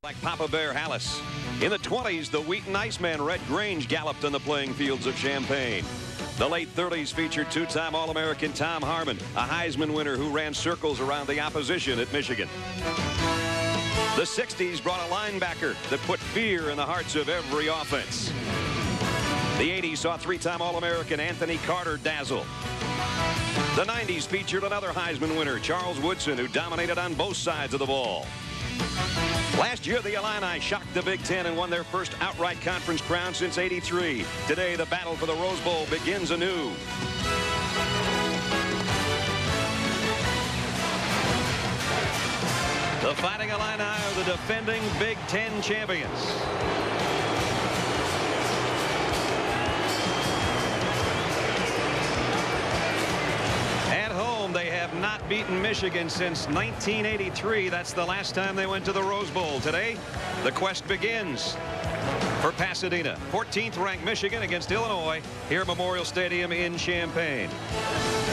Like Papa Bear Hallis. In the 20s, the Wheaton Iceman Red Grange galloped on the playing fields of Champaign. The late 30s featured two-time All-American Tom Harmon, a Heisman winner who ran circles around the opposition at Michigan. The 60s brought a linebacker that put fear in the hearts of every offense. The 80s saw three-time All-American Anthony Carter dazzle. The 90s featured another Heisman winner, Charles Woodson, who dominated on both sides of the ball. Last year, the Illini shocked the Big Ten and won their first outright conference crown since '83. Today, the battle for the Rose Bowl begins anew. The Fighting Illini are the defending Big Ten champions. They have not beaten Michigan since 1983. That's the last time they went to the Rose Bowl. Today, the quest begins for Pasadena. 14th ranked Michigan against Illinois here at Memorial Stadium in Champaign.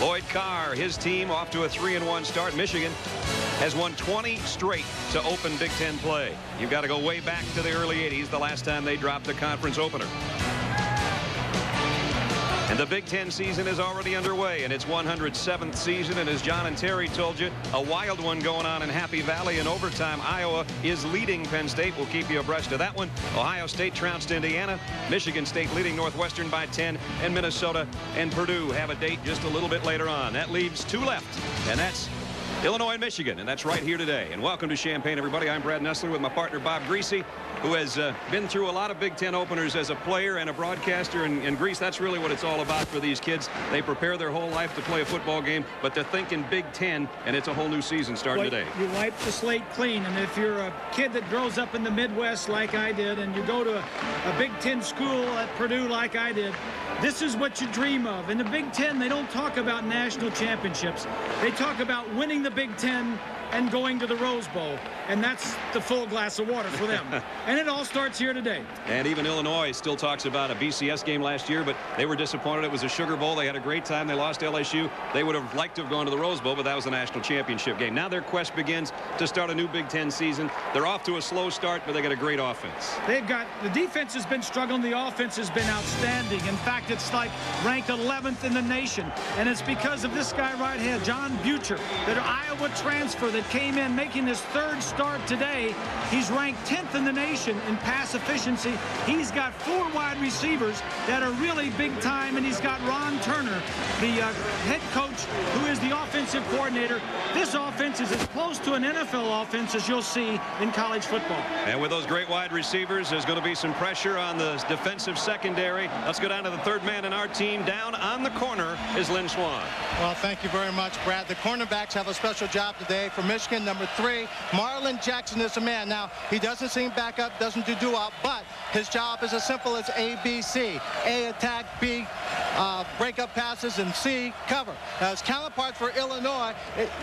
Lloyd Carr, his team, off to a 3-1 start. Michigan has won 20 straight to open Big Ten play. You've got to go way back to the early 80s, the last time they dropped a conference opener. And the Big Ten season is already underway in its 107th season. And as John and Terry told you, a wild one going on in Happy Valley. In overtime, Iowa is leading Penn State. We'll keep you abreast of that one. Ohio State trounced Indiana. Michigan State leading Northwestern by 10. And Minnesota and Purdue have a date just a little bit later on. That leaves two left. And that's Illinois and Michigan. And that's right here today. And welcome to Champaign, everybody. I'm Brad Nessler with my partner, Bob Greasy, who has been through a lot of Big Ten openers as a player and a broadcaster. And Grease, that's really what it's all about for these kids. They prepare their whole life to play a football game, but they're thinking Big Ten, and it's a whole new season starting today. You wipe the slate clean, and if you're a kid that grows up in the Midwest like I did, and you go to a Big Ten school at Purdue like I did, this is what you dream of. In the Big Ten, they don't talk about national championships. They talk about winning the Big Ten and going to the Rose Bowl, and that's the full glass of water for them. And it all starts here today. And even Illinois still talks about a BCS game last year, but they were disappointed. It was a Sugar Bowl. They had a great time. They lost to LSU. They would have liked to have gone to the Rose Bowl, but that was a national championship game. Now their quest begins to start a new Big Ten season. They're off to a slow start, but they got a great offense. The defense has been struggling. The offense has been outstanding. In fact, it's like ranked 11th in the nation, and it's because of this guy right here, John Butcher, that Iowa transfer that came in making his third start today. He's ranked 10th in the nation in pass efficiency. He's got 4 wide receivers that are really big time, and he's got Ron Turner, the head coach, who is the offensive coordinator. This offense is as close to an NFL offense as you'll see in college football. And with those great wide receivers, there's going to be some pressure on the defensive secondary. Let's go down to the third man in our team. Down on the corner is Lynn Swan. Well, thank you very much, Brad. The cornerbacks have a special job today. For Michigan, number 3, Marlon Jackson is the man. Now, he doesn't seem back up, doesn't do doo-wop, but his job is as simple as A, B, C. A, attack, B, break up passes, and C, cover. Now, his counterpart for Illinois,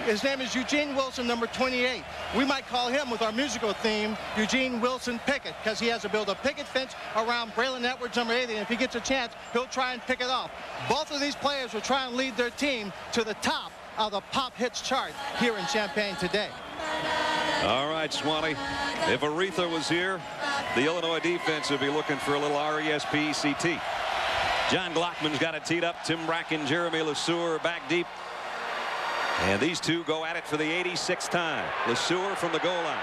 his name is Eugene Wilson, number 28. We might call him, with our musical theme, Eugene Wilson Pickett, because he has to build a picket fence around Braylon Edwards, number 80, and if he gets a chance, he'll try and pick it off. Both of these players will try and lead their team to the top of the pop hits chart here in Champaign today. All right, Swanee. If Aretha was here, the Illinois defense would be looking for a little R-E-S-P-E-C-T. John Glockman's got it teed up. Tim Bracken, Jeremy LeSueur back deep. And these two go at it for the 86th time. LeSueur from the goal line.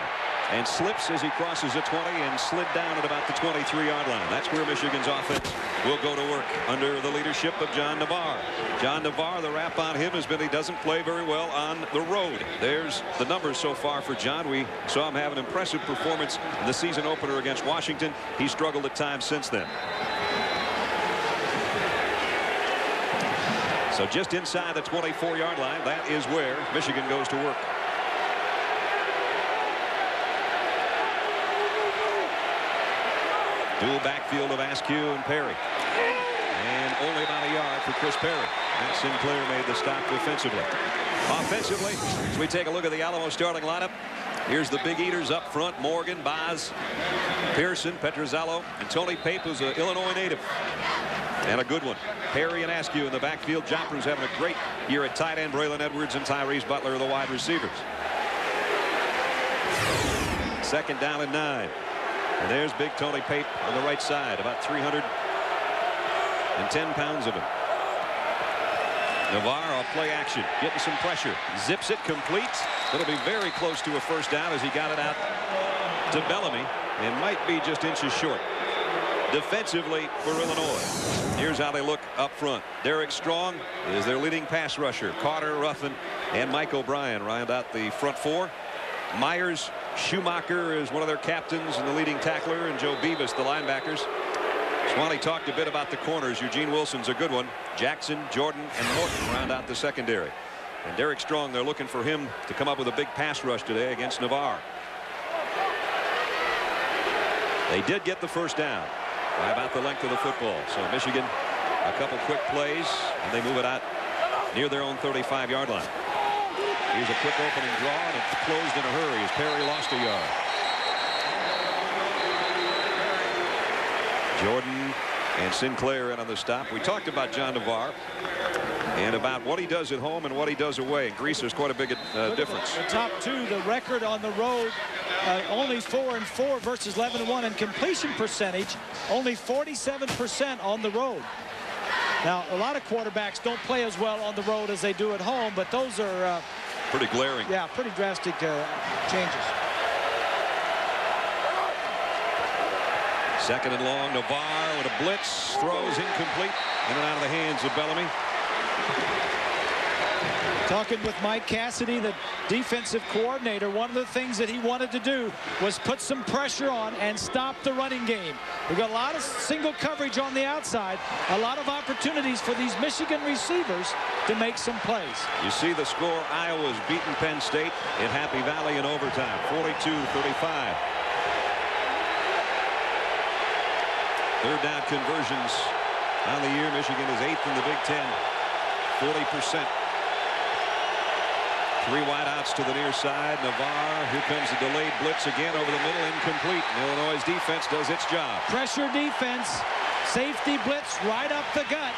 And slips as he crosses the 20 and slid down at about the 23-yard line. That's where Michigan's offense will go to work under the leadership of John Navarre. John Navarre, the rap on him has been he doesn't play very well on the road. There's the numbers so far for John. We saw him have an impressive performance in the season opener against Washington. He's struggled at times since then. So just inside the 24-yard line, that is where Michigan goes to work. Dual backfield of Askew and Perry. And only about a yard for Chris Perry. Matt Sinclair made the stop defensively. Offensively, as we take a look at the Alamo starting lineup, here's the big eaters up front. Morgan, Boz, Pearson, Petrozello, and Tony Pape, who's an Illinois native. And a good one. Perry and Askew in the backfield. Jopper's having a great year at tight end. Braylon Edwards and Tyrese Butler are the wide receivers. 2nd down and 9. And there's big Tony Pape on the right side, about 310 pounds of him. Navarro, play action, getting some pressure, zips it, completes. It'll be very close to a 1st down as he got it out to Bellamy and might be just inches short. Defensively for Illinois, here's how they look up front. Derek Strong is their leading pass rusher. Carter, Ruffin, and Mike O'Brien round out the front 4. Myers, Schumacher is one of their captains and the leading tackler, and Joe Beavis, the linebackers. Swanee talked a bit about the corners. Eugene Wilson's a good one. Jackson, Jordan, and Morton round out the secondary. And Derek Strong, they're looking for him to come up with a big pass rush today against Navarre. They did get the 1st down by about the length of the football. So Michigan, a couple quick plays, and they move it out near their own 35-yard line. Here's a quick opening draw, and it's closed in a hurry as Perry lost a yard. Jordan and Sinclair in on the stop. We talked about John Navarre and about what he does at home and what he does away. In Greece, there's quite a big difference. The top 2, the record on the road, only 4-4 versus 11-1, and completion percentage only 47% on the road. Now, a lot of quarterbacks don't play as well on the road as they do at home, but those are pretty glaring. Yeah, pretty drastic changes. 2nd and long. Navarre with a blitz, throws incomplete, in and out of the hands of Bellamy. Talking with Mike Cassidy, the defensive coordinator, one of the things that he wanted to do was put some pressure on and stop the running game. We've got a lot of single coverage on the outside, a lot of opportunities for these Michigan receivers to make some plays. You see the score. Iowa's beaten Penn State in Happy Valley in overtime, 42-35. 3rd down conversions on the year. Michigan is 8th in the Big Ten, 40%. 3 wideouts to the near side. Navarre, here comes the delayed blitz again over the middle, incomplete. Illinois' defense does its job. Pressure defense, safety blitz right up the gut.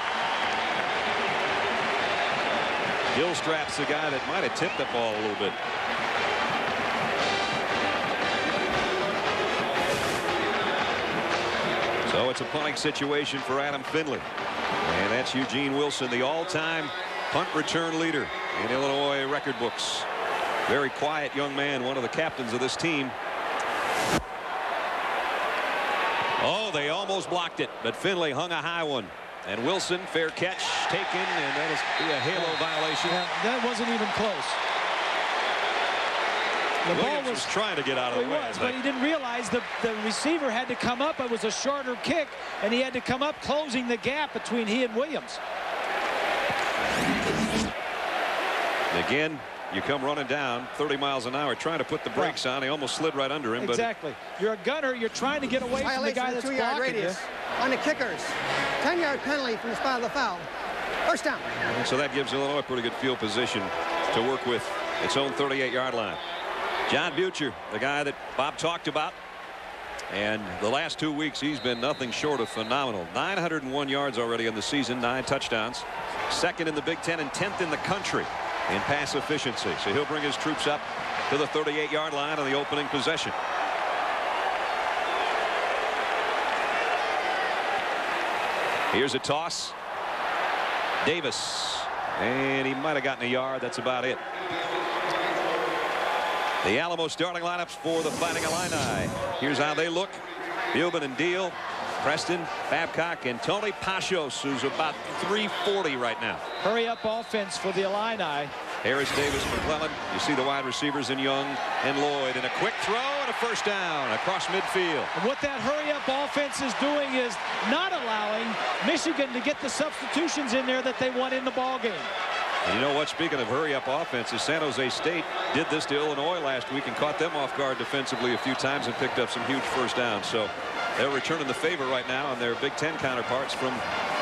Gilstrap's the guy that might have tipped the ball a little bit. So it's a punting situation for Adam Finley. And that's Eugene Wilson, the all-time punt return leader in Illinois record books. Very quiet young man, one of the captains of this team. Oh, they almost blocked it, but Finley hung a high one. And Wilson, fair catch, taken, and that'll be a halo violation. Yeah, that wasn't even close. The Williams ball was trying to get out of the way. But he didn't realize the receiver had to come up. It was a shorter kick, and he had to come up, closing the gap between he and Williams. Again, you come running down 30 miles an hour, trying to put the brakes on. He almost slid right under him. Exactly. You're a gunner. You're trying to get away from the guy that's blocking you. On the kickers, 10-yard penalty from the spot of the foul. 1st down. And so that gives Illinois a pretty good field position to work with its own 38-yard line. John Butcher, the guy that Bob talked about. And the last 2 weeks, he's been nothing short of phenomenal. 901 yards already in the season, 9 touchdowns. 2nd in the Big Ten and 10th in the country in pass efficiency. So he'll bring his troops up to the 38-yard line on the opening possession. Here's a toss. Davis. And he might have gotten a yard. That's about it. The Alamo starting lineups for the Fighting Illini. Here's how they look. Philbin and Deal, Preston, Babcock, and Tony Pashos, who's about 340 right now. Hurry up offense for the Illini. Harris, Davis, McClellan. You see the wide receivers in Young and Lloyd. And a quick throw and a 1st down across midfield. And what that hurry-up offense is doing is not allowing Michigan to get the substitutions in there that they want in the ball game. And you know what? Speaking of hurry-up offenses, San Jose State did this to Illinois last week and caught them off guard defensively a few times and picked up some huge 1st downs. So they're returning the favor right now on their Big Ten counterparts from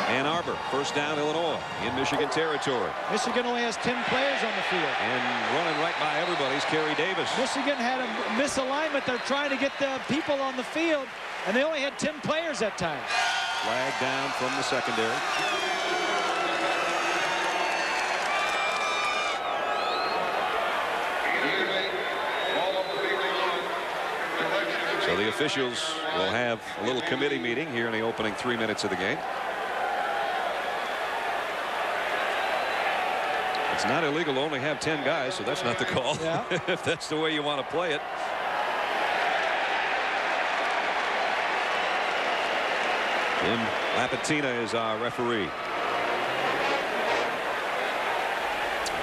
Ann Arbor. 1st down, Illinois in Michigan territory. Michigan only has 10 players on the field. And running right by everybody's Kerry Davis. Michigan had a misalignment. They're trying to get the people on the field, and they only had 10 players that time. Flag down from the secondary. the officials will have a little committee meeting here in the opening 3 minutes of the game. It's not illegal to only have 10 guys, so that's not the call. Yeah. If that's the way you want to play it. Jim Lapatina is our referee.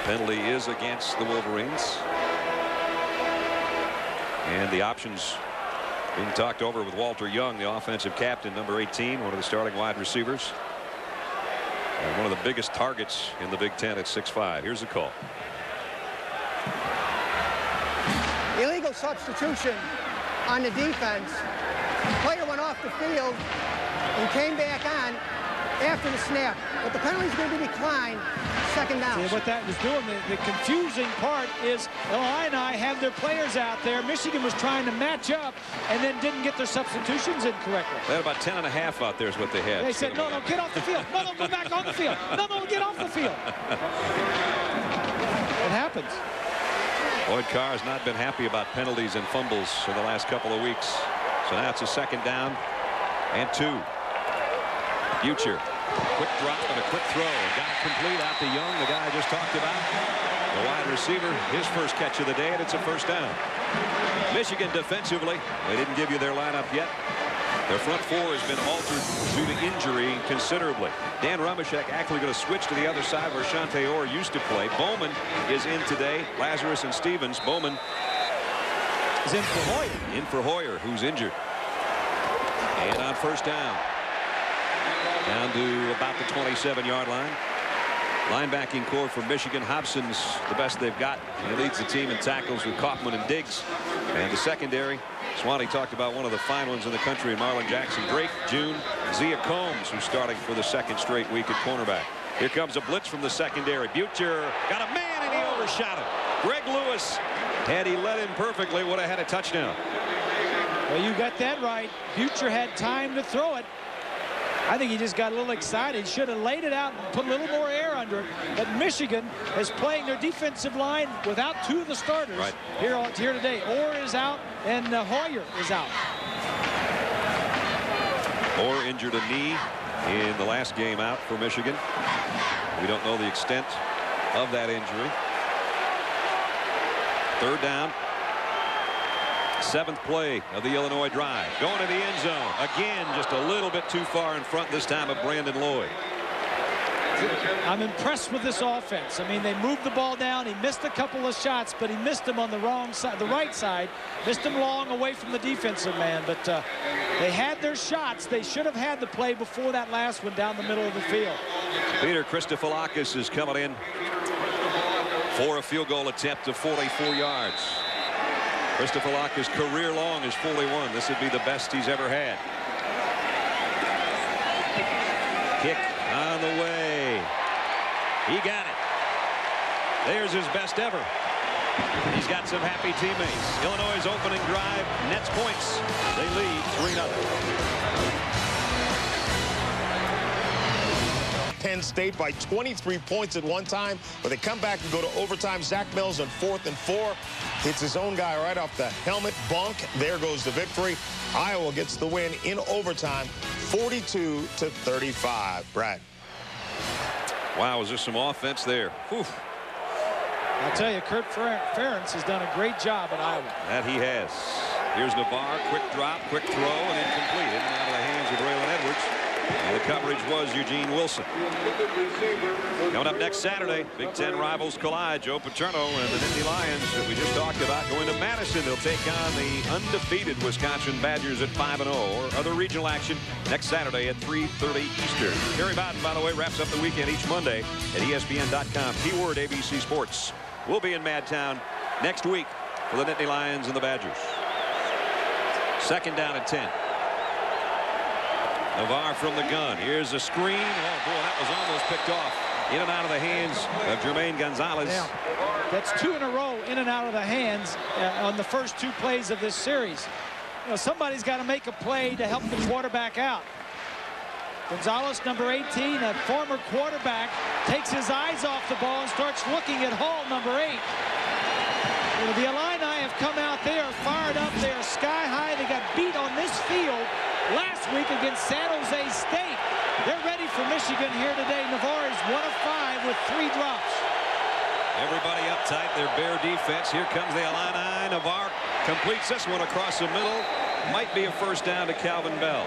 Penalty is against the Wolverines. And the options being talked over with Walter Young, the offensive captain, number 18, one of the starting wide receivers. And one of the biggest targets in the Big Ten at 6'5". Here's the call. Illegal substitution on the defense. The player went off the field and came back on after the snap. But the penalty is going to be declined. Second down. See, what that was doing, the confusing part is Illini have their players out there. Michigan was trying to match up and then didn't get their substitutions in correctly. They had about 10 and a half out there is what they had. They said, no, get off the field. No, go back on the field. No, get off the field. It happens. Lloyd Carr has not been happy about penalties and fumbles for the last couple of weeks. So now it's a second down and 2. Butcher. Quick drop and a quick throw. Got it complete out to Young, the guy I just talked about. The wide receiver, his first catch of the day, and it's a first down. Michigan defensively, they didn't give you their lineup yet. Their front four has been altered due to injury considerably. Dan Rumashek actually going to switch to the other side where Shante Orr used to play. Bowman is in today. Lazarus and Stevens. Bowman is in for Hoyer. In for Hoyer, who's injured. And on first down. Down to about the 27-yard line. Linebacking core for Michigan. Hobson's the best they've got. He leads the team in tackles with Kaufman and Diggs. And the secondary, Swanee talked about one of the fine ones in the country, Marlon Jackson Drake, June, Zia Combs, who's starting for the second straight week at cornerback. Here comes a blitz from the secondary. Butcher got a man and he overshot it. Greg Lewis, had he led in perfectly, would have had a touchdown. Well, you got that right. Butcher had time to throw it. I think he just got a little excited. Should have laid it out and put a little more air under it. But Michigan is playing their defensive line without 2 of the starters here today. Orr is out and Hoyer is out. Orr injured a knee in the last game out for Michigan. We don't know the extent of that injury. Third down. 7th play of the Illinois drive. Going to the end zone. Again, just a little bit too far in front this time of Brandon Lloyd. I'm impressed with this offense. I mean, they moved the ball down. He missed a couple of shots, but he missed them on the wrong side, the right side. Missed them long away from the defensive man. But they had their shots. They should have had the play before that last one down the middle of the field. Peter Christophilakis is coming in for a field goal attempt of 44 yards. Christophilakis' career long is 41. This would be the best he's ever had. Kick on the way. He got it. There's his best ever. He's got some happy teammates. Illinois' opening drive nets points. They lead 3-0. Penn State by 23 points at one time, but they come back and go to overtime. Zach Mills on 4th and 4 hits his own guy right off the helmet. Bunk. There goes the victory. Iowa gets the win in overtime, 42-35. Brad. Wow, is there some offense there? Whew. I'll tell you, Kurt Ferentz has done a great job at Iowa. That he has. Here's Navarre, quick drop, quick throw, and incomplete. In and out of the hands of Braylon Edwards. And the coverage was Eugene Wilson. Coming up next Saturday, Big Ten rivals collide. Joe Paterno and the Nittany Lions that we just talked about going to Madison. They'll take on the undefeated Wisconsin Badgers at 5-0. Or other regional action next Saturday at 3:30 Eastern. Gary Bowden, by the way, wraps up the weekend each Monday at ESPN.com. Keyword ABC Sports. We'll be in Madtown next week for the Nittany Lions and the Badgers. Second down and 10. Navarre from the gun. Here's a screen. Oh, boy, that was almost picked off. In and out of the hands of Jermaine Gonzalez. Yeah. That's 2 in a row in and out of the hands on the first 2 plays of this series. You know, somebody's got to make a play to help the quarterback out. Gonzalez, number 18, a former quarterback, takes his eyes off the ball and starts looking at Hall, number 8. You know, the Illini have come out. They are fired up. They are sky high. They got beat for Michigan here today. Navarre is 1 of 5 with 3 drops. Everybody uptight, their bare defense. Here comes the Illini. Navarre completes this one across the middle. Might be a first down to Calvin Bell.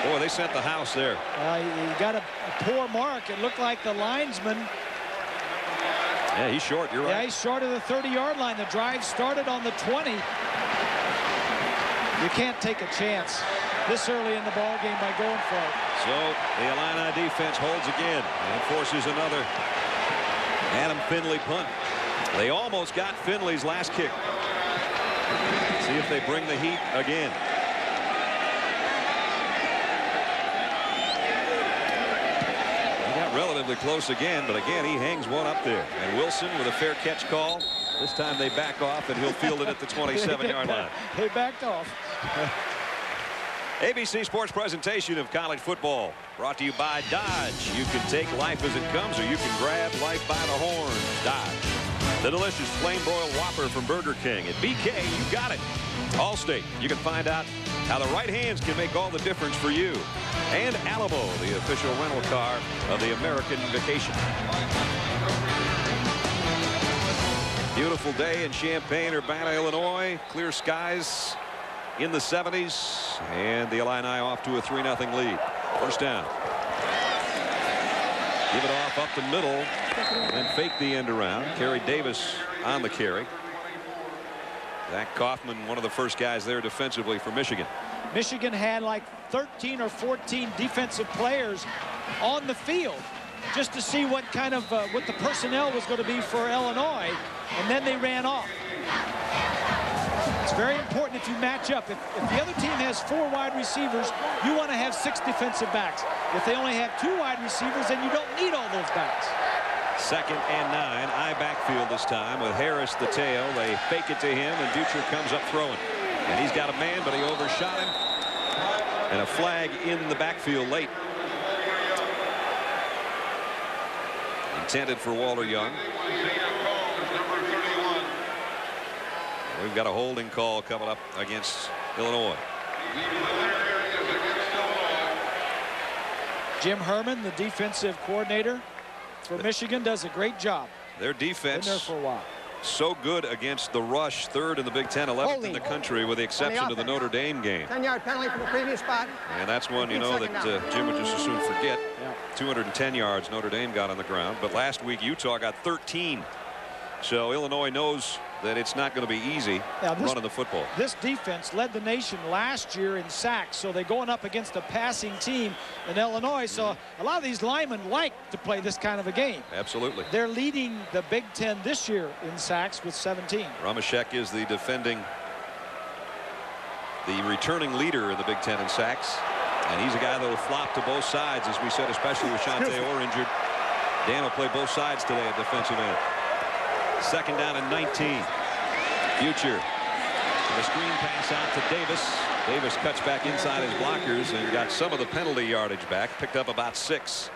Boy, they sent the house there. He got a poor mark. It looked like the linesman. Yeah, he's short. You're right. Yeah, he's short of the 30-yard line. The drive started on the 20. You can't take a chance this early in the ball game by going for it. So the Illini defense holds again and forces another Adam Finley punt. They almost got Finley's last kick. See if they bring the heat again. He got relatively close again, but again he hangs one up there. And Wilson with a fair catch call. This time they back off and he'll field it at the 27-yard line. They backed off. ABC Sports presentation of college football brought to you by Dodge. You can take life as it comes, or you can grab life by the horns. Dodge. The delicious plain broiled Whopper from Burger King. At BK, you got it. Allstate, you can find out how the right hands can make all the difference for you. And Alamo, the official rental car of the American Vacation. Beautiful day in Champaign, Urbana, Illinois. Clear skies in the 70s, and the Illini off to a 3-0 lead. First down. Give it off up the middle and fake the end around. Kerry Davis on the carry. Zach Kaufman, one of the first guys there defensively for Michigan. Michigan had like 13 or 14 defensive players on the field just to see what kind of what the personnel was going to be for Illinois, and then they ran off. It's very important if you match up. If the other team has 4 wide receivers, you want to have 6 defensive backs. If they only have 2 wide receivers, then you don't need all those backs. 2nd and 9. I backfield this time with Harris the tail. They fake it to him, and Butcher comes up throwing. And he's got a man, but he overshot him. And a flag in the backfield late. Intended for Walter Young. We've got a holding call coming up against Illinois. Jim Herman, the defensive coordinator for Michigan, does a great job. Their defense been there for a while. So good against the rush, 3rd in the Big Ten, 11th in the country, with the exception of the Notre Dame game. 10-yard penalty for the previous spot. And that's one, you know, that Jim would just as soon forget. Yeah. 210 yards Notre Dame got on the ground. But last week, Utah got 13. So Illinois knows that it's not going to be easy running the football. This defense led the nation last year in sacks, so they're going up against a passing team in Illinois. So a lot of these linemen like to play this kind of a game. Absolutely. They're leading the Big Ten this year in sacks with 17. Ramashek is the returning leader in the Big Ten in sacks. And he's a guy that will flop to both sides, as we said, especially with Shante Orr injured. Dan will play both sides today at defensive end. 2nd down and 19. Butcher. The screen pass out to Davis. Davis cuts back inside his blockers and got some of the penalty yardage back. Picked up about 6.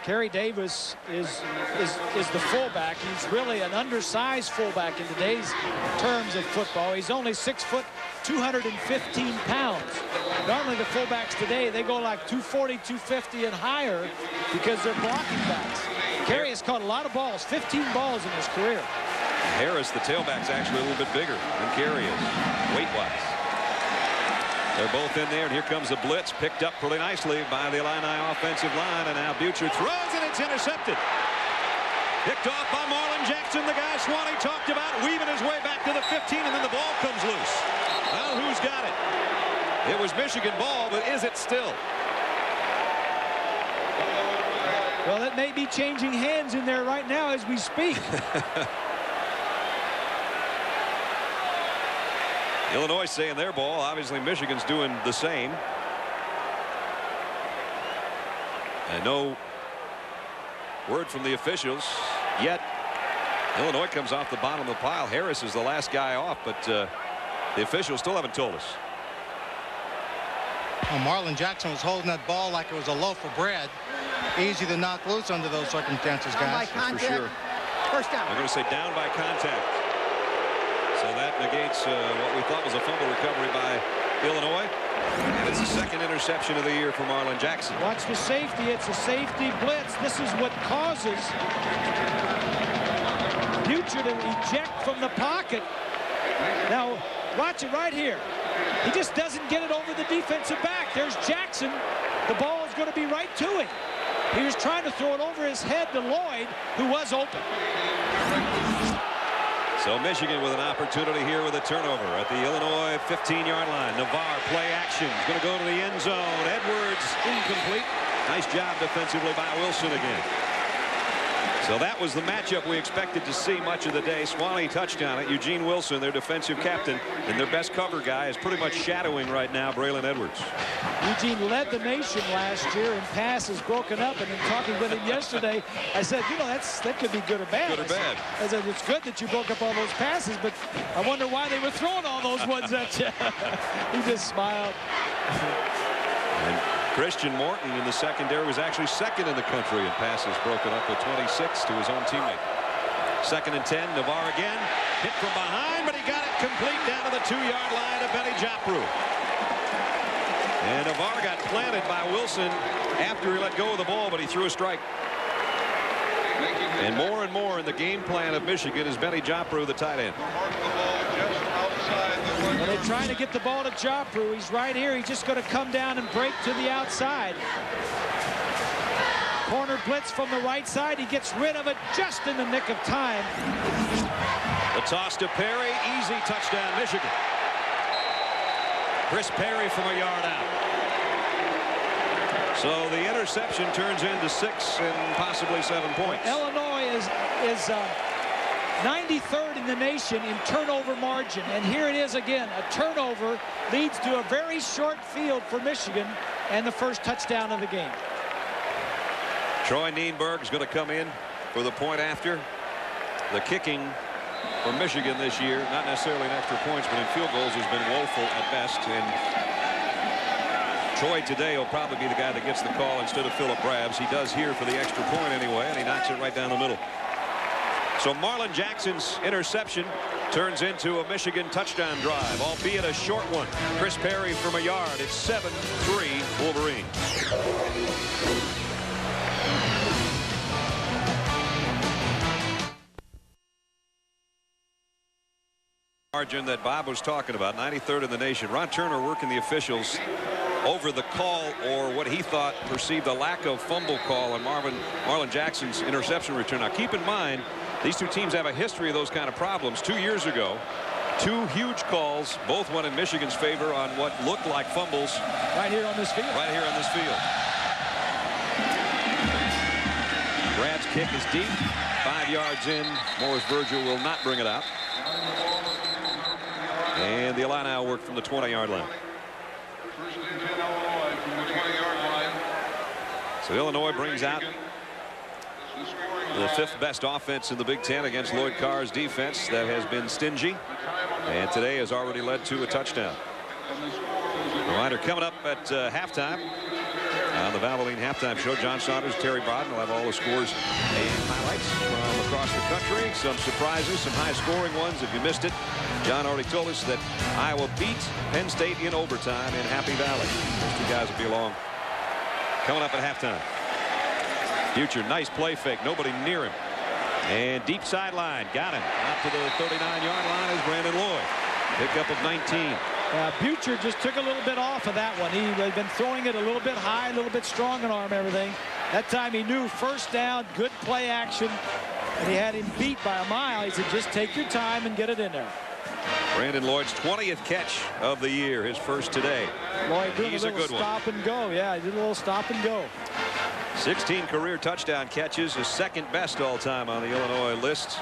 Kerry Davis is the fullback. He's really an undersized fullback in today's terms of football. He's only 6 foot, 215 pounds. Normally the fullbacks today, they go like 240, 250 and higher because they're blocking backs. Kerry has caught a lot of balls, 15 balls in his career. Harris, the tailback's actually a little bit bigger than Kerry is, weight-wise. They're both in there, and here comes the blitz, picked up pretty nicely by the Illini offensive line, and now Butcher throws, and it's intercepted. Picked off by Marlon Jackson, the guy Swanee talked about, weaving his way back to the 15, and then the ball comes loose. Well, who's got it? It was Michigan ball, but is it still? Well, it may be changing hands in there right now as we speak. Illinois saying their ball. Obviously, Michigan's doing the same. And no word from the officials yet. Illinois comes off the bottom of the pile. Harris is the last guy off, but the officials still haven't told us. Well, Marlon Jackson was holding that ball like it was a loaf of bread. Easy to knock loose under those circumstances, guys. That's for sure. First down. I'm going to say down by contact. So that negates what we thought was a fumble recovery by Illinois. And it's the second interception of the year for Marlon Jackson. Watch the safety. It's a safety blitz. This is what causes Butcher to eject from the pocket. Now, watch it right here. He just doesn't get it over the defensive back. There's Jackson. The ball is going to be right to him. He was trying to throw it over his head to Lloyd, who was open. So Michigan with an opportunity here with a turnover at the Illinois 15-yard line. Navarre play action. He's going to go to the end zone. Edwards incomplete. Nice job defensively by Wilson again. So that was the matchup we expected to see much of the day. Swanee touched on it. Eugene Wilson, their defensive captain, and their best cover guy, is pretty much shadowing right now Braylon Edwards. Eugene led the nation last year in passes broken up, and in talking with him yesterday, I said, you know, that could be good or bad. Good or bad. I said, it's good that you broke up all those passes, but I wonder why they were throwing all those ones at you. He just smiled. And Christian Morton in the secondary was actually second in the country in passes broken up with 26 to his own teammate. 2nd and 10. Navarre again. Hit from behind, but he got it complete down to the 2-yard line of Benny Joppru. And Navarre got planted by Wilson after he let go of the ball, but he threw a strike. And more in the game plan of Michigan is Benny Joppru, the tight end. Well, they're trying to get the ball to Joppru. He's right here. He's just going to come down and break to the outside. Corner blitz from the right side. He gets rid of it just in the nick of time. The toss to Perry. Easy touchdown, Michigan. Chris Perry from a yard out. So the interception turns into 6 and possibly 7 points. Illinois is 93rd in the nation in turnover margin. And here it is again. A turnover leads to a very short field for Michigan and the first touchdown of the game. Troy Nienberg is going to come in for the point after. The kicking for Michigan this year, not necessarily in extra points, but in field goals, has been woeful at best. And Troy today will probably be the guy that gets the call instead of Philip Brabs. He does here for the extra point anyway, and he knocks it right down the middle. So Marlon Jackson's interception turns into a Michigan touchdown drive, albeit a short one. Chris Perry from a yard. It's 7-3 Wolverine. Margin that Bob was talking about, 93rd in the nation. Ron Turner working the officials over the call, or what he thought perceived a lack of fumble call on Marlon Jackson's interception return. Now keep in mind, these two teams have a history of those kind of problems. 2 years ago, 2 huge calls, both went in Michigan's favor on what looked like fumbles. Right here on this field. Right here on this field. Brad's kick is deep. 5 yards in. Morris Virgil will not bring it out. And the Illini will work from the 20-yard line. So Illinois brings out the 5th best offense in the Big Ten against Lloyd Carr's defense that has been stingy, and today has already led to a touchdown. Reminder coming up at halftime on the Valvoline halftime show. John Saunders, Terry Bodden will have all the scores and highlights from across the country. Some surprises, some high-scoring ones. If you missed it, John already told us that Iowa beat Penn State in overtime in Happy Valley. Those 2 guys will be along coming up at halftime. Butcher, nice play fake. Nobody near him. And deep sideline. Got him. Out to the 39-yard line is Brandon Lloyd. Pickup of 19. Butcher just took a little bit off of that one. He had been throwing it a little bit high, a little bit strong in arm, everything. That time he knew first down, good play action, and he had him beat by a mile. He said, just take your time and get it in there. Brandon Lloyd's 20th catch of the year, his first today. Lloyd doing He's a little stop and go. Yeah, he did a little stop and go. 16 career touchdown catches, his 2nd best all-time on the Illinois list.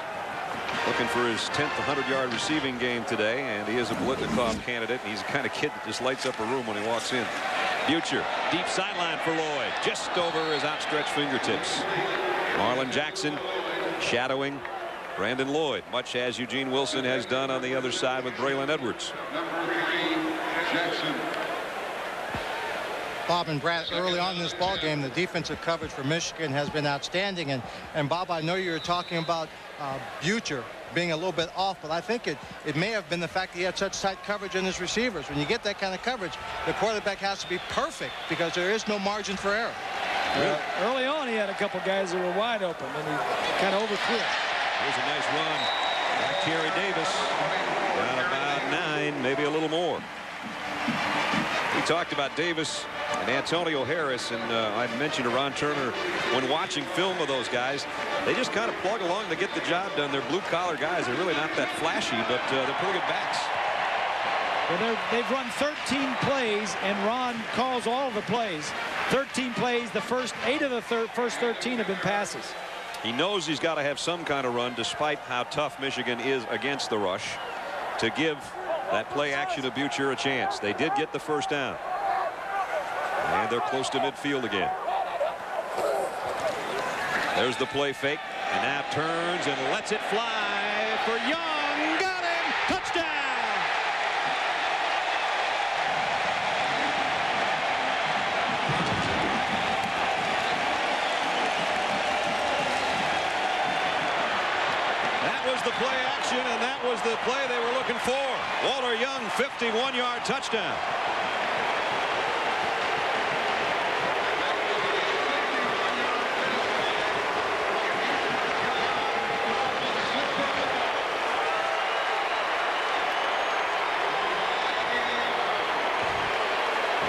Looking for his 10th 100-yard receiving game today, and he is a Blitnikoff candidate, and he's the kind of kid that just lights up a room when he walks in. Butcher, deep sideline for Lloyd, just over his outstretched fingertips. Marlon Jackson shadowing Brandon Lloyd, much as Eugene Wilson has done on the other side with Braylon Edwards. Bob and Brad, early on in this ball game, the defensive coverage for Michigan has been outstanding. And Bob, I know you were talking about Butcher. being a little bit off, but I think it may have been the fact that he had such tight coverage in his receivers. When you get that kind of coverage, the quarterback has to be perfect because there is no margin for error. Early on, he had a couple guys that were wide open, and he kind of overthrew it. Here's a nice run by Kerry Davis. Got about 9, maybe a little more. We talked about Davis and Antonio Harris, and I mentioned to Ron Turner when watching film of those guys, they just kind of plug along to get the job done. They're blue-collar guys. They're really not that flashy, but they're pretty good backs. Well, they've run 13 plays, and Ron calls all of the plays. 13 plays. The first 8 of the first 13 have been passes. He knows he's got to have some kind of run, despite how tough Michigan is against the rush, to give that play action of Butcher a chance. They did get the first down. And they're close to midfield again. There's the play fake. And now turns and lets it fly for Young. Got him. Touchdown. That was the play action, and that was the play they were looking for. Walter Young, 51-yard touchdown.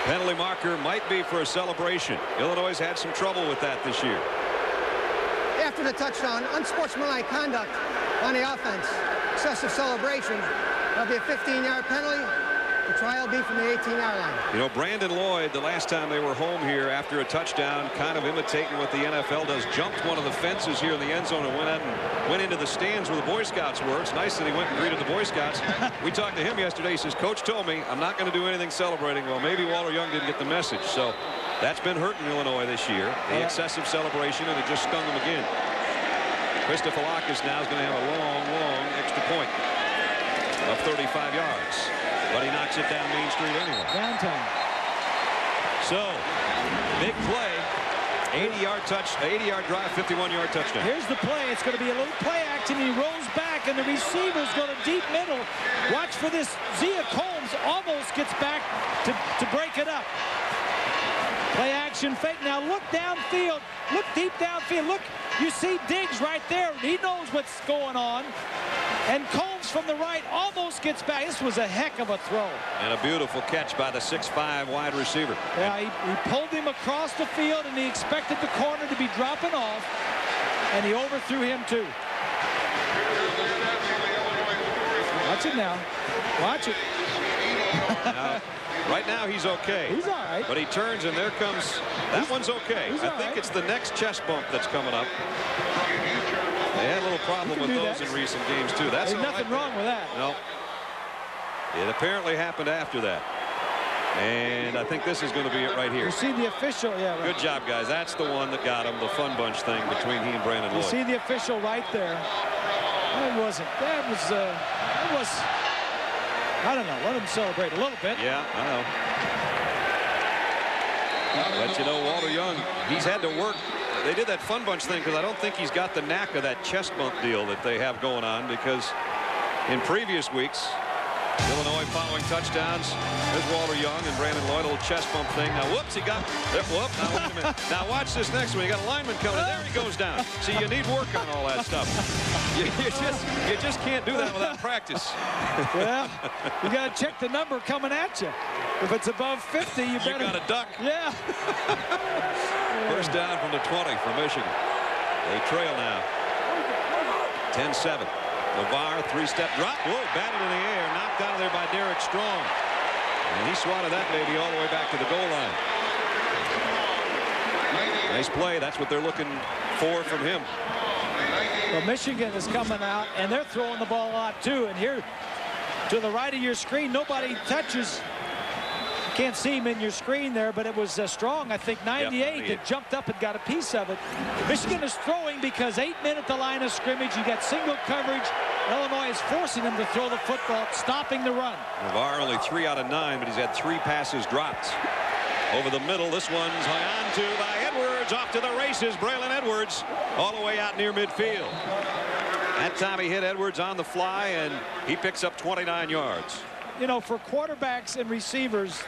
Penalty marker might be for a celebration. Illinois has had some trouble with that this year. After the touchdown, unsportsmanlike conduct on the offense, excessive celebration. There'll be a 15-yard penalty. The trial will be from the 18-yard line. You know, Brandon Lloyd, the last time they were home here after a touchdown, kind of imitating what the NFL does, jumped one of the fences here in the end zone and went into the stands where the Boy Scouts were. It's nice that he went and greeted the Boy Scouts. We talked to him yesterday. He says, Coach told me I'm not going to do anything celebrating. Well, maybe Walter Young didn't get the message. So that's been hurting Illinois this year, the excessive celebration, and it just stung them again. Christophilakis now is going to have a long extra point of 35 yards. But he knocks it down Main Street anyway. Downtown. So, big play. 80-yard drive, 51-yard touchdown. Here's the play. It's going to be a little play action. He rolls back, and the receiver's going to deep middle. Watch for this. Zia Combs almost gets back to break it up. Play action fake. Now look downfield. Look deep downfield. Look, you see Diggs right there. He knows what's going on. And Combs from the right almost gets back. This was a heck of a throw. And a beautiful catch by the 6'5" wide receiver. Yeah, he pulled him across the field, and he expected the corner to be dropping off, and he overthrew him too. Watch it now. Watch it. Now, right now he's okay. He's all right. But he turns, and there comes, that one's okay. I think it's the next chest bump that's coming up. They had a little problem with those in recent games, too. That's There's nothing wrong with that. No. It apparently happened after that. And I think this is going to be it right here. You see the official, yeah. Right. Good job, guys. That's the one that got him, the fun bunch thing between he and Brandon Lloyd. You see the official right there. That wasn't. That was, I don't know. Let him celebrate a little bit. Yeah, I know. But, you know, Walter Young, he's had to work. They did that fun bunch thing because I don't think he's got the knack of that chest bump deal that they have going on, because in previous weeks, Illinois following touchdowns. There's Walter Young and Brandon Lloyd, a little chest bump thing. Now, whoops, he got, whoop, now wait a minute. Now watch this next one. You got a lineman coming in. There he goes down. See, you need work on all that stuff. You just can't do that without practice. Well, you got to check the number coming at you. If it's above 50, you better. You got to duck. Yeah. First down from the 20 for Michigan. They trail now. 10-7. LeVar, three-step drop. Whoa, batted in the air. Knocked out of there by Derek Strong. And he swatted that baby all the way back to the goal line. Nice play. That's what they're looking for from him. Well, Michigan is coming out, and they're throwing the ball a lot, too. And here, to the right of your screen, nobody touches. Can't see him in your screen there, but it was Strong, I think, 98, that jumped up and got a piece of it. Michigan is throwing because 8 men at the line of scrimmage. You got single coverage. Illinois is forcing him to throw the football, stopping the run. LeVar only 3 out of 9, but he's had 3 passes dropped. Over the middle, this one's hung on to by Edwards. Off to the races, Braylon Edwards, all the way out near midfield. That time he hit Edwards on the fly, and he picks up 29 yards. You know, for quarterbacks and receivers,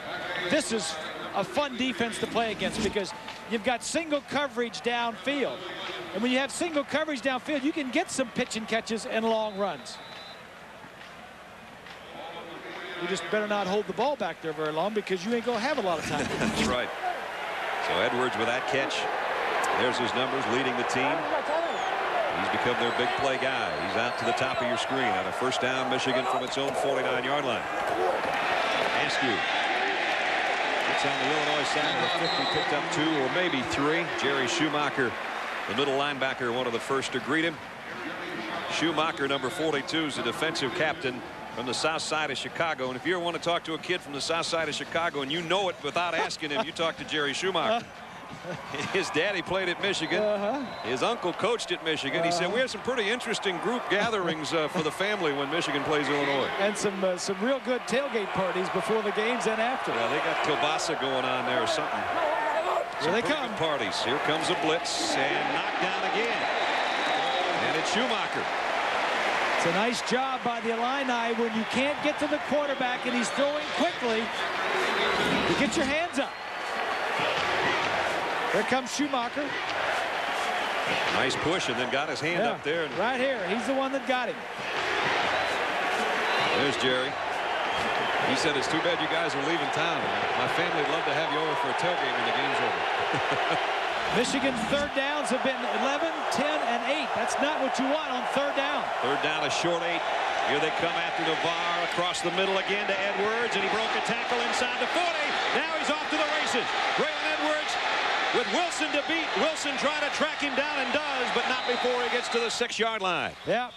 this is a fun defense to play against because you've got single coverage downfield. And when you have single coverage downfield, you can get some pitch and catches and long runs. You just better not hold the ball back there very long because you ain't going to have a lot of time. That's right. So Edwards with that catch. There's his numbers leading the team. He's become their big play guy. He's out to the top of your screen on a first down, Michigan from its own 49-yard line. Askew. It's on the Illinois side of the 50, picked up 2 or maybe 3. Jerry Schumacher, the middle linebacker, one of the first to greet him. Schumacher, number 42, is the defensive captain from the south side of Chicago. And if you ever want to talk to a kid from the south side of Chicago and you know it without asking him, you talk to Jerry Schumacher. His daddy played at Michigan. His uncle coached at Michigan. He said we have some pretty interesting group gatherings for the family when Michigan plays Illinois. And some real good tailgate parties before the games and after. Yeah, they got kielbasa going on there or something. Here they come. Parties. Here comes a blitz and knocked down again. And it's Schumacher. It's a nice job by the Illini when you can't get to the quarterback and he's throwing quickly. You get your hands up. Here comes Schumacher. Nice push and then got his hand up there. Right here. He's the one that got him. There's Jerry. He said, it's too bad you guys are leaving town. My family would love to have you over for a tailgate when the game's over. Michigan's third downs have been 11, 10, and 8. That's not what you want on third down. Third down, a short 8. Here they come after Navarre across the middle again to Edwards, and he broke a tackle inside the 40. Now he's off to the races. Braylon Edwards with Wilson to beat. Wilson trying to track him down and does, but not before he gets to the 6-yard line. Yeah.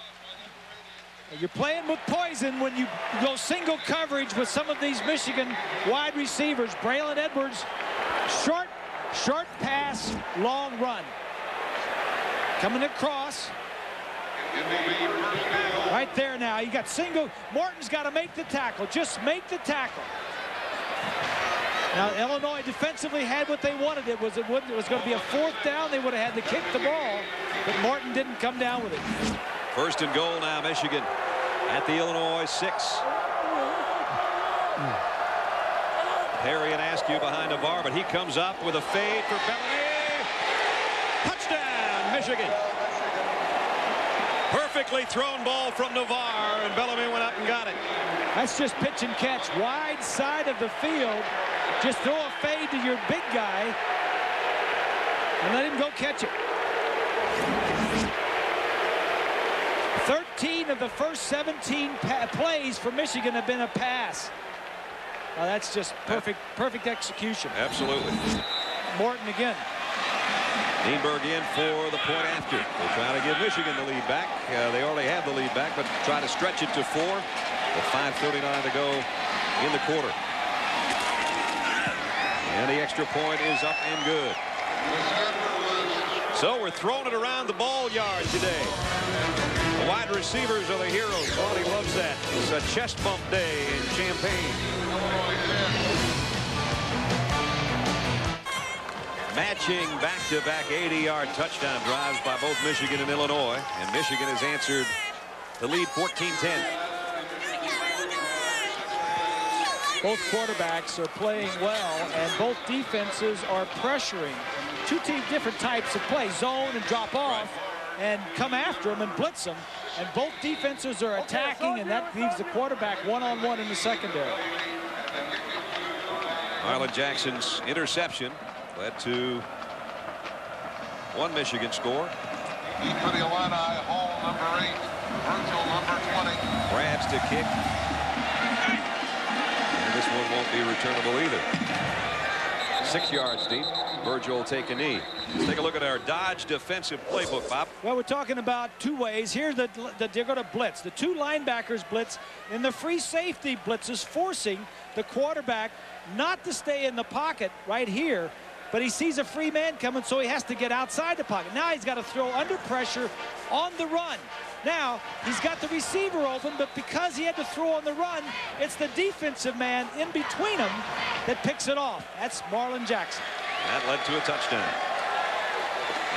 You're playing with poison when you go single coverage with some of these Michigan wide receivers. Braylon Edwards, short pass, long run. Coming across. Right there now. You got single. Morton's got to make the tackle. Just make the tackle. Now, Illinois defensively had what they wanted. It was going to be a fourth down. They would have had to kick the ball, but Morton didn't come down with it. First and goal now, Michigan at the Illinois 6. Perry and Askew behind Navarre, but he comes up with a fade for Bellamy. Touchdown, Michigan. Perfectly thrown ball from Navarre, and Bellamy went up and got it. That's just pitch and catch. Wide side of the field. Just throw a fade to your big guy and let him go catch it. 13 of the first 17 plays for Michigan have been a pass. That's just perfect execution. Absolutely. Morton again. Nienberg in for the point after. They try to give Michigan the lead back. They already have the lead back, but try to stretch it to 4 with 5:39 to go in the quarter. And the extra point is up and good. So we're throwing it around the ball yard today. The wide receivers are the heroes. Bonnie loves that. It's a chest bump day in Champaign. Matching back-to-back 80-yard touchdown drives by both Michigan and Illinois. And Michigan has answered the lead 14-10. Both quarterbacks are playing well, and both defenses are pressuring. Two different types of play, zone and drop off, and come after them and blitz them. And both defenses are attacking, and that leaves the quarterback one-on-one in the secondary. Marlon Jackson's interception led to one Michigan score. For the Illini, Hall number 8, Virgil number 20. Grabs to kick. And this one won't be returnable either. 6 yards deep. Virgil will take a knee. Let's take a look at our Dodge defensive playbook, Bob. Well, we're talking about two ways. Here's they're going to blitz. The two linebackers blitz, and the free safety blitz is forcing the quarterback not to stay in the pocket right here, but he sees a free man coming, so he has to get outside the pocket. Now he's got to throw under pressure on the run. Now, he's got the receiver open, but because he had to throw on the run, it's the defensive man in between them that picks it off. That's Marlon Jackson. That led to a touchdown.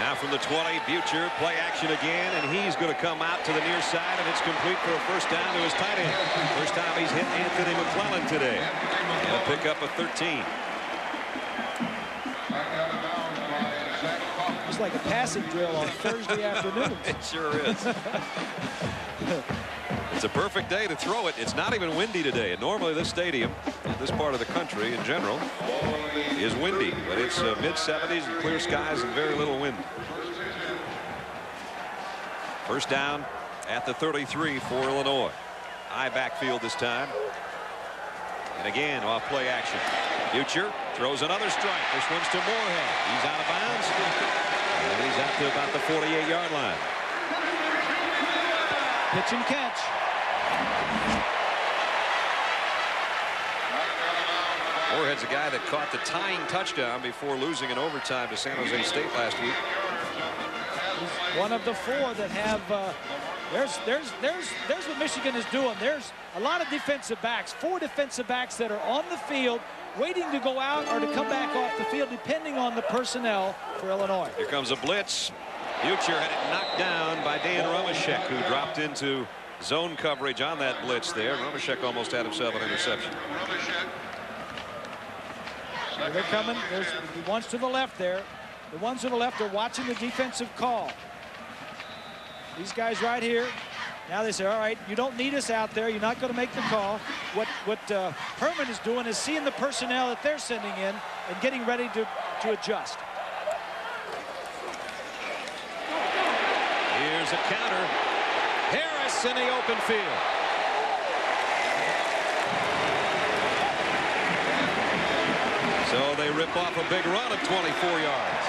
Now from the 20, Butcher, play action again, and he's going to come out to the near side, and it's complete for a first down to his tight end. First time he's hit Anthony McClellan today. And a pickup of 13. It's like a passing drill on Thursday afternoon. It sure is. It's a perfect day to throw it. It's not even windy today. And normally this stadium, this part of the country in general, is windy. But it's mid-70s and clear skies and very little wind. First down at the 33 for Illinois. High backfield this time. And again, off play action. Butcher throws another strike. This one's to Moorhead. He's out of bounds. And he's out to about the 48-yard line. Pitch and catch. Moorhead's a guy that caught the tying touchdown before losing in overtime to San Jose State last week. He's one of the four that have there's what Michigan is doing. There's a lot of defensive backs, 4 defensive backs that are on the field waiting to go out or to come back off the field depending on the personnel for Illinois. Here comes a blitz. Butcher had it knocked down by Dan Rumashek, who dropped into zone coverage on that blitz there. Rumashek almost had himself an interception. Here they're coming. There's the ones to the left there. The ones to the left are watching the defensive call. These guys right here. Now they say, all right, you don't need us out there. You're not going to make the call. What Herman is doing is seeing the personnel that they're sending in and getting ready to adjust. Here's a counter. Harris in the open field. So they rip off a big run of 24 yards.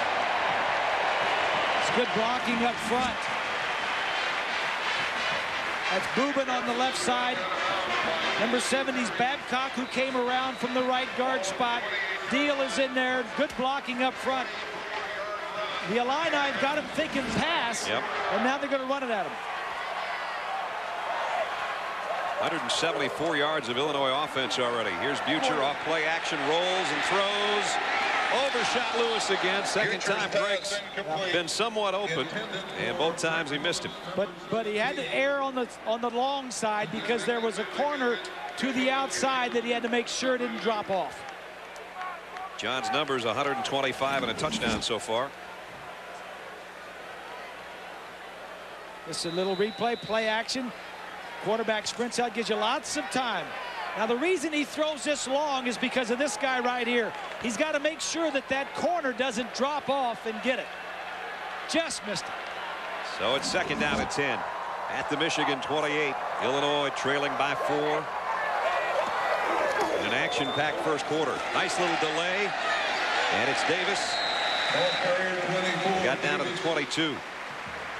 It's good blocking up front. That's Boobin on the left side. Number 70's Babcock, who came around from the right guard spot. Deal is in there. Good blocking up front. The Illini got him thinking pass, and now they're going to run it at him. 174 yards of Illinois offense already. Here's Butcher off play action, rolls and throws. Overshot Lewis again. Second time breaks. Been somewhat open, and both times he missed him. But he had to err on the long side because there was a corner to the outside that he had to make sure it didn't drop off. John's numbers 125 and a touchdown so far. This is a little replay, play action. Quarterback sprints out, gives you lots of time. Now the reason he throws this long is because of this guy right here. He's got to make sure that that corner doesn't drop off and get it. Just missed it. So it's second down at 10 at the Michigan 28. Illinois trailing by 4. In an action-packed first quarter. Nice little delay, and it's Davis. Got down to the 22.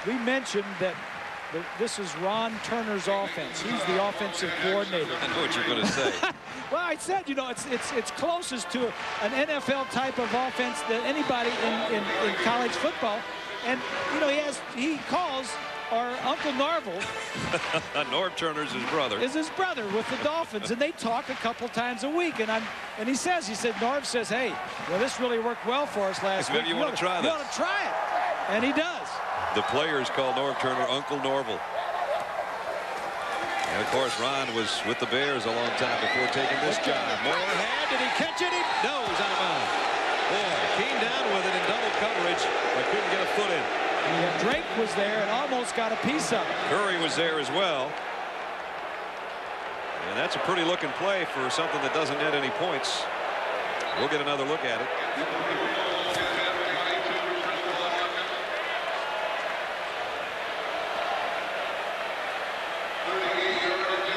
We mentioned that this is Ron Turner's offense. He's the offensive coordinator. I know what you're going to say. Well, I said, you know, it's closest to an NFL type of offense that anybody in college football. And, you know, he calls our Uncle Narvel. Norv Turner's his brother. Is his brother with the Dolphins. And they talk a couple times a week. And he said, Norv says, hey, well, this really worked well for us last week. Maybe you want to try this. You want to try it. And he does. The players call Norv Turner Uncle Norval. And, of course, Ron was with the Bears a long time before taking this job. Moorhead, did he catch it? No, he's out of bounds. Boy, came down with it in double coverage, but couldn't get a foot in. Yeah, Drake was there and almost got a piece of it. Curry was there as well. And that's a pretty looking play for something that doesn't net any points. We'll get another look at it.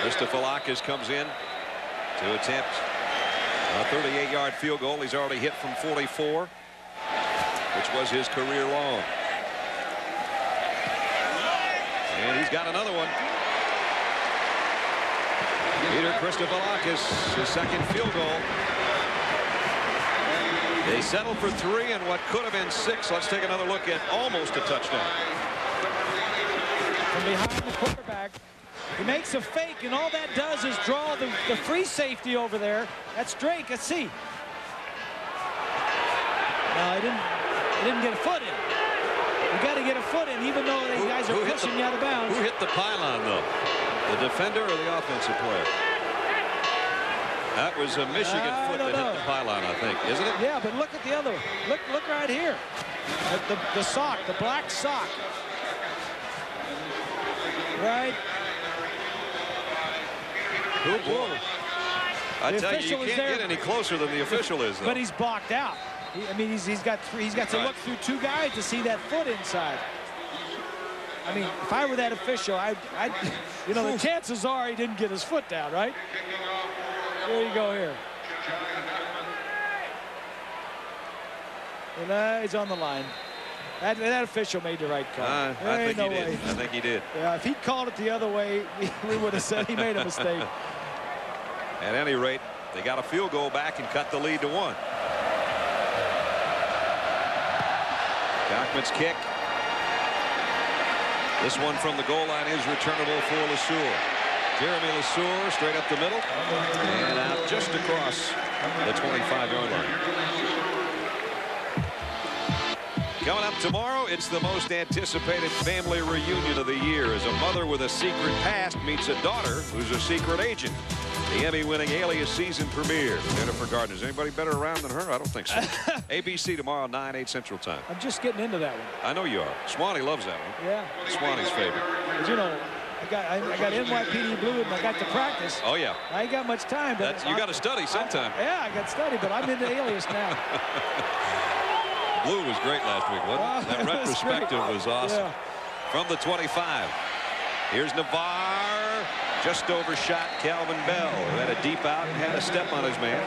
Christophilakis comes in to attempt a 38-yard field goal. He's already hit from 44, which was his career long. And he's got another one. Peter Christophilakis, his second field goal. They settled for 3 and what could have been 6. Let's take another look at almost a touchdown. From behind the quarterback. He makes a fake, and all that does is draw the free safety over there. That's Drake. Let's see. No, he didn't get a foot in. You got to get a foot in, even though the guys are pushing you out of bounds. Who hit the pylon, though? The defender or the offensive player? That was a Michigan foot that hit the pylon, I think, isn't it? Yeah, but look at the other one. Look right here. The sock, the black sock. Right. Oh, boy. I tell you, you can't get any closer than the official is, though. But he's blocked out. I mean, he's got to look through two guys to see that foot inside. I mean, if I were that official, you know, the chances are he didn't get his foot down, right? There you go here. And he's on the line. That official made the right call. I think he did. I think he did. Yeah, if he called it the other way, we would have said he made a mistake. At any rate, they got a field goal back and cut the lead to 1. Gockman's kick. This one from the goal line is returnable for LeSueur. Jeremy LeSueur straight up the middle and out just across the 25-yard line. Coming up tomorrow, it's the most anticipated family reunion of the year as a mother with a secret past meets a daughter who's a secret agent. The Emmy-winning Alias season premiere. Jennifer Gardner. Is anybody better around than her? I don't think so. ABC tomorrow, 9/8 Central Time. I'm just getting into that one. I know you are. Swanee loves that one. Yeah. Swanee's favorite. But you know, I got NYPD Blue and I got to practice. Oh, yeah. I ain't got much time. But you got to study sometime. Yeah, I got to study, but I'm into Alias now. Blue was great last week, wasn't it? That retrospective was awesome. Yeah. From the 25. Here's Navarre. Just overshot Calvin Bell, who had a deep out and had a step on his man.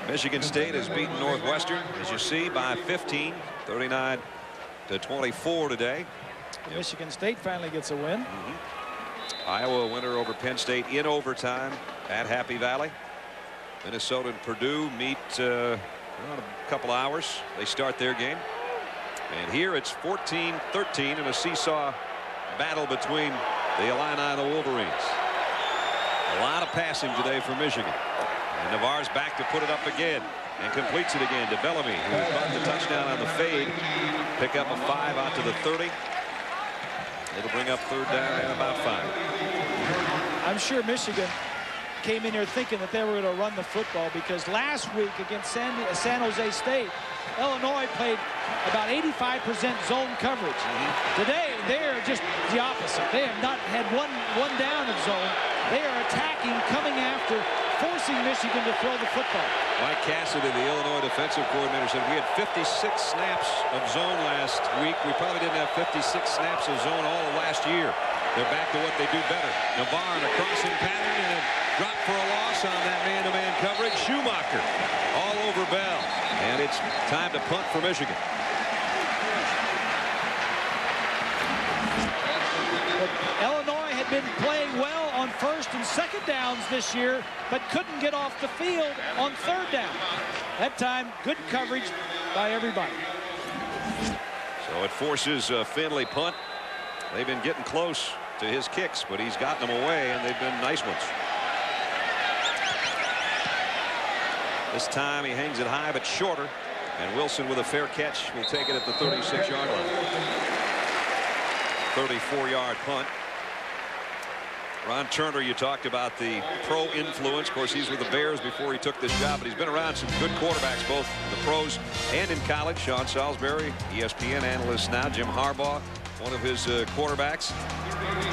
Michigan State has beaten Northwestern, as you see, by 15, 39-24 today. Michigan State finally gets a win. Iowa winner over Penn State in overtime at Happy Valley. Minnesota and Purdue meet in a couple hours. They start their game. And here it's 14-13 in a seesaw battle between the Illini and the Wolverines. A lot of passing today for Michigan. And Navarre's back to put it up again and completes it again to Bellamy, who got the touchdown on the fade. Pick up a 5 out to the 30. It'll bring up 3rd down and about 5. I'm sure Michigan came in here thinking that they were going to run the football, because last week against San Jose State, Illinois played about 85% zone coverage. Today, they're just the opposite. They have not had one down of zone. They are attacking, coming after, forcing Michigan to throw the football. Mike Cassidy, the Illinois defensive coordinator, said we had 56 snaps of zone last week. We probably didn't have 56 snaps of zone all of last year. They're back to what they do better. Navarre in a crossing pattern and a drop for a loss on that man-to-man coverage. Schumacher all over Bell. And it's time to punt for Michigan. Illinois had been playing well on 1st and 2nd downs this year, but couldn't get off the field on 3rd down. That time, good coverage by everybody. So it forces Finley punt. They've been getting close to his kicks, but he's gotten them away, and they've been nice ones. This time he hangs it high but shorter, and Wilson with a fair catch will take it at the 36-yard line. 34-yard punt. Ron Turner, you talked about the pro influence. Of course, he's with the Bears before he took this job, but he's been around some good quarterbacks, both the pros and in college. Sean Salisbury, ESPN analyst now. Jim Harbaugh, one of his quarterbacks.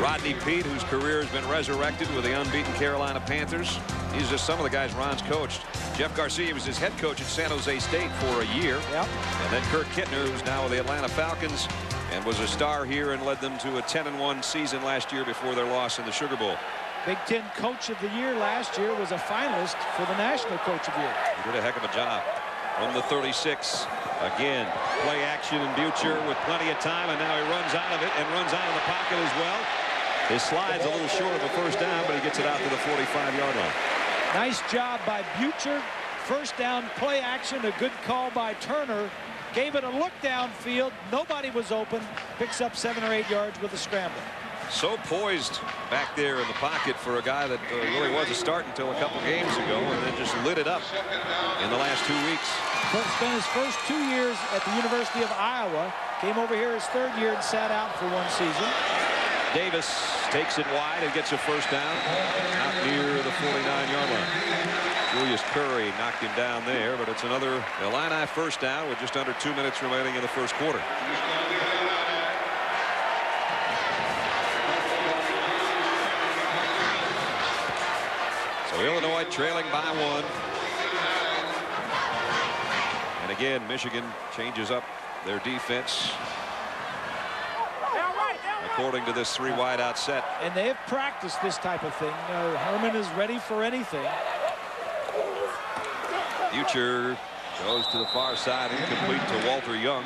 Rodney Peete, whose career has been resurrected with the unbeaten Carolina Panthers. These are just some of the guys Ron's coached. Jeff Garcia was his head coach at San Jose State for a year. Yep. And then Kirk Kittner, who's now with the Atlanta Falcons and was a star here and led them to a 10-1 season last year before their loss in the Sugar Bowl. Big Ten Coach of the Year last year, was a finalist for the National Coach of the Year. He did a heck of a job. From the 36, again, play action and Butcher with plenty of time, and now he runs out of it and runs out of the pocket as well. His slide's a little short of a 1st down, but he gets it out to the 45-yard line. Nice job by Butcher. 1st down play action, a good call by Turner. Gave it a look downfield. Nobody was open. Picks up 7 or 8 yards with a scramble. So poised back there in the pocket for a guy that really was a start until a couple games ago, and then just lit it up in the last 2 weeks. Spent his first 2 years at the University of Iowa. Came over here his 3rd year and sat out for 1 season. Davis takes it wide and gets a first down out near the 49-yard line. Julius Curry knocked him down there, but it's another Illini first down with just under 2 minutes remaining in the first quarter. So Illinois trailing by 1. And again, Michigan changes up their defense according to this 3 wideout set. And they have practiced this type of thing. Herman is ready for anything. Future goes to the far side, incomplete to Walter Young.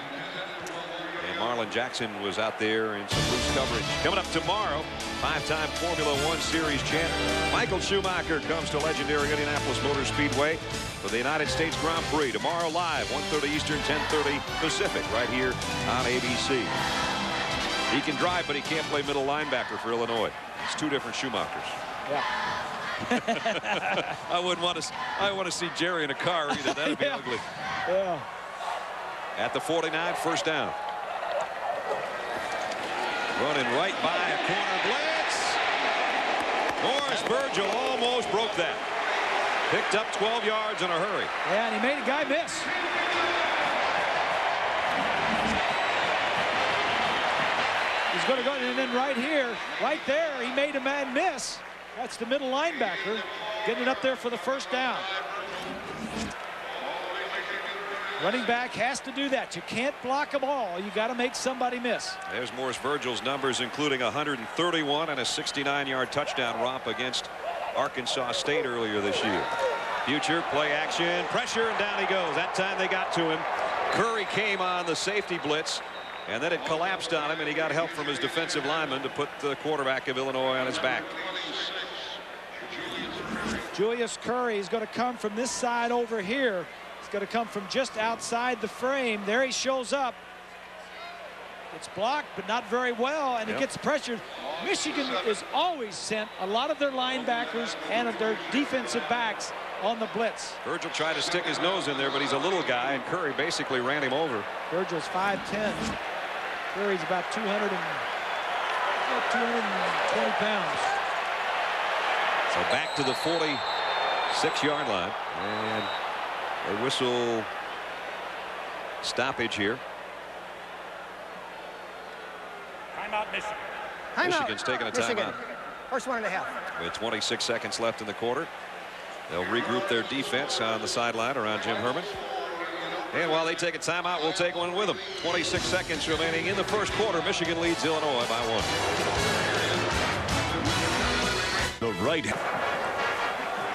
And Marlon Jackson was out there in some loose coverage. Coming up tomorrow, 5-time Formula 1 Series champ Michael Schumacher comes to legendary Indianapolis Motor Speedway for the United States Grand Prix. Tomorrow live, 1:30 Eastern, 10:30 Pacific, right here on ABC. He can drive, but he can't play middle linebacker for Illinois. It's 2 different Schumachers. Yeah. I wouldn't want to see Jerry in a car either. That'd be ugly. Yeah. At the 49, first down. Running right by a corner blitz. Morris Virgil almost broke that. Picked up 12 yards in a hurry. Yeah, and he made a guy miss. He's going to go, and then right here, right there, he made a man miss. That's the middle linebacker getting it up there for the first down. Running back has to do that. You can't block them all. You got to make somebody miss. There's Morris Virgil's numbers, including 131 and a 69-yard touchdown romp against Arkansas State earlier this year. Future play action, pressure, and down he goes. That time they got to him. Curry came on the safety blitz, and then it collapsed on him, and he got help from his defensive lineman to put the quarterback of Illinois on his back. Julius Curry is going to come from this side over here. He's going to come from just outside the frame. There he shows up. It's blocked, but not very well, and he gets pressured. Michigan is always sent a lot of their linebackers and of their defensive backs on the blitz. Virgil tried to stick his nose in there, but he's a little guy, and Curry basically ran him over. Virgil's 5'10". Curry's about 220 pounds. So back to the 46-yard line, and a whistle stoppage here. Timeout, Michigan. Michigan's taking a timeout. First 1.5. With 26 seconds left in the quarter. They'll regroup their defense on the sideline around Jim Herman. And while they take a timeout, we'll take one with them. 26 seconds remaining in the first quarter. Michigan leads Illinois by 1. The right.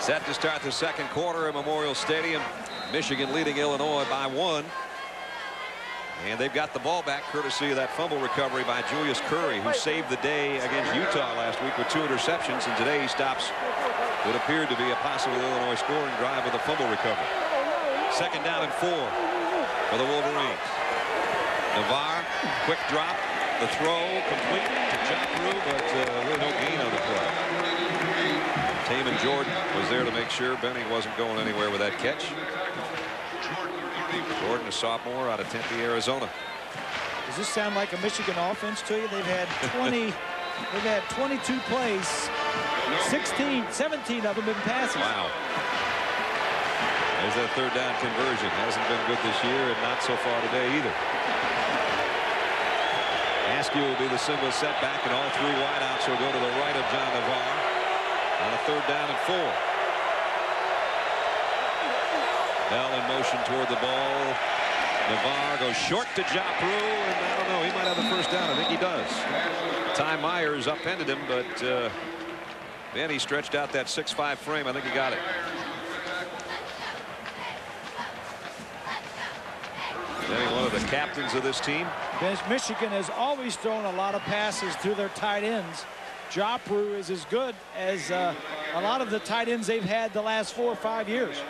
Set to start the second quarter at Memorial Stadium. Michigan leading Illinois by 1. And they've got the ball back courtesy of that fumble recovery by Julius Curry, who saved the day against Utah last week with 2 interceptions. And today he stops what appeared to be a possible Illinois scoring drive with a fumble recovery. Second down and 4 for the Wolverines. Navarre, quick drop. The throw complete to Jackrew, but really no gain on the play. Taman Jordan was there to make sure Benning wasn't going anywhere with that catch. Jordan, a sophomore out of Tempe, Arizona. Does this sound like a Michigan offense to you? They've had 22 plays, 17 of them been passes. Wow. There's that third down conversion. Hasn't been good this year, and not so far today either. Askew will be the single setback, and all 3 wideouts will go to the right of John Navarre on a third down and 4. Bell in motion toward the ball. Navarre goes short to Jackrew, and I don't know, he might have the first down. I think he does. Ty Myers upended him, but then he stretched out that 6'5" frame. I think he got it. Benny, one of the captains of this team. Michigan has always thrown a lot of passes to their tight ends. Jackrew is as good as a lot of the tight ends they've had the last 4 or 5 years.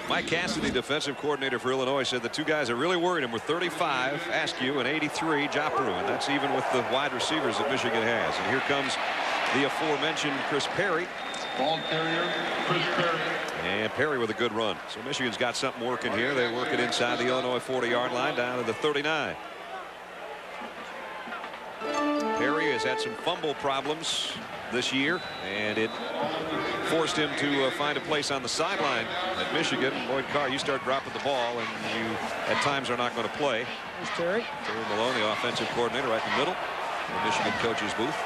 Mike Cassidy, defensive coordinator for Illinois, said the 2 guys that really worried him were 35, Askew, and 83, Jackrew. And that's even with the wide receivers that Michigan has. And here comes the aforementioned Chris Perry Ball carrier, Chris Perry. And Perry with a good run. So Michigan's got something working here. They work it inside the Illinois 40-yard line down to the 39. Perry has had some fumble problems this year, and it forced him to find a place on the sideline at Michigan. Lloyd Carr, you start dropping the ball, and you at times are not going to play. There's Terry. Terry Malone, the offensive coordinator, right in the middle. The Michigan coach's booth.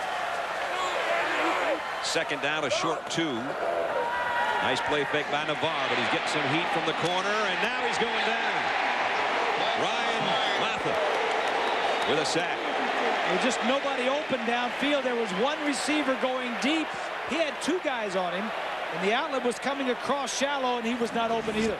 Second down, a short 2. Nice play fake by Navarre, but he's getting some heat from the corner, and now he's going down. Ryan Matha with a sack. There's just nobody open downfield. There was one receiver going deep. He had 2 guys on him, and the outlet was coming across shallow, and he was not open either.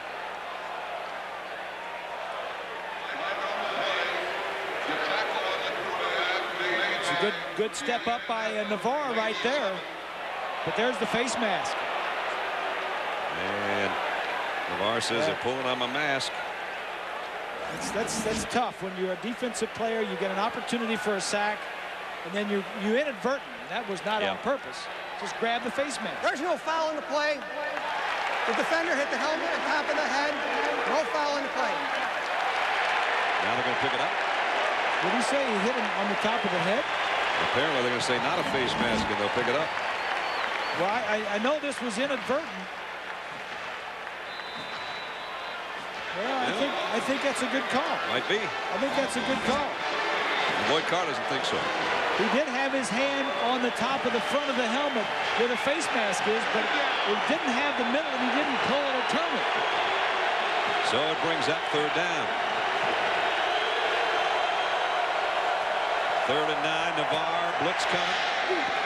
It's a good step up by Navarre right there. But there's the face mask. And Navarre says they're pulling on my mask. That's tough. When you're a defensive player, you get an opportunity for a sack, and then you inadvertent. That was not on purpose. Just grab the face mask. There's no foul in the play. The defender hit the helmet on top of the head. No foul in the play. Now they're going to pick it up. What did he say? He hit him on the top of the head? Apparently they're going to say not a face mask, and they'll pick it up. Well, I know this was inadvertent. Well, I think that's a good call. Might be. I think that's a good call. Lloyd Carr doesn't think so. He did have his hand on the top of the front of the helmet where the face mask is, but it didn't have the middle, and he didn't pull it or turn it. So it brings up third down. 3rd and 9. Navarre, blitz coming.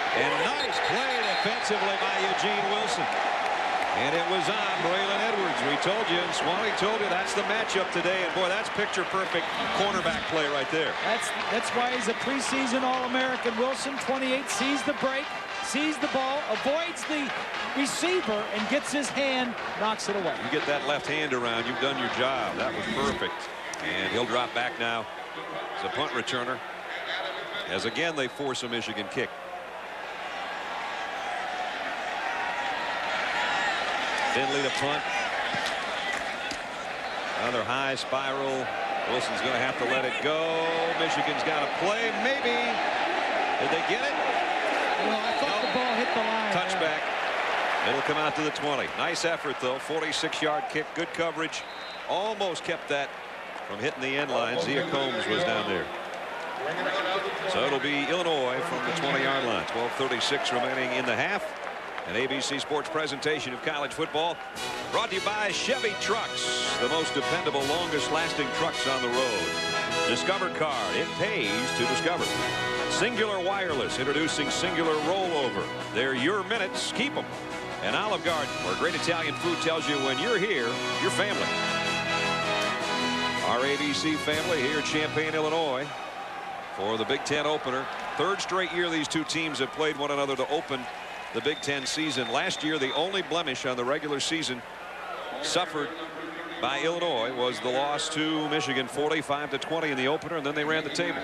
And nice play defensively by Eugene Wilson. And it was on Braylon Edwards. We told you, and Swanee told you, that's the matchup today. And boy, that's picture-perfect cornerback play right there. That's why he's a preseason All-American. Wilson, 28, sees the break, sees the ball, avoids the receiver, and gets his hand, knocks it away. You get that left hand around, you've done your job. That was perfect. And he'll drop back now as a punt returner, as again they force a Michigan kick. Finley to punt. Another high spiral. Wilson's going to have to let it go. Michigan's got to play. Maybe. Did they get it? Well, I thought the ball hit the line. Touchback. It'll come out to the 20. Nice effort, though. 46-yard kick. Good coverage. Almost kept that from hitting the end line. Zia Combs was down there. So it'll be Illinois from the 20-yard line. 12:36 remaining in the half. An ABC Sports presentation of college football brought to you by Chevy Trucks, the most dependable, longest-lasting trucks on the road. Discover Card, it pays to discover. Singular Wireless, introducing Singular Rollover. They're your minutes, keep them. And Olive Garden, where great Italian food tells you when you're here, you're family. Our ABC family here at Champaign, Illinois, for the Big Ten opener. 3rd straight year these two teams have played one another to open the Big Ten season. Last year, the only blemish on the regular season suffered by Illinois was the loss to Michigan 45-20 in the opener, and then they ran the table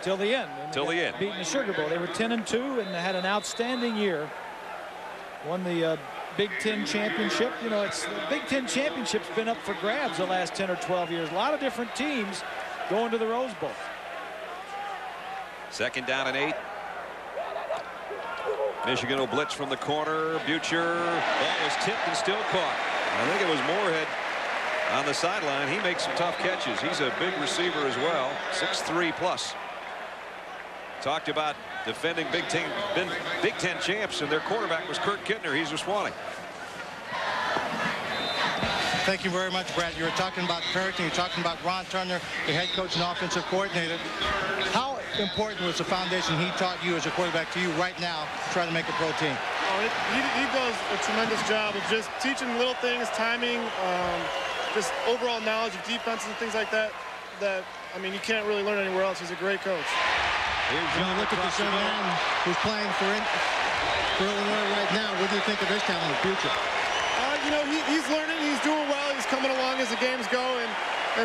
till the end. Till the end. Beating the Sugar Bowl. They were 10-2 and they had an outstanding year. Won the Big Ten championship. You know, the Big Ten championship's been up for grabs the last 10 or 12 years. A lot of different teams going to the Rose Bowl. 2nd down and 8. Michigan will blitz from the corner. Butcher. Ball was tipped and still caught. I think it was Moorhead on the sideline. He makes some tough catches. He's a big receiver as well. 6'3 plus. Talked about defending Big Ten champs, and their quarterback was Kurt Kittner. He's a Swanee. Thank you very much, Brad. You were talking about Kurt, and you were talking about Ron Turner, the head coach and offensive coordinator. How important was the foundation he taught you as a quarterback to you right now to try to make a pro team? He does a tremendous job of just teaching little things, timing, just overall knowledge of defenses and things like that. I mean, you can't really learn anywhere else. He's a great coach. Here's John. Look at this young man who's playing for Illinois right now. What do you think of his talent in the future? you know, he's learning. He's doing well. He's coming along as the games go, and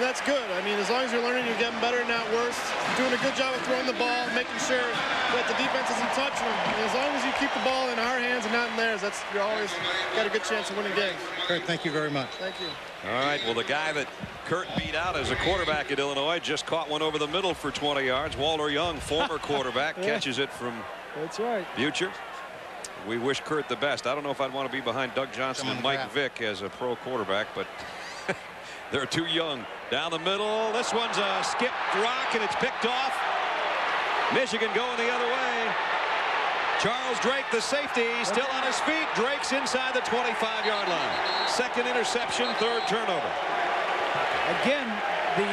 that's good. I mean, as long as you're learning, you're getting better, not worse. Doing a good job of throwing the ball, making sure that the defense isn't touching him. And as long as you keep the ball in our hands and not in theirs, you're always got a good chance of winning games. Kurt, thank you very much. Thank you. All right, well, the guy that Kurt beat out as a quarterback at Illinois just caught one over the middle for 20 yards. Walter Young, former quarterback, catches it from That's right. Butcher. We wish Kurt the best. I don't know if I'd want to be behind Doug Johnson and Mike Vick as a pro quarterback, but they're too young. Down the middle, this one's a skip rock, and it's picked off. Michigan going the other way. Charles Drake, the safety, still on his feet. Drake's inside the 25-yard line. Second interception, third turnover. Again, the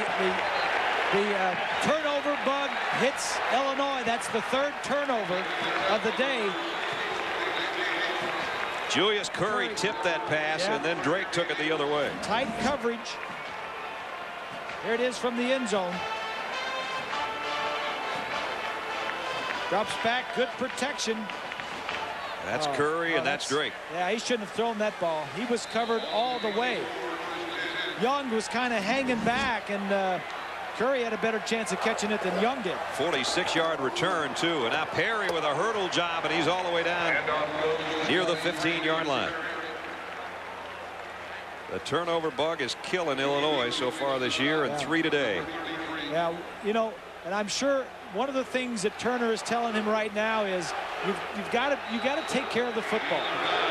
turnover bug hits Illinois. That's the third turnover of the day. Julius Curry tipped that pass, and then Drake took it the other way. Tight coverage. There it is from the end zone. Drops back, good protection. That's Curry, and that's Drake. Yeah, he shouldn't have thrown that ball. He was covered all the way. Young was kind of hanging back, and Curry had a better chance of catching it than Young did. 46-yard return, too. And now Perry with a hurdle job, and he's all the way down near the 15-yard line. The turnover bug is killing Illinois so far this year, and 3 today. Yeah, you know, and I'm sure one of the things that Turner is telling him right now is you've got to take care of the football.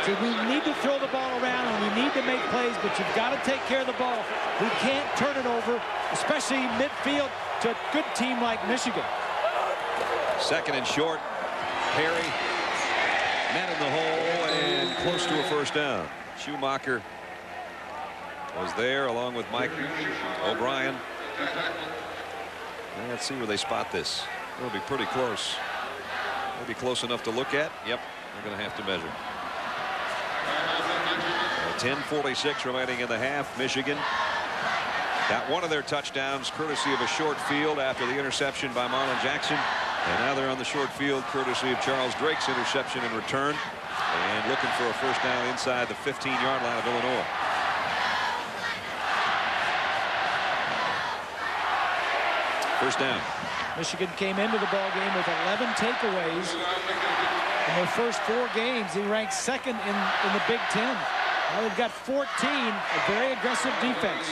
So we need to throw the ball around and we need to make plays, but you've got to take care of the ball. We can't turn it over, especially midfield, to a good team like Michigan. Second and short. Perry met in the hole and close to a first down. Schumacher was there along with Mike O'Brien. Let's see where they spot this. It'll be pretty close. Maybe close enough to look at. Yep, they're going to have to measure. 10:46 remaining in the half. Michigan got one of their touchdowns courtesy of a short field after the interception by Marlon Jackson. And now they're on the short field courtesy of Charles Drake's interception in return. And looking for a first down inside the 15-yard line of Illinois. First down. Michigan came into the ball game with 11 takeaways in their first 4 games. They ranked second in the Big Ten. Now they've got 14, a very aggressive defense.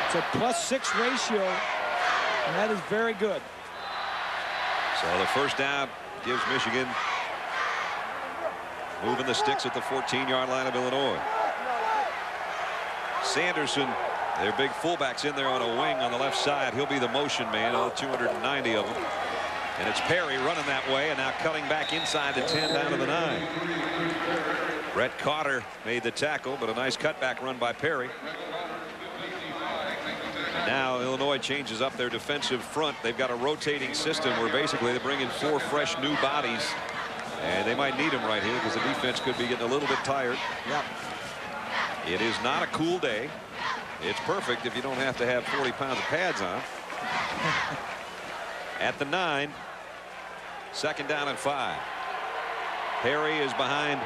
It's a +6 ratio, and that is very good. So the first down gives Michigan moving the sticks at the 14-yard line of Illinois. Sanderson, their big fullback's in there on a wing on the left side. He'll be the motion man, all 290 of them. And it's Perry running that way and now cutting back inside the 10 down to the 9. Brett Carter made the tackle, but a nice cutback run by Perry. And now Illinois changes up their defensive front. They've got a rotating system where basically they bring in 4 fresh new bodies. And they might need them right here because the defense could be getting a little bit tired. Yep. It is not a cool day. It's perfect if you don't have to have 40 pounds of pads on. At the 9, second down and 5. Perry is behind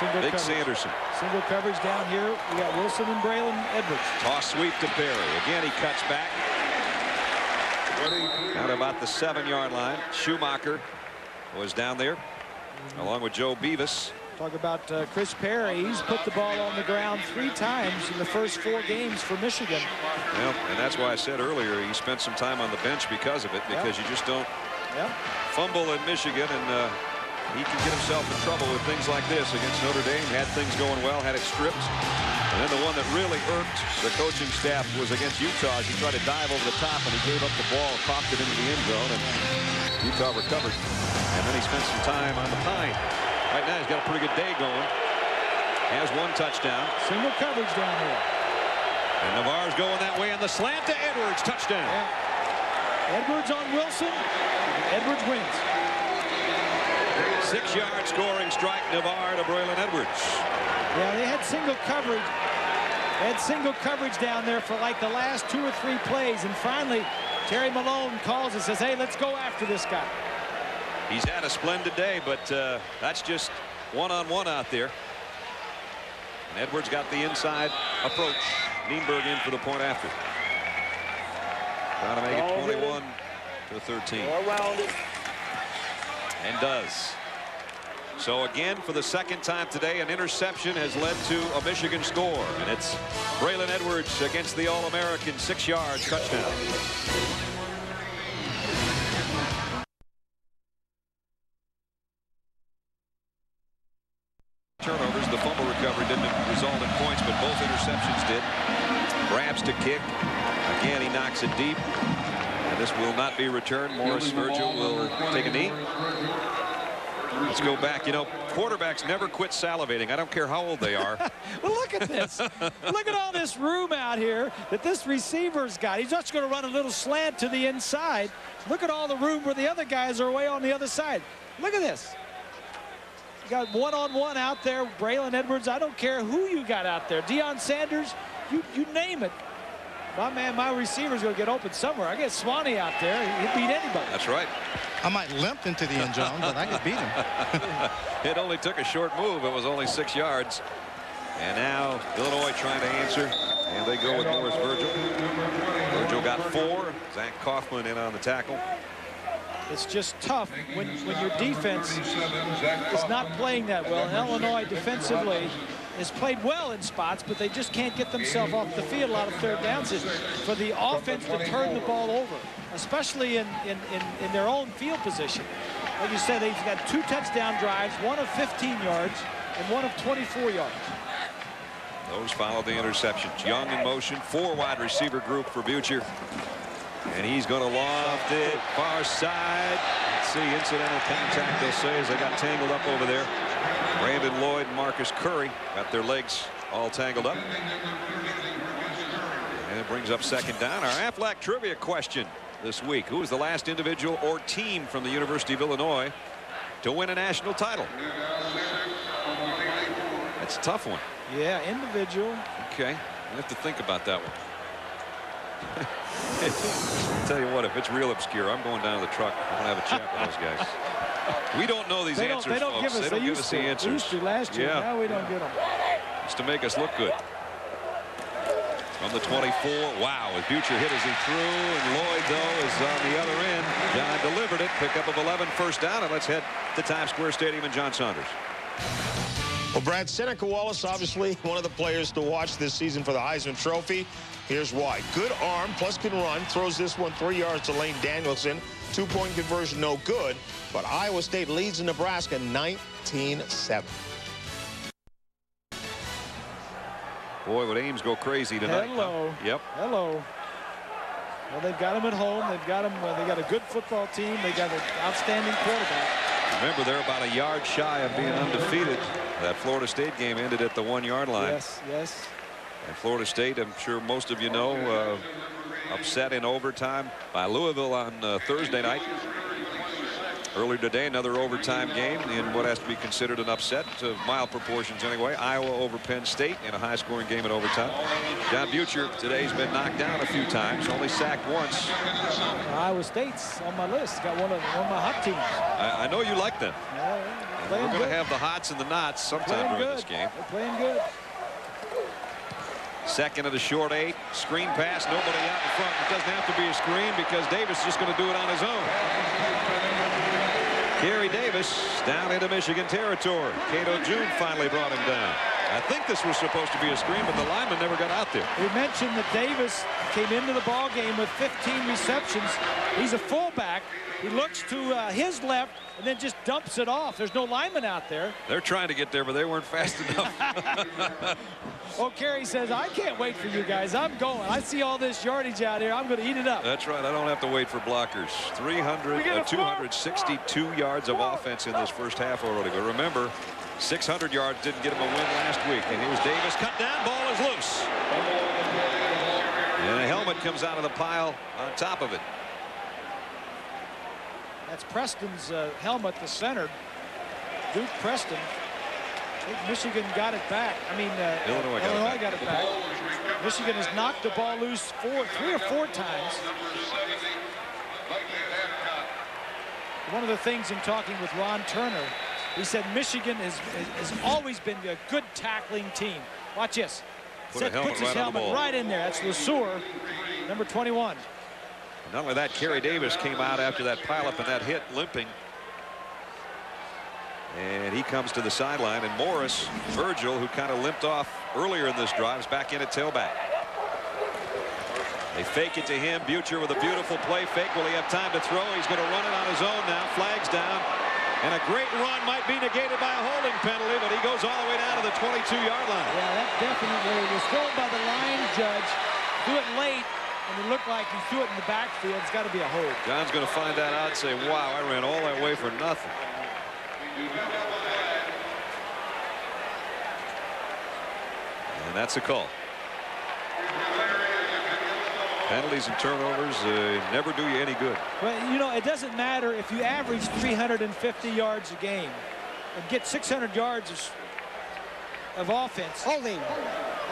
Big coverage. Sanderson. Single coverage down here. We got Wilson and Braylon Edwards. Toss sweep to Perry. Again, he cuts back. Down about the 7-yard line. Schumacher was down there along with Joe Beavis. Talk about Chris Perry. He's put the ball on the ground 3 times in the first 4 games for Michigan. Well, and that's why I said earlier he spent some time on the bench because of it, because you just don't fumble in Michigan, and he can get himself in trouble with things like this against Notre Dame. Had things going well, had it stripped. And then the one that really irked the coaching staff was against Utah. He tried to dive over the top, and he gave up the ball, cocked it into the end zone, and Utah recovered. And then he spent some time on the pine. Right now he's got a pretty good day going. Has 1 touchdown. Single coverage down here. And Navarre's going that way on the slant to Edwards. Touchdown. Yeah. Edwards on Wilson. Edwards wins. 6-yard scoring strike. Navarre to Braylon Edwards. Yeah, they had single coverage. They had single coverage down there for like the last 2 or 3 plays. And finally, Terry Malone calls and says, hey, let's go after this guy. He's had a splendid day, but that's just one-on-one out there. And Edwards got the inside approach. Nienberg in for the point after. Trying to make it 21-13. And does. So again, for the second time today, an interception has led to a Michigan score. And it's Braylon Edwards against the All-American, 6-yard touchdown. Turnovers, the fumble recovery didn't result in points, but both interceptions did. Grabs to kick. Again, he knocks it deep. And this will not be returned. Morris Virgil will take a knee. Let's go back. You know, quarterbacks never quit salivating. I don't care how old they are. Well, look at this. Look at all this room out here that this receiver's got. He's just going to run a little slant to the inside. Look at all the room where the other guys are way on the other side. Look at this. You got one-on-one out there. Braylon Edwards, I don't care who you got out there. Deion Sanders, you name it. My receiver's going to get open somewhere. I get Swanee out there. He'd beat anybody. That's right. I might limp into the end zone, but I could beat him. It only took a short move. It was only 6 yards. And now Illinois trying to answer. And they go with Morris Virgil. Virgil got 4. Zach Kaufman in on the tackle. It's just tough when your defense is not playing that well. And Illinois defensively has played well in spots, but they just can't get themselves off the field. A lot of third downs for the offense to turn the ball over, especially in their own field position. Like you said, they've got 2 touchdown drives, one of 15 yards and one of 24 yards. Those follow the interceptions. Young in motion, 4 wide receiver group for Butcher. And he's going to loft it far side. Let's see, incidental contact, they'll say, as they got tangled up over there. Brandon Lloyd and Marcus Curry got their legs all tangled up. And it brings up second down. Our Aflac trivia question this week. Who was the last individual or team from the University of Illinois to win a national title? That's a tough one. Yeah, individual. Okay, you have to think about that one. I'll tell you what, if it's real obscure, I'm going down to the truck. I'm going to have a chat with those guys. We don't know these answers, they don't folks. Give us, they don't give us the answers. They used to last year. Yeah. Now we don't get them. Just to make us look good. From the 24, wow, as Butcher hit as he threw, and Lloyd, though, is on the other end. John delivered it, pickup of 11, first down, and let's head to Times Square Stadium and John Saunders. Well, Brad, Seneca Wallace, obviously one of the players to watch this season for the Heisman Trophy. Here's why. Good arm, plus can run. Throws this one 3 yards to Lane Danielson. 2-point conversion, no good. But Iowa State leads in Nebraska 19-7. Boy, would Ames go crazy tonight. Hello. Yep. Hello. Well, they've got him at home. They've got him. They got a good football team. They got an outstanding quarterback. Remember, they're about a yard shy of being undefeated. That Florida State game ended at the 1-yard line. Yes, yes. And Florida State, I'm sure most of you know, upset in overtime by Louisville on Thursday night. Earlier today, another overtime game in what has to be considered an upset, to mild proportions anyway. Iowa over Penn State in a high-scoring game in overtime. John Butcher today's been knocked down a few times, only sacked once. Iowa State's on my list. Got one of my hot teams. I know you like them. Yeah, we're going to have the hots and the nots sometime during this game. They're playing good. Second of the short 8. Screen pass. Nobody out in front. It doesn't have to be a screen because Davis is just going to do it on his own. Kerry Davis down into Michigan territory. Cato June finally brought him down. I think this was supposed to be a screen, but the lineman never got out there. We mentioned that Davis came into the ball game with 15 receptions. He's a fullback. He looks to his left and then just dumps it off. There's no lineman out there. They're trying to get there, but they weren't fast enough. Oh, Kerry says, I can't wait for you guys. I'm going. I see all this yardage out here. I'm going to eat it up. That's right. I don't have to wait for blockers. 262 yards of offense in this first half already. But remember, 600 yards didn't get him a win last week. And here's Davis. Cut down. Ball is loose. And a helmet comes out of the pile on top of it. That's Preston's helmet, the center. Duke Preston. I think Michigan got it back. I mean, Illinois got it back. Michigan has knocked the ball loose 3 or 4 times. One of the things in talking with Ron Turner He said Michigan has always been a good tackling team. Watch this. Puts his helmet right in there. That's LeSueur, number 21. Not only that, Kerry Davis came out after that pileup and that hit limping. And he comes to the sideline, and Morris, Virgil, who kind of limped off earlier in this drive, is back in at tailback. They fake it to him. Butcher with a beautiful play fake. Will he have time to throw? He's going to run it on his own now. Flags down. And a great run might be negated by a holding penalty, but he goes all the way down to the 22-yard line. Yeah, that definitely was thrown by the line judge. Threw it late, and it looked like he threw it in the backfield. It's got to be a hold. John's going to find that out and say, wow, I ran all that way for nothing. And that's a call. Penalties and turnovers never do you any good. Well, you know, it doesn't matter if you average 350 yards a game and get 600 yards of offense. Holding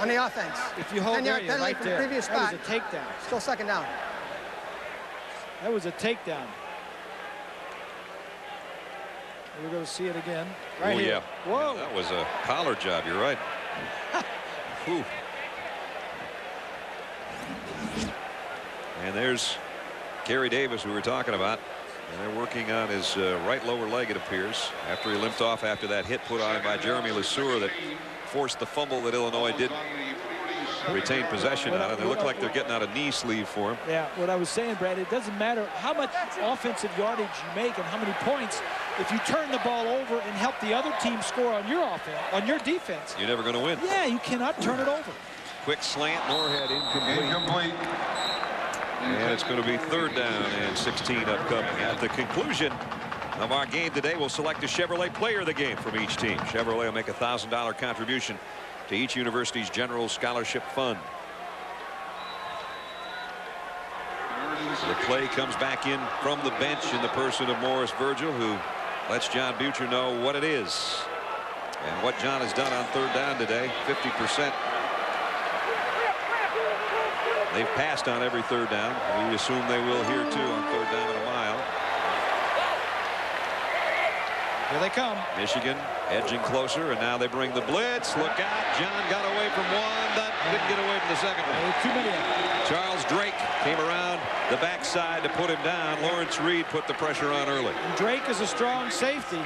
on the offense. If you hold there, you're right there. Previous spot. That was a takedown. Still second down. That was a takedown. We're going to see it again. Right here. Yeah. Whoa. Yeah, that was a collar job. You're right. Whew. And there's Kerry Davis, who we're talking about. And they're working on his right lower leg, it appears, after he limped off after that hit put on him by Jeremy LeSueur that forced the fumble that Illinois did retain possession on it. They look like they're getting out a knee sleeve for him. Yeah, what I was saying, Brad, it doesn't matter how much offensive yardage you make and how many points. If you turn the ball over and help the other team score on your offense, on your defense, you're never going to win. Yeah, you cannot turn it over. Quick slant, Moorhead incomplete. And it's going to be 3rd down and 16 upcoming. At the conclusion of our game today, we'll select a Chevrolet player of the game from each team. Chevrolet will make a $1,000 contribution to each university's general scholarship fund. The play comes back in from the bench in the person of Morris Virgil, who lets John Butcher know what it is and what John has done on 3rd down today. 50%. They've passed on every 3rd down. We assume they will here too on 3rd down and a mile. Here they come. Michigan edging closer, and now they bring the blitz. Look out. John got away from one. That didn't get away from the second one. Too many. Charles Drake came around the backside to put him down. Lawrence Reed put the pressure on early. And Drake is a strong safety.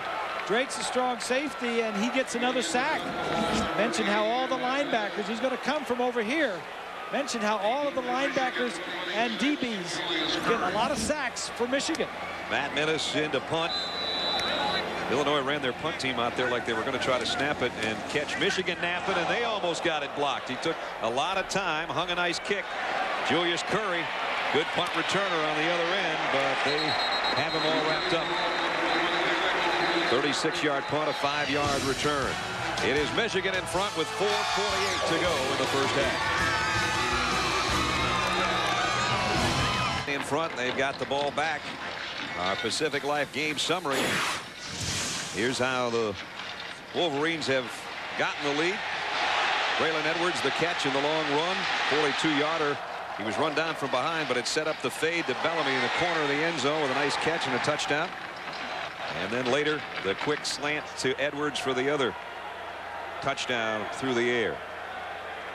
Drake's a strong safety, and he gets another sack. Mentioned how all the linebackers, he's going to come from over here. Mentioned how all of the linebackers and DBs get a lot of sacks for Michigan. Matt Minnis into punt. Illinois ran their punt team out there like they were going to try to snap it and catch Michigan napping, and they almost got it blocked. He took a lot of time, hung a nice kick. Julius Curry, good punt returner on the other end, but they have him all wrapped up. 36-yard punt, a 5-yard return. It is Michigan in front with 4:48 to go in the first half. In front, they've got the ball back. Our Pacific Life game summary. Here's how the Wolverines have gotten the lead. Braylon Edwards, the catch in the long run, 42-yarder. He was run down from behind, but it set up the fade to Bellamy in the corner of the end zone with a nice catch and a touchdown. And then later, the quick slant to Edwards for the other touchdown through the air.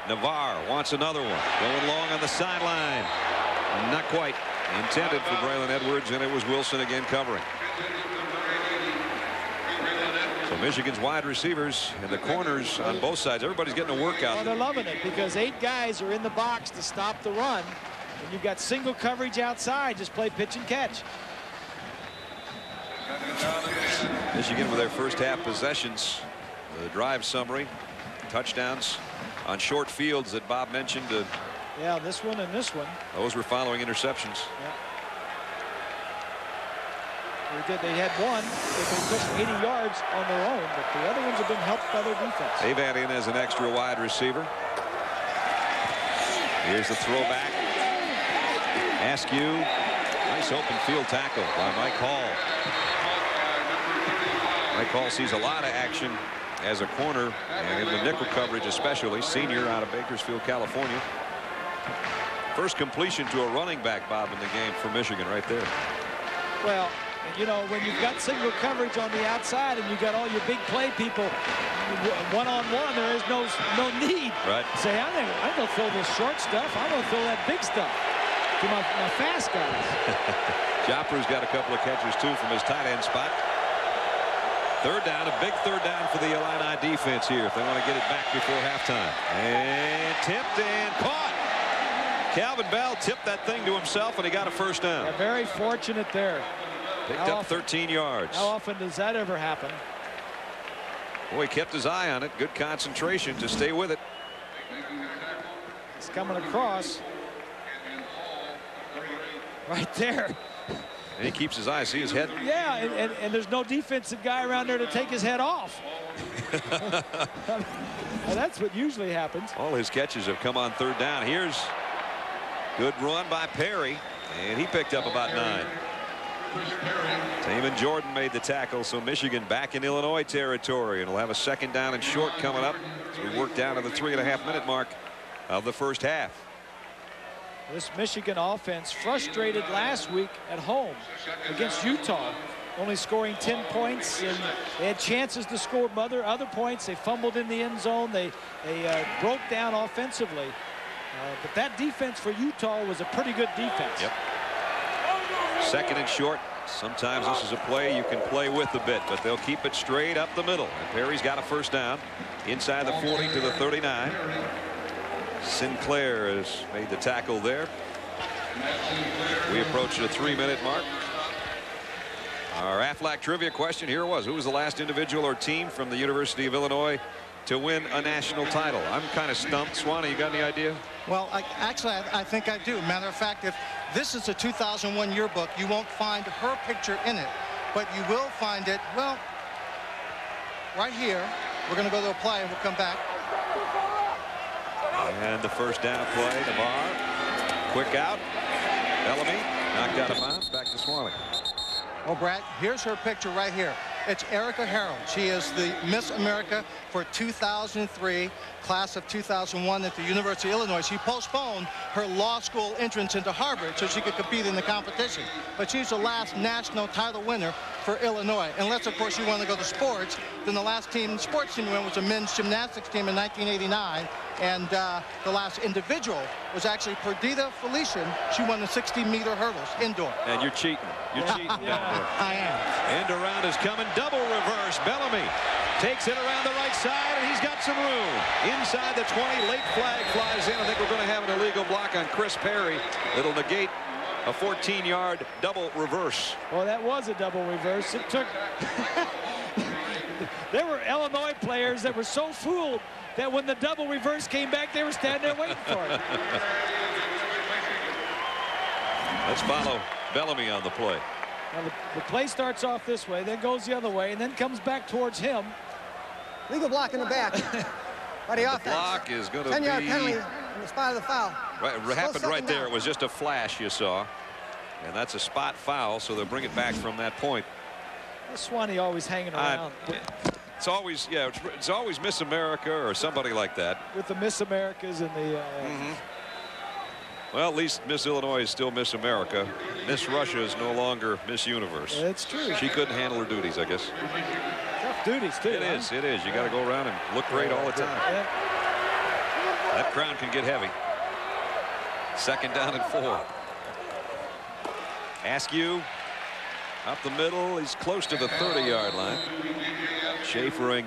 Navarre wants another one. Going long on the sideline. Not quite. Intended for Braylon Edwards, and it was Wilson again covering. So Michigan's wide receivers and the corners on both sides, everybody's getting a workout. Well, they're loving it because 8 guys are in the box to stop the run. And you've got single coverage outside. Just play pitch and catch. Michigan with their first half possessions. The drive summary. Touchdowns on short fields that Bob mentioned. Yeah, this one and this one. Those were following interceptions. Yeah. They had one that they took 80 yards on their own, but the other ones have been helped by their defense. They've had in as an extra wide receiver. Here's the throwback. Askew. Nice open field tackle by Mike Hall. Mike Hall sees a lot of action as a corner, and in the nickel coverage especially. Senior out of Bakersfield, California. First completion to a running back, Bob, in the game for Michigan right there. Well, You know, when you've got single coverage on the outside and you've got all your big play people one-on-one, there is no need. Right. Say, I'm going to throw this short stuff. I'm going to throw that big stuff to my fast guys. Joffrey's got a couple of catches, too, from his tight end spot. Third down, a big third down for the Illini defense here if they want to get it back before halftime. And tipped and caught. Calvin Bell tipped that thing to himself, and he got a first down. Yeah, very fortunate there. Picked up 13 yards. How often does that ever happen? Boy, he kept his eye on it. Good concentration to stay with it. It's coming across. Right there. And he keeps his eye. See his head? Yeah, and there's no defensive guy around there to take his head off. Well, that's what usually happens. All his catches have come on third down. Here's good run by Perry, and he picked up about 9. Taman Jordan made the tackle, so Michigan back in Illinois territory, and we'll have a second down and short coming up as we work down to the 3.5-minute mark of the first half. This Michigan offense frustrated last week at home against Utah, only scoring 10 points, and they had chances to score other points. They fumbled in the end zone. They broke down offensively. But that defense for Utah was a pretty good defense. Yep. Second and short. Sometimes this is a play you can play with a bit, but they'll keep it straight up the middle. And Perry's got a first down inside the 40 to the 39. Sinclair has made the tackle there. We approach the 3-minute mark. Our Aflac trivia question here was, who was the last individual or team from the University of Illinois to win a national title? I'm kind of stumped. Swanee, you got any idea? Well, actually, I think I do. Matter of fact, if this is a 2001 yearbook, you won't find her picture in it, but you will find it, well, right here. We're going to go to a play, and we'll come back. And the first down play, DeMar. Quick out. Bellamy knocked out of bounds. Back to Swanee. Oh, Brad, here's her picture right here. It's Erica Harold. She is the Miss America for 2003, class of 2001 at the University of Illinois. She postponed her law school entrance into Harvard so she could compete in the competition. But she's the last national title winner for Illinois. Unless, of course, you want to go to sports, then the last sports team to win was a men's gymnastics team in 1989. And the last individual was actually Perdita Felician. She won the 60-meter hurdles indoor. And you're cheating. You're cheating. Yeah, I am. End around is coming. Double reverse. Bellamy takes it around the right side, and he's got some room. Inside the 20, late flag flies in. I think we're going to have an illegal block on Chris Perry. It'll negate a 14-yard double reverse. Well, that was a double reverse. It took... There were Illinois players that were so fooled that when the double reverse came back, they were standing there waiting for it. Let's follow Bellamy on the play. Now the play starts off this way, then goes the other way, and then comes back towards him. Legal block in the back by the offense. The block is going to be... 10-yard penalty in the spot of the foul. Right, it happened right there. It was just a flash you saw. And that's a spot foul, so they'll bring it back from that point. Swanee always hanging around. It's always, yeah, it's always Miss America or somebody like that. With the Miss Americas and the... Well, at least Miss Illinois is still Miss America. Miss Russia is no longer Miss Universe. That's true. She couldn't handle her duties, I guess. Tough duties, too. It is. It is. You got to go around and look great all the time. Yeah. That crown can get heavy. Second down and 4. Askew up the middle. He's close to the 30-yard line. Schafering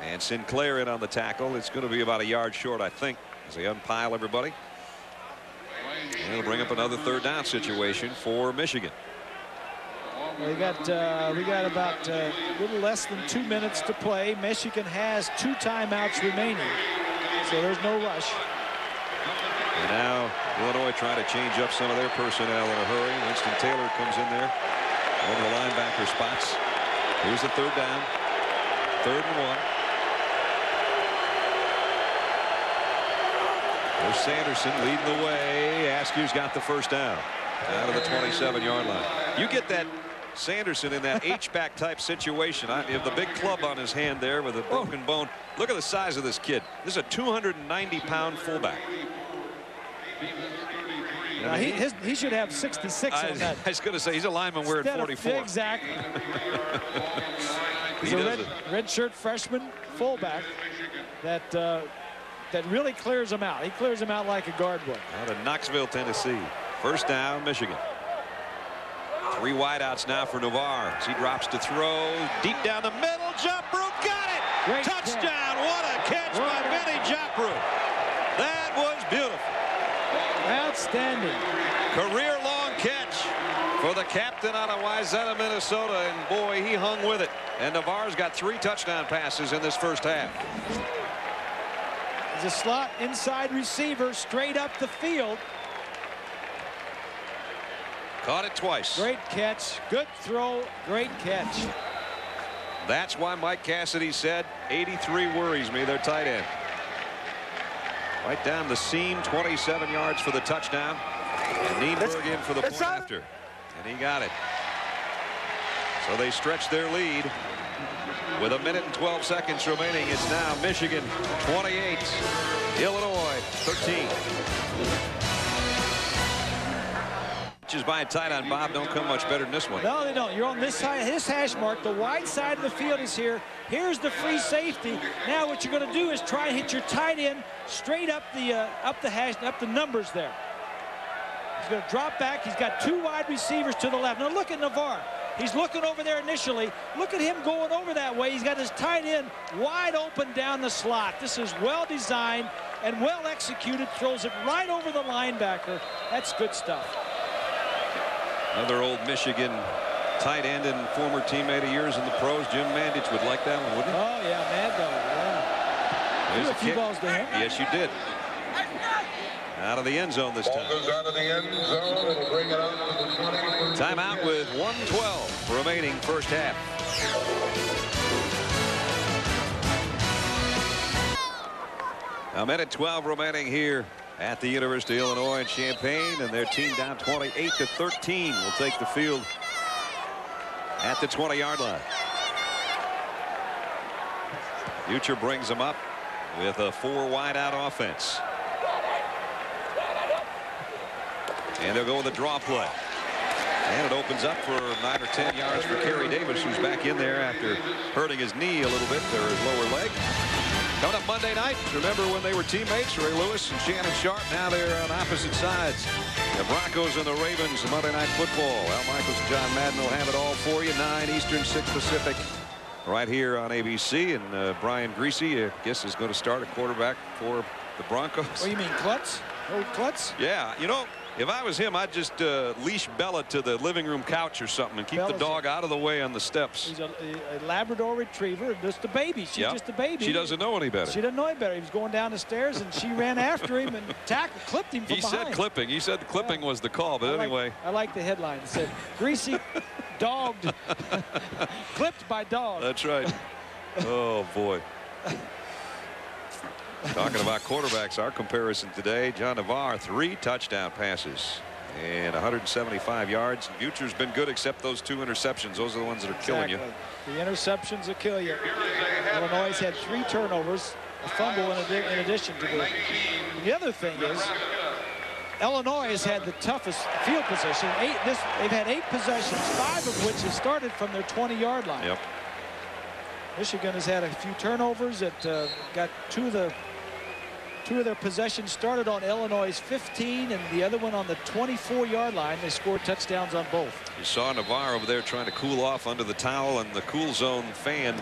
and Sinclair in on the tackle. It's going to be about a yard short, I think, as they unpile everybody. And it'll bring up another third down situation for Michigan. We got about a little less than 2 minutes to play. Michigan has 2 timeouts remaining, so there's no rush. And now Illinois trying to change up some of their personnel in a hurry. Winston Taylor comes in there over the linebacker spots. Here's the third down. 3rd and 1. There's Sanderson leading the way. Askew's got the first down out of the 27-yard line. You get that Sanderson in that H-back type situation. You have the big club on his hand there with a broken bone. Look at the size of this kid. This is a 290-pound fullback. He should have 66 on that. I was going to say, he's a lineman wearing 44. Exactly. He's a redshirt freshman fullback that really clears him out. He clears him out like a guard would. Out of Knoxville, Tennessee. First down, Michigan. 3 wideouts now for Navarre. As he drops to throw. Deep down the middle. Joffrey got it. Great Touchdown. catch. What a catch by Vinny Joffrey. That was beautiful. Outstanding. Career-long catch for the captain out of Wayzata, Minnesota. And boy, he hung with it. And Navarre's got 3 touchdown passes in this first half. He's a slot inside receiver straight up the field. Caught it twice. Great catch. Good throw. Great catch. That's why Mike Cassidy said 83 worries me, their tight end. Right down the seam, 27 yards for the touchdown. And Nienberg in for the point after. And he got it. So they stretch their lead. With 1 minute and 12 seconds remaining, it's now Michigan 28, Illinois 13. Pitches by a tight end, Bob, don't come much better than this one. No, they don't. You're on this side, this hash mark. The wide side of the field is here. Here's the free safety. Now what you're going to do is try and hit your tight end straight up the hash, up the numbers there. He's going to drop back. He's got 2 wide receivers to the left. Now look at Navarre. He's looking over there initially. Look at him going over that way. He's got his tight end wide open down the slot. This is well designed and well executed. Throws it right over the linebacker. That's good stuff. Another old Michigan tight end and former teammate of yours in the pros, Jim Mandich, would like that one, wouldn't he? Oh, yeah, Mad Dog, yeah. There's a few balls to him. Yes, you did. Out of the end zone this time. Ball goes out of the end zone. It'll bring it out to the 20. Timeout with 1:12 remaining first half. A minute 12 remaining here at the University of Illinois in Champaign, and their team down 28-13 will take the field at the 20-yard line. Future brings them up with a 4 wide out offense. And they'll go with a draw play. And it opens up for 9 or 10 yards for Kerry Davis, who's back in there after hurting his knee a little bit, or his lower leg. Coming up Monday night, remember when they were teammates, Ray Lewis and Shannon Sharp? Now they're on opposite sides. The Broncos and the Ravens, Monday Night Football. Al Michaels and John Madden will have it all for you. 9 Eastern, 6 Pacific, right here on ABC. And Brian Greasy, I guess, is going to start at quarterback for the Broncos. Oh, you mean Klutz? Old Klutz? Yeah, you know, if I was him, I'd just leash Bella to the living room couch or something and keep the dog out of the way on the steps. He's a Labrador Retriever, just a baby. She's just a baby. She doesn't know any better. She doesn't know any better. He was going down the stairs, and she ran after him and clipped him from behind. He said clipping. He said clipping was the call, but anyway. I like the headline. It said, Greasy dogged, clipped by dog. That's right. Oh, boy. Talking about quarterbacks, our comparison today, John Navarre, 3 touchdown passes and 175 yards. Future's been good except those 2 interceptions. Those are the ones that are killing you. The interceptions will kill you. Illinois has had 3 turnovers, a fumble in addition to the other thing is Illinois has had the toughest field position. They've had 8 possessions, 5 of which have started from their 20-yard line. Yep. Michigan has had a few turnovers that got 2 of their possessions started on Illinois' 15 and the other one on the 24-yard line. They scored touchdowns on both. You saw Navarre over there trying to cool off under the towel and the cool zone fan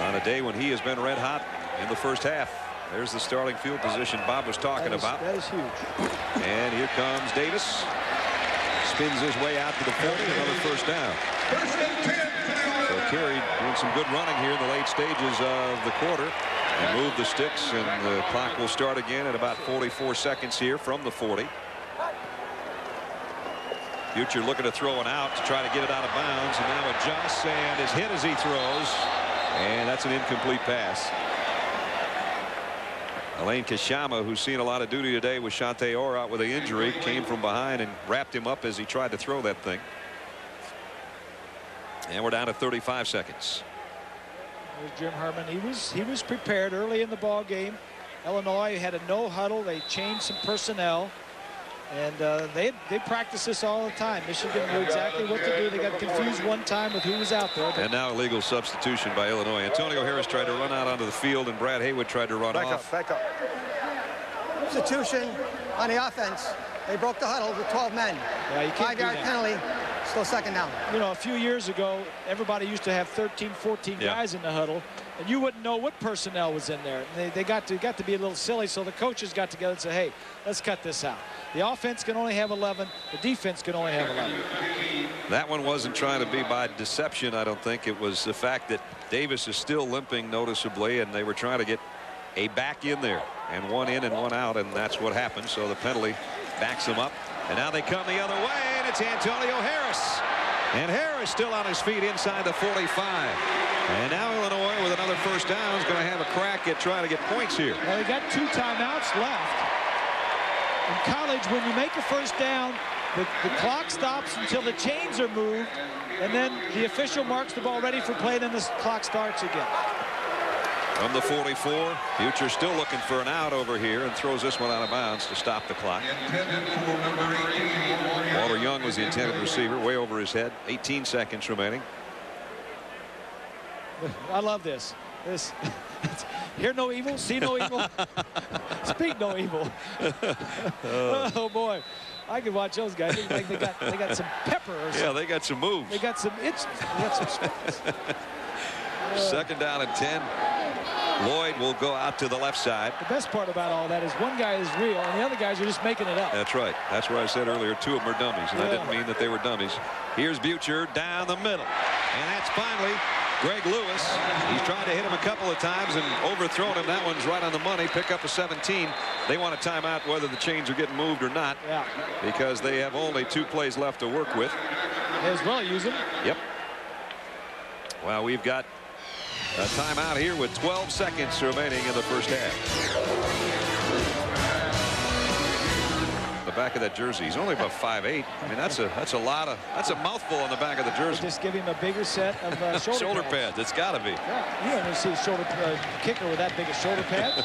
on a day when he has been red hot in the first half. There's the starting field position Bob was talking about. That is huge. And here comes Davis. Spins his way out to the 40. Another first down. So Kerry doing some good running here in the late stages of the quarter. And move the sticks, and the clock will start again at about 44 seconds here from the 40. Future looking to throw it out to try to get it out of bounds, and now adjusts and is hit as he throws, and that's an incomplete pass. Elaine Kashama, who's seen a lot of duty today with Shante Orr out with an injury, came from behind and wrapped him up as he tried to throw that thing. And we're down to 35 seconds. There's Jim Herman. He was prepared early in the ball game. Illinois had a no huddle. They changed some personnel. And they practice this all the time. Michigan knew exactly what to do. They got confused one time with who was out there. And now illegal substitution by Illinois. Antonio Harris tried to run out onto the field, and Brad Haywood tried to run off. Back up. Substitution on the offense. They broke the huddle with 12 men. Yeah, you can't 5-yard penalty. Still second down. You know, a few years ago, everybody used to have 13, 14 guys in the huddle, and you wouldn't know what personnel was in there. They got to be a little silly, so the coaches got together and said, hey, let's cut this out. The offense can only have 11. The defense can only have 11. That one wasn't trying to be by deception, I don't think. It was the fact that Davis is still limping noticeably, and they were trying to get a back in there, and one in and one out, and that's what happened. So the penalty backs them up, and now they come the other way, and it's Antonio Harris. And Harris still on his feet inside the 45. And now Illinois with another first down is going to have a crack at trying to get points here. Well, they got 2 timeouts left. In college, when you make a first down, the clock stops until the chains are moved, and then the official marks the ball ready for play, then the clock starts again. From the 44, Butcher still looking for an out over here and throws this one out of bounds to stop the clock. Walter Young was the intended receiver, way over his head. 18 seconds remaining. I love this. Hear no evil, see no evil, speak no evil. Oh boy, I could watch those guys. Like they got some pepper or something. Yeah, they got some moves. They got some itch. They got some spots. Second down and 10. Lloyd will go out to the left side. The best part about all that is one guy is real and the other guys are just making it up. That's right. That's where I said earlier 2 of them are dummies, and I didn't mean that they were dummies. Here's Butcher down the middle, and that's finally Greg Lewis. He's tried to hit him a couple of times and overthrown him. That one's right on the money. Pick up a 17. They want a timeout whether the chains are getting moved or not, because they have only 2 plays left to work with. May as well use them. Yep. Well, we've got a timeout here with 12 seconds remaining in the first half. The back of that jersey, he's only about 5'8". I mean, that's a mouthful on the back of the jersey. Just give him a bigger set of shoulder pads. It's got to be. Yeah, you don't see a kicker with that big of shoulder pads.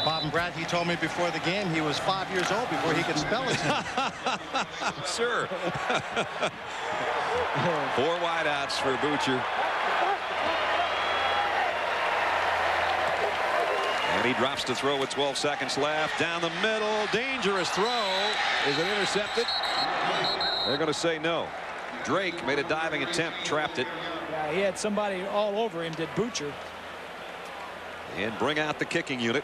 Bob and Brad, he told me before the game he was 5 years old before he could spell his name. Sure. 4 wideouts for Butcher. And he drops to throw with 12 seconds left. Down the middle. Dangerous throw. Is it intercepted? They're going to say no. Drake made a diving attempt. Trapped it. Yeah, he had somebody all over him, did Butcher. And bring out the kicking unit.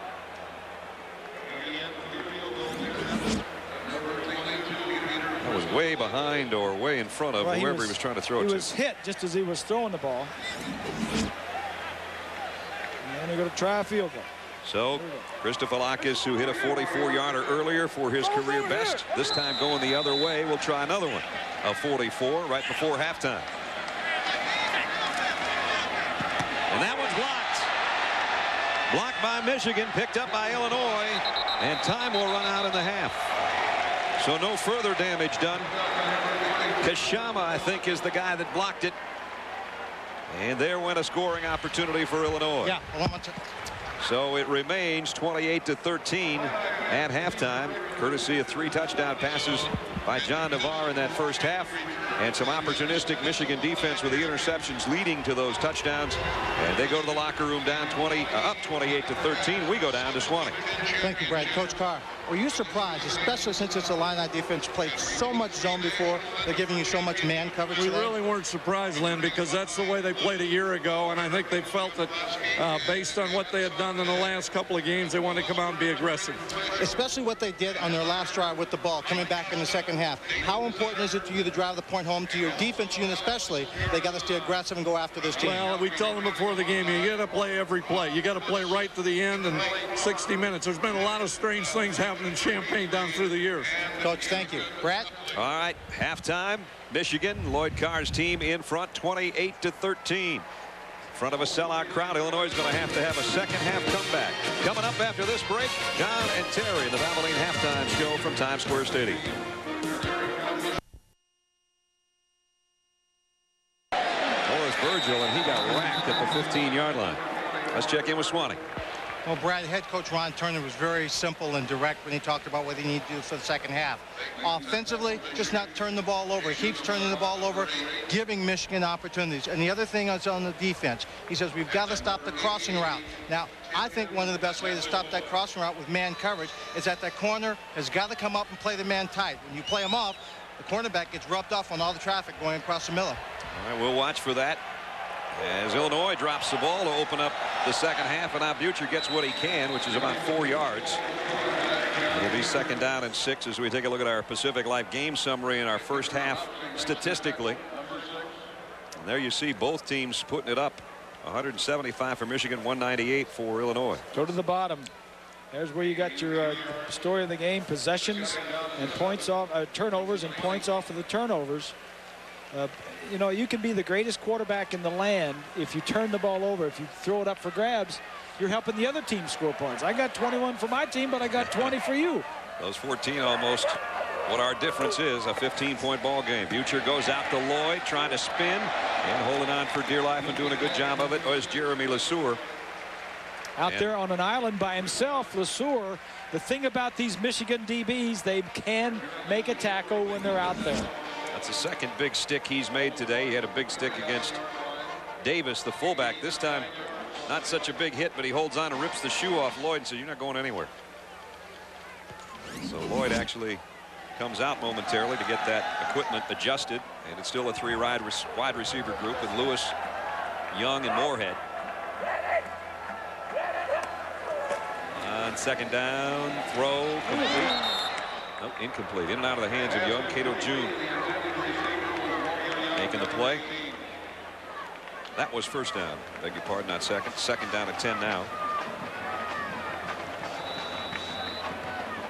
That was way behind or way in front of whoever he was trying to throw it to. He was hit just as he was throwing the ball. And they're going to try a field goal. So Christophilakis, who hit a 44-yarder earlier for his career best, this time going the other way, will try another one. A 44 right before halftime. And that one's blocked. Blocked by Michigan, picked up by Illinois, and time will run out in the half. So no further damage done. Kashama, I think, is the guy that blocked it. And there went a scoring opportunity for Illinois. Yeah, so it remains 28-13 at halftime, courtesy of 3 touchdown passes by John Navarre in that first half, and some opportunistic Michigan defense with the interceptions leading to those touchdowns. And they go to the locker room down up 28-13. We go down to 20. Thank you, Brad. Coach Carr, were you surprised, especially since it's a line-out defense, played so much zone before, they're giving you so much man coverage We today? really weren't surprised, Lynn, because that's the way they played a year ago, and I think they felt that based on what they had done in the last couple of games, they wanted to come out and be aggressive. Especially what they did on their last drive with the ball, coming back in the second half. How important is it to you to drive the point home to your defense unit especially? They got to stay aggressive and go after this team. Well, we told them before the game, you got to play every play. You got to play right to the end in 60 minutes. There's been a lot of strange things happening in Champaign down through the years. Coach, thank you. Brad? All right, halftime. Michigan, Lloyd Carr's team in front, 28-13. In front of a sellout crowd, Illinois is going to have a second half comeback. Coming up after this break, John and Terry in the Valvoline halftime show from Times Square Stadium. Virgil, and he got racked at the 15-yard line. Let's check in with Swanee. Well, Brad, head coach Ron Turner was very simple and direct when he talked about what he needed to do for the second half. Offensively, just not turn the ball over. He keeps turning the ball over, giving Michigan opportunities. And the other thing is on the defense. He says we've got to stop the crossing route. Now, I think one of the best ways to stop that crossing route with man coverage is that corner has got to come up and play the man tight. When you play him off, the cornerback gets rubbed off on all the traffic going across the middle. All right, we'll watch for that as Illinois drops the ball to open up the second half, and now Butcher gets what he can, which is about 4 yards. It'll be 2nd down and 6 as we take a look at our Pacific Life game summary in our first half statistically. And there you see both teams putting it up. 175 for Michigan, 198 for Illinois. Go to the bottom. There's where you got your story of the game: possessions and points off, turnovers and points off of the turnovers. You know, you can be the greatest quarterback in the land. If you turn the ball over, if you throw it up for grabs, you're helping the other team score points. I got 21 for my team, but I got 20 for you. Those 14 almost what our difference is. A 15-point ball game. Butcher goes out to Lloyd, trying to spin and holding on for dear life and doing a good job of it was Jeremy LeSueur. Out there on an island by himself, LeSueur. The thing about these Michigan DBs, they can make a tackle when they're out there. That's the second big stick he's made today. He had a big stick against Davis, the fullback. This time, not such a big hit, but he holds on and rips the shoe off Lloyd and says, "You're not going anywhere." So Lloyd actually comes out momentarily to get that equipment adjusted, and it's still a 3 wide receiver group with Lewis, Young, and Moorhead. On 2nd down, throw complete. Nope, incomplete. In and out of the hands of Young. Cato June making the play. That was 1st down. Beg your pardon, not 2nd. 2nd down at 10 now.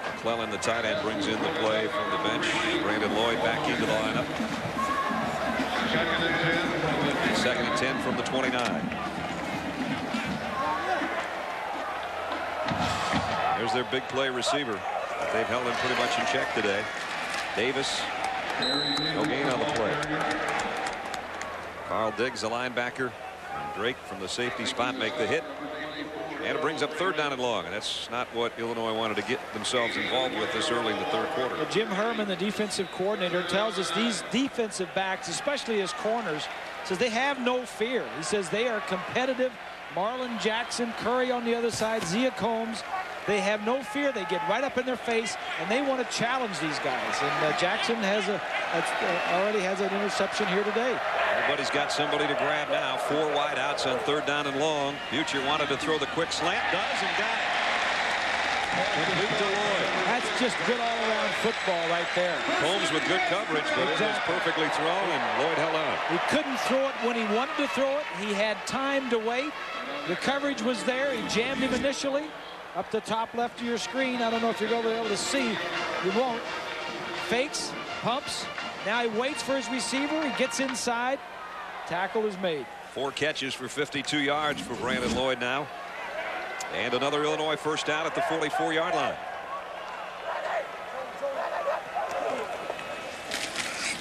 McClellan, the tight end, brings in the play from the bench. Brandon Lloyd back into the lineup. 2nd and 10 from the 29. There's their big play receiver. They've held him pretty much in check today. Davis, no gain on the play. Carl Diggs, the linebacker, and Drake from the safety spot make the hit. And it brings up 3rd down and long, and that's not what Illinois wanted to get themselves involved with this early in the 3rd quarter. Well, Jim Herman, the defensive coordinator, tells us these defensive backs, especially as corners, says they have no fear. He says they are competitive. Marlon Jackson, Curry on the other side, Zia Combs. They have no fear. They get right up in their face, and they want to challenge these guys. And Jackson has already has an interception here today. Everybody's got somebody to grab now. 4 wide outs on 3rd down and long. Butcher wanted to throw the quick slant, does, and got it. To Lloyd. That's just good all-around football right there. Combs with good coverage, but it was perfectly thrown, and Lloyd held on. He couldn't throw it when he wanted to throw it. He had time to wait. The coverage was there. He jammed him initially. Up the top left of your screen. I don't know if you're going to be able to see. You won't. Fakes, pumps. Now he waits for his receiver. He gets inside. Tackle is made. 4 catches for 52 yards for Brandon Lloyd now. And another Illinois 1st down at the 44-yard line.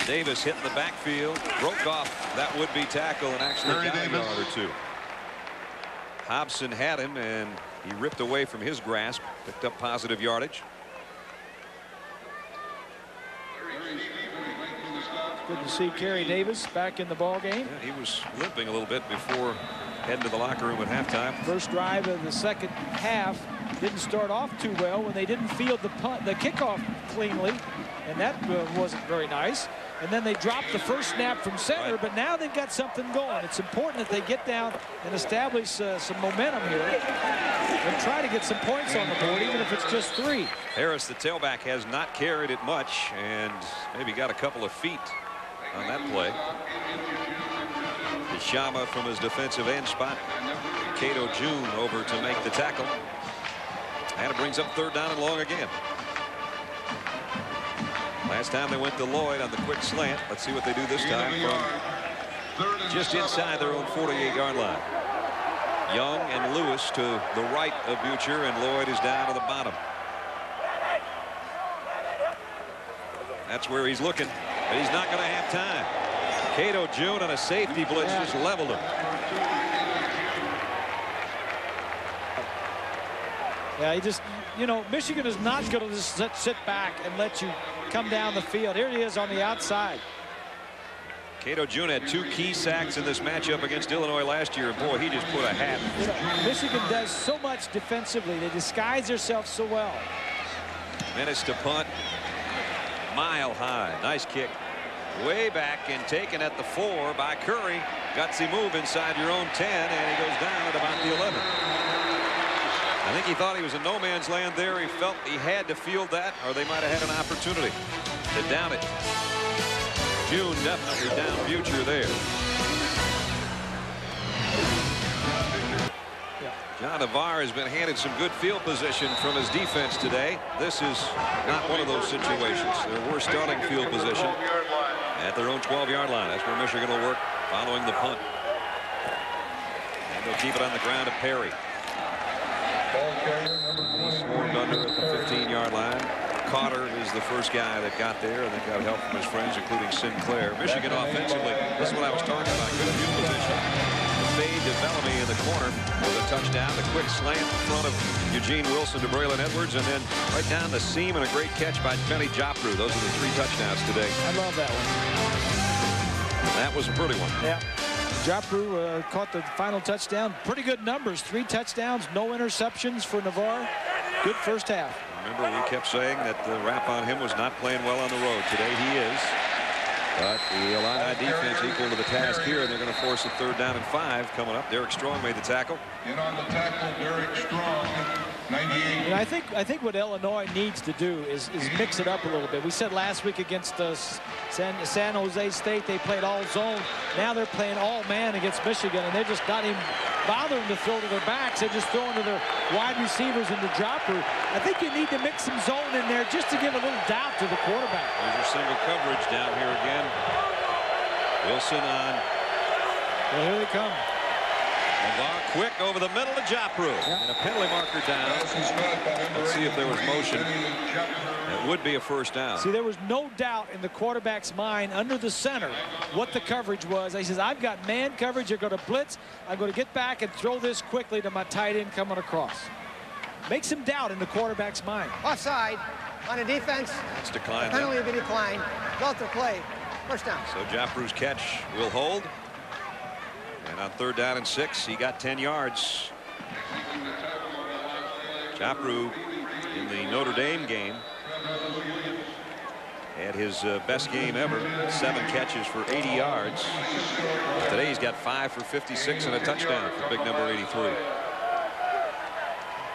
Davis hit in the backfield. Broke off that would-be tackle and actually got a yard or 2. Hobson had him, and he ripped away from his grasp, picked up positive yardage. Good to see Kerry Davis back in the ball game. Yeah, he was limping a little bit before heading to the locker room at halftime. First drive of the second half didn't start off too well when they didn't field the kickoff cleanly, and that wasn't very nice. And then they dropped the first snap from center, but now they've got something going. It's important that they get down and establish some momentum here and try to get some points on the board, even if it's just 3. Harris, the tailback, has not carried it much and maybe got a couple of feet on that play. Shama from his defensive end spot. Cato June over to make the tackle. And it brings up 3rd down and long again. Last time they went to Lloyd on the quick slant. Let's see what they do this time from just inside their own 48-yard line. Young and Lewis to the right of Butcher, and Lloyd is down to the bottom. That's where he's looking, but he's not going to have time. Cato June on a safety blitz just leveled him. Yeah, he just, you know, Michigan is not going to just sit back and let you come down the field. Here he is on the outside. Cato June had 2 key sacks in this matchup against Illinois last year. And boy, he just put a hat. You know, Michigan does so much defensively. They disguise themselves so well. Menace to punt. Mile high. Nice kick. Way back and taken at the 4 by Curry. Gutsy move inside your own 10, and he goes down at about the 11. I think he thought he was in no man's land there. He felt he had to field that, or they might have had an opportunity to down it. June definitely down Butcher there. John Navarre has been handed some good field position from his defense today. This is not one of those situations. Their worst starting field position at their own 12-yard line. That's where Michigan will work following the punt. And they'll keep it on the ground to Perry. He's swarmed under at the 15-yard line. Carter is the first guy that got there, and then got help from his friends, including Sinclair. Michigan offensively, this is what I was talking about. Good field position. The fade to Bellamy in the corner with a touchdown. The quick slant in front of Eugene Wilson to Braylon Edwards, and then right down the seam and a great catch by Benny Jopru. Those are the 3 touchdowns today. I love that one. That was a pretty one. Yeah. Jopru caught the final touchdown. Pretty good numbers. 3 touchdowns, no interceptions for Navarre. Good first half. Remember, we kept saying that the rap on him was not playing well on the road. Today he is. But the Illini defense equal to the task here, and they're going to force a 3rd down and 5 coming up. Derek Strong made the tackle. In on the tackle, Derek Strong, 98. And I think what Illinois needs to do is mix it up a little bit. We said last week against San Jose State they played all zone. Now they're playing all man against Michigan, and they're just not even bothering to throw to their backs. They're just throwing to their wide receivers and the dropper. I think you need to mix some zone in there just to give a little doubt to the quarterback. There's your single coverage down here again. Wilson on. Well, here they come. Navarre quick over the middle to Jopru. And a penalty marker down. Let's see if there was motion. It would be a first down. See, there was no doubt in the quarterback's mind under the center what the coverage was. He says, I've got man coverage. They're going to blitz. I'm going to get back and throw this quickly to my tight end coming across. Makes him doubt in the quarterback's mind. Offside on a defense. It's declined. Penalty will be declined. Go to play. First down. So Jopru's catch will hold. And on 3rd down and 6, he got 10 yards. Jopru in the Notre Dame game had his best game ever. 7 catches for 80 yards. Today he's got 5 for 56 and a touchdown for big number 83.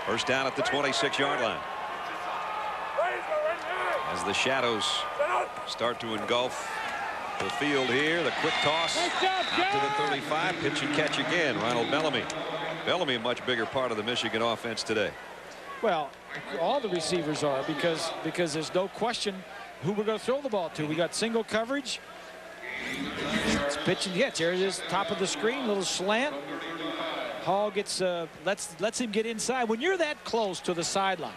First down at the 26-yard line. As the shadows start to engulf the field here, the quick toss out to the 35, pitch and catch again. Ronald Bellamy. Bellamy a much bigger part of the Michigan offense today. Well, all the receivers are because there's no question who we're going to throw the ball to. We got single coverage. It's pitch and catch. There it is, top of the screen, little slant. Hall gets lets him get inside. When you're that close to the sideline,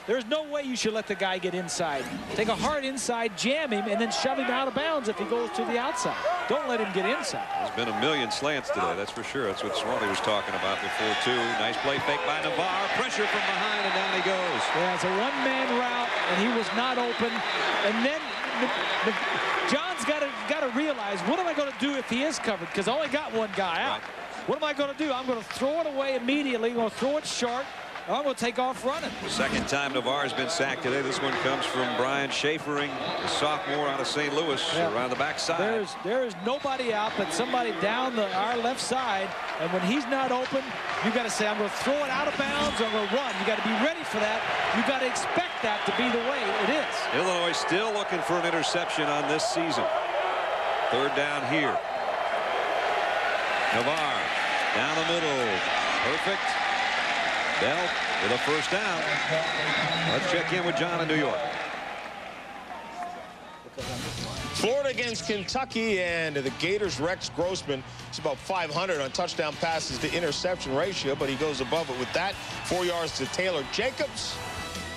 there's no way you should let the guy get inside. Take a hard inside, jam him, and then shove him out of bounds if he goes to the outside. Don't let him get inside. There's been a million slants today, that's for sure. That's what Swanley was talking about before, too. Nice play fake by Navarre. Pressure from behind, and down he goes. Yeah, it's a one-man route, and he was not open. And then John's got to realize, what am I going to do if he is covered? Because I only got one guy out. Right. What am I going to do? I'm going to throw it away immediately. I'm going to throw it short. I'm going to take off running. The second time Navarre's been sacked today. This one comes from Brian Schafering, the sophomore out of St. Louis, around the backside. There is nobody out but somebody down our left side. And when he's not open, you got to say, I'm going to throw it out of bounds or I'm going to run. You got to be ready for that. You got to expect that to be the way it is. Illinois still looking for an interception on this season. 3rd down here. Navarre down the middle. Perfect. Bell with a first down. Let's check in with John in New York. Florida against Kentucky, and the Gators' Rex Grossman is about 500 on touchdown passes to interception ratio, but he goes above it with that. 4 yards to Taylor Jacobs.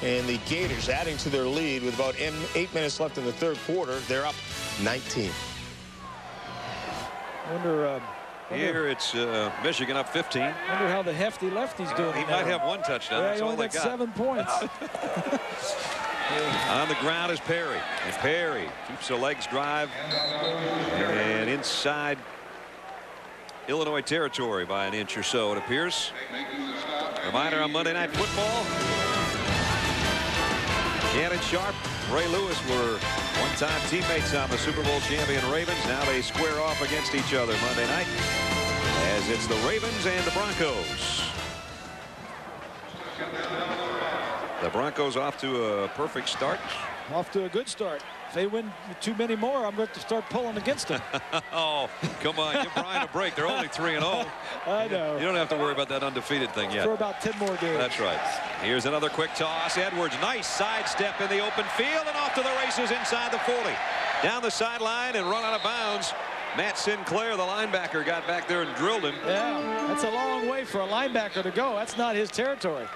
And the Gators adding to their lead with about 8 minutes left in the 3rd quarter. They're up 19. I wonder Here it's Michigan up 15. Wonder how the hefty lefty's doing. He might have one touchdown. Yeah, That's he all only they got got. 7 points. On the ground is Perry. And Perry keeps the legs drive. And inside Illinois territory by an inch or so, it appears. Reminder on Monday Night Football. Gannon Sharp, Ray Lewis were one-time teammates on the Super Bowl champion Ravens. Now they square off against each other Monday night as it's the Ravens and the Broncos. The Broncos off to a perfect start. Off to a good start. If they win too many more, I'm going to start pulling against them. Oh, come on. Give Brian a break. They're only 3-0. I know. You don't have to worry about that undefeated thing yet. For about 10 more games. That's right. Here's another quick toss. Edwards, nice sidestep in the open field and off to the races inside the 40. Down the sideline and run out of bounds. Matt Sinclair, the linebacker, got back there and drilled him. Yeah, that's a long way for a linebacker to go. That's not his territory.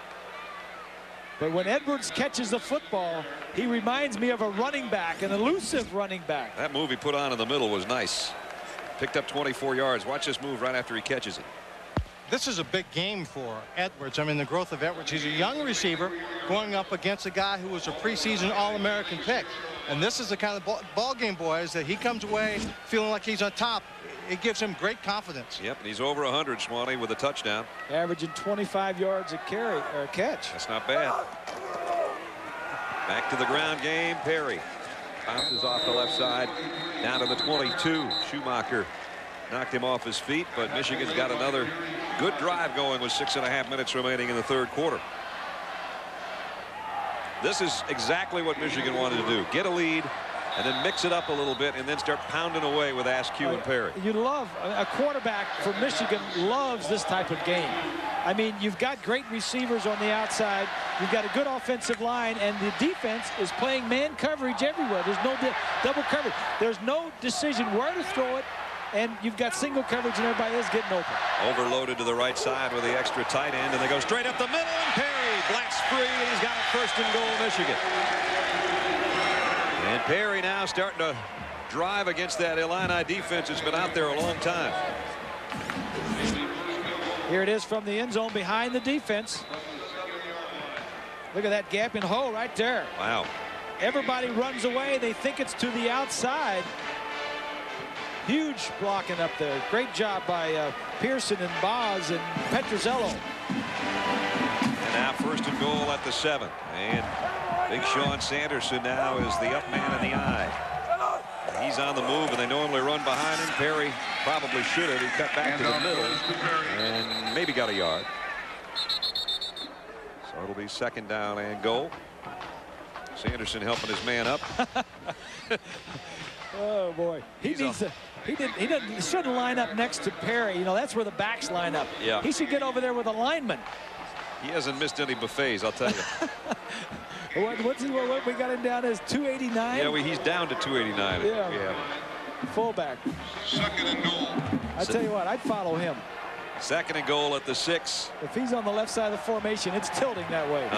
But when Edwards catches the football, he reminds me of a running back, an elusive running back. That move he put on in the middle was nice. Picked up 24 yards. Watch this move right after he catches it. This is a big game for Edwards. I mean, the growth of Edwards. He's a young receiver going up against a guy who was a preseason All-American pick. And this is the kind of ball game, boys, that he comes away feeling like he's on top. It gives him great confidence. Yep, and he's over 100, Swanee, with a touchdown. Averaging 25 yards a carry or a catch. That's not bad. Back to the ground game. Perry bounces off the left side down to the 22. Schumacher knocked him off his feet, but Michigan's got another good drive going with 6.5 minutes remaining in the third quarter. This is exactly what Michigan wanted to do. Get a lead and then mix it up a little bit and then start pounding away with Askew and Perry. You love a quarterback for Michigan loves this type of game. I mean, you've got great receivers on the outside. You've got a good offensive line, and the defense is playing man coverage everywhere. There's no double coverage. There's no decision where to throw it, and you've got single coverage, and everybody is getting open. Overloaded to the right side with the extra tight end, and they go straight up the middle, and Perry blacks free, and he's got it 1st and goal, Michigan. And Perry now starting to drive against that Illini defense. It's been out there a long time. Here it is from the end zone behind the defense. Look at that gap in hole right there. Wow. Everybody runs away. They think it's to the outside. Huge blocking up there. Great job by Pearson and Boz and Petrozello. And now 1st and goal at the 7. And Big Sean Sanderson now is the up man in the eye. He's on the move, and they normally run behind him. Perry probably should have. He cut back to the middle and maybe got a yard. So it'll be 2nd down and goal. Sanderson helping his man up. Oh boy, he shouldn't line up next to Perry. You know, that's where the backs line up. Yeah. He should get over there with a lineman. He hasn't missed any buffets, I'll tell you. What we got him down as 289? Yeah, he's down to 289. Yeah. Fullback. 2nd and goal. I tell you what, I'd follow him. 2nd and goal at the 6. If he's on the left side of the formation, it's tilting that way.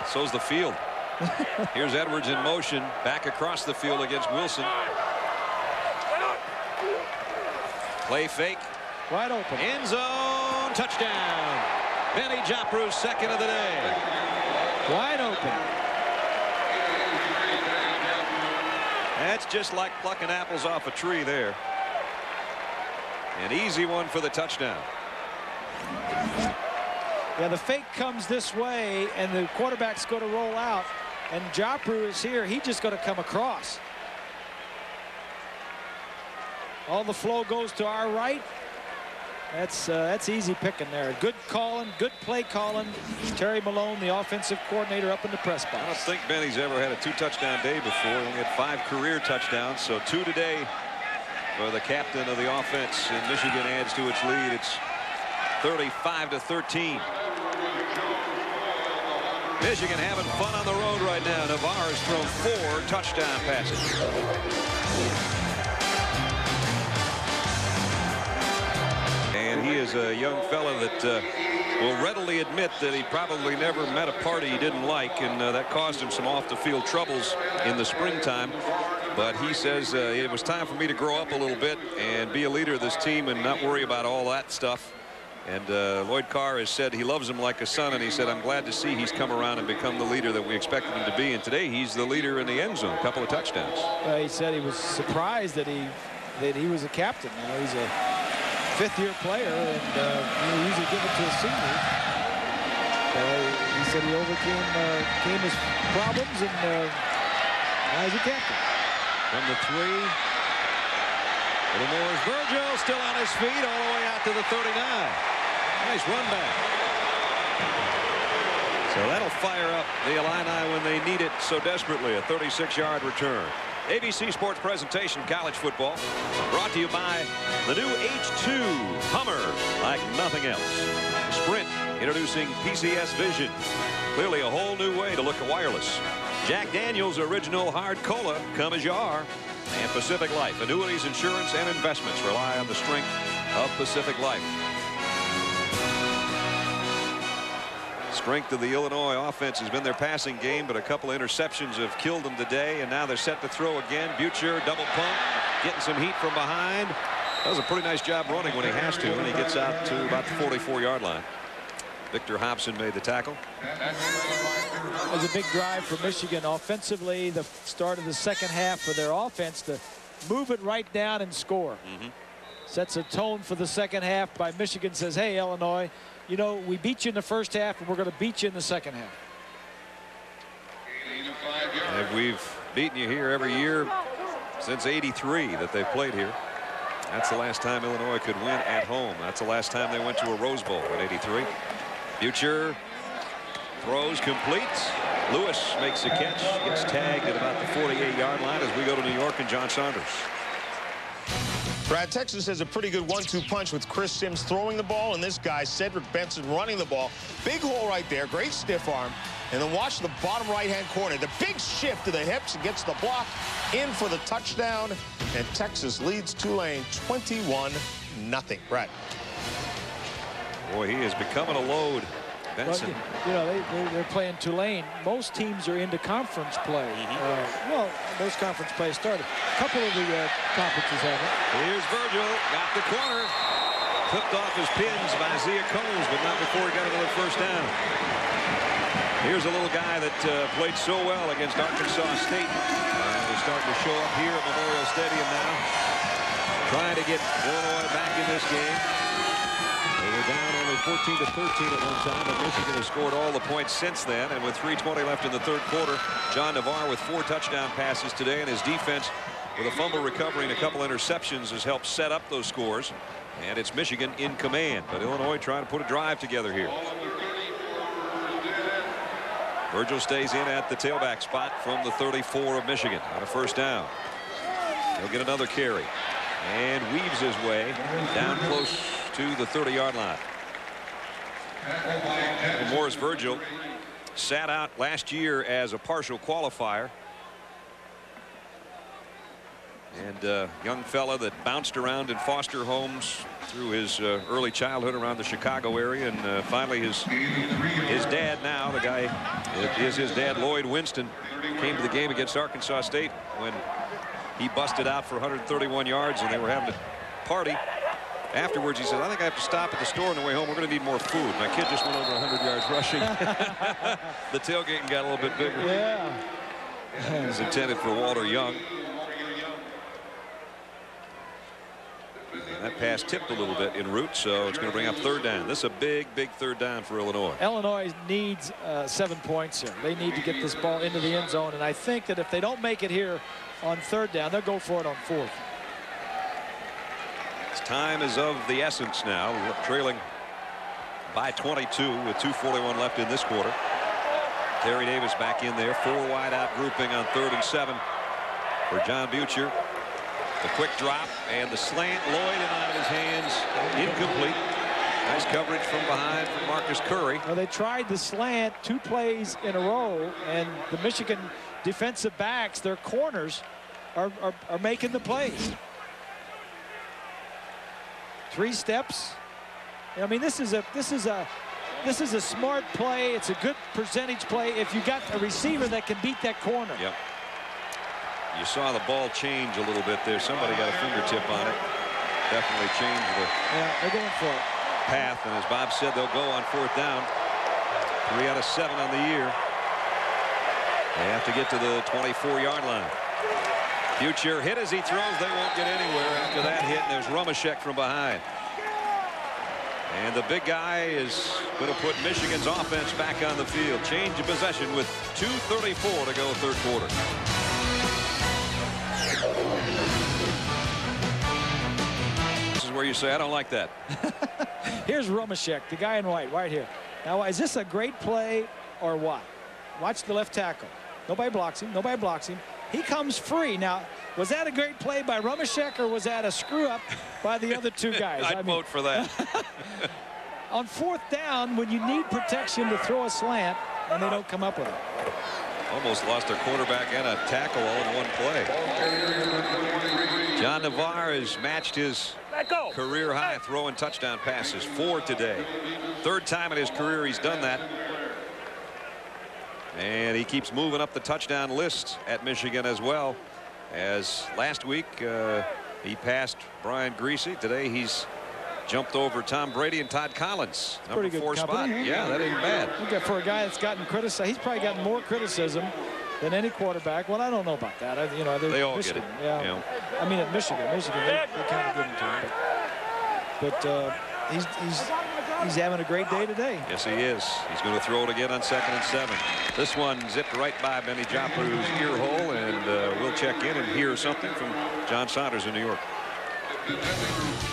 So's the field. Here's Edwards in motion, back across the field against Wilson. Play fake. Wide open. End zone. Touchdown. Benny Jopru's 2nd of the day. Wide open. That's just like plucking apples off a tree there. An easy one for the touchdown. Yeah, the fake comes this way, and the quarterback's going to roll out. And Jopru is here. He's just going to come across. All the flow goes to our right. That's easy picking there. Good calling, good play calling. Terry Malone, the offensive coordinator, up in the press box. I don't think Benny's ever had a 2-touchdown day before. He only had 5 career touchdowns, so 2 today for the captain of the offense. And Michigan adds to its lead. It's 35-13. Michigan having fun on the road right now. Navarre's thrown 4 touchdown passes. And he is a young fella that will readily admit that he probably never met a party he didn't like, and that caused him some off-the-field troubles in the springtime. But he says it was time for me to grow up a little bit and be a leader of this team and not worry about all that stuff. And Lloyd Carr has said he loves him like a son, and he said, I'm glad to see he's come around and become the leader that we expected him to be. And today he's the leader in the end zone, a couple of touchdowns. He said he was surprised that he was a captain. You know, he's a fifth-year player, and you usually give it to a senior. He said he overcame his problems, and now he's a captain. From the 3. Illinois' Virgil still on his feet all the way out to the 39. Nice run back. So that'll fire up the Illini when they need it so desperately. A 36-yard return. ABC Sports presentation, college football, brought to you by the new H2 Hummer, like nothing else. Sprint, introducing PCS Vision. Clearly a whole new way to look at wireless. Jack Daniel's original hard cola, come as you are. And Pacific Life, annuities, insurance, and investments rely on the strength of Pacific Life. Strength of the Illinois offense has been their passing game, but a couple of interceptions have killed them today, and now they're set to throw again. Butcher, double pump, getting some heat from behind. Does a pretty nice job running when he has to, and he gets out to about the 44-yard line. Victor Hobson made the tackle. It was a big drive for Michigan offensively. The start of the second half for their offense to move it right down and score. Sets a tone for the second half by Michigan. Says, hey, Illinois, you know, we beat you in the first half, and we're going to beat you in the second half. And we've beaten you here every year since '83 that they've played here. That's the last time Illinois could win at home. That's the last time they went to a Rose Bowl in '83. Butcher throws, completes. Lewis makes the catch, gets tagged at about the 48-yard line as we go to New York and John Saunders. Brad, Texas has a pretty good 1-2 punch with Chris Sims throwing the ball and this guy, Cedric Benson, running the ball. Big hole right there, great stiff arm. And then watch the bottom right-hand corner. The big shift to the hips and gets the block in for the touchdown. And Texas leads Tulane 21-0. Brad. Boy, he is becoming a load. Benson. Well, you know, they're playing Tulane. Most teams are into conference play. Well, most conference play started. A couple of the conferences haven't. Here's Virgil, got the corner. Clipped off his pins by Zia Combs, but not before he got another first down. Here's a little guy that played so well against Arkansas State. He's starting to show up here at Memorial Stadium now. Trying to get Illinois back in this game. They were down only 14-13 at one time, but Michigan has scored all the points since then. And with 3:20 left in the third quarter, John Navarre with 4 touchdown passes today, and his defense with a fumble recovery and a couple interceptions has helped set up those scores. And it's Michigan in command, but Illinois trying to put a drive together here. Virgil stays in at the tailback spot from the 34 of Michigan on a first down. He'll get another carry and weaves his way down close to the 30-yard line. And Morris Virgil sat out last year as a partial qualifier. And young fella that bounced around in foster homes through his early childhood around the Chicago area, and finally his dad, now the guy is his dad, Lloyd Winston, came to the game against Arkansas State when he busted out for 131 yards and they were having a party. Afterwards, he said, I think I have to stop at the store on the way home. We're going to need more food. My kid just went over 100 yards rushing. The tailgate got a little bit bigger. Yeah. It was intended for Walter Young. And that pass tipped a little bit en route, so it's going to bring up third down. This is a big, big third down for Illinois. Illinois needs 7 points here. They need to get this ball into the end zone, and I think that if they don't make it here on third down, they'll go for it on fourth. Time is of the essence now, trailing by 22 with 2:41 left in this quarter. Terry Davis back in there, 4 wide out grouping on 3rd and 7 for John Butcher. The quick drop and the slant, Lloyd in and out of his hands, incomplete. Nice coverage from behind from Marcus Curry. Well, they tried the slant 2 plays in a row, and the Michigan defensive backs, their corners, are making the plays. 3 steps. I mean, this is a smart play. It's a good percentage play if you got a receiver that can beat that corner. Yep. You saw the ball change a little bit there. Somebody got a fingertip on it. Definitely changed the they're going for it. path. And as Bob said, they'll go on 4th down. 3 out of 7 on the year. They have to get to the 24-yard line. Future hit as he throws. They won't get anywhere after that hit. And there's Romashek from behind. And the big guy is going to put Michigan's offense back on the field. Change of possession with 2:34 to go 3rd quarter. This is where you say, I don't like that. Here's Romashek, the guy in white, right here. Now, is this a great play or what? Watch the left tackle. Nobody blocks him. Nobody blocks him. He comes free. Now, was that a great play by Romashek, or was that a screw-up by the other 2 guys? I'd vote for that. On 4th down, when you need protection to throw a slant, and they don't come up with it. Almost lost their quarterback and a tackle all in one play. John Navarre has matched his career high throwing touchdown passes, 4 today. 3rd time in his career he's done that. And he keeps moving up the touchdown list at Michigan as well. As last week he passed Brian Griese. Today he's jumped over Tom Brady and Todd Collins. Number 4 spot. Yeah, that ain't bad. Okay, for a guy that's gotten criticized, he's probably gotten more criticism than any quarterback. Well, I don't know about that. You know, they all Michigan, get it. Yeah. You know. I mean, at Michigan, they kind of give him to him. But he's having a great day today. Yes, he is. He's going to throw it again on 2nd and 7. This one zipped right by Benny Japaru's ear hole, and we'll check in and hear something from John Saunders in New York.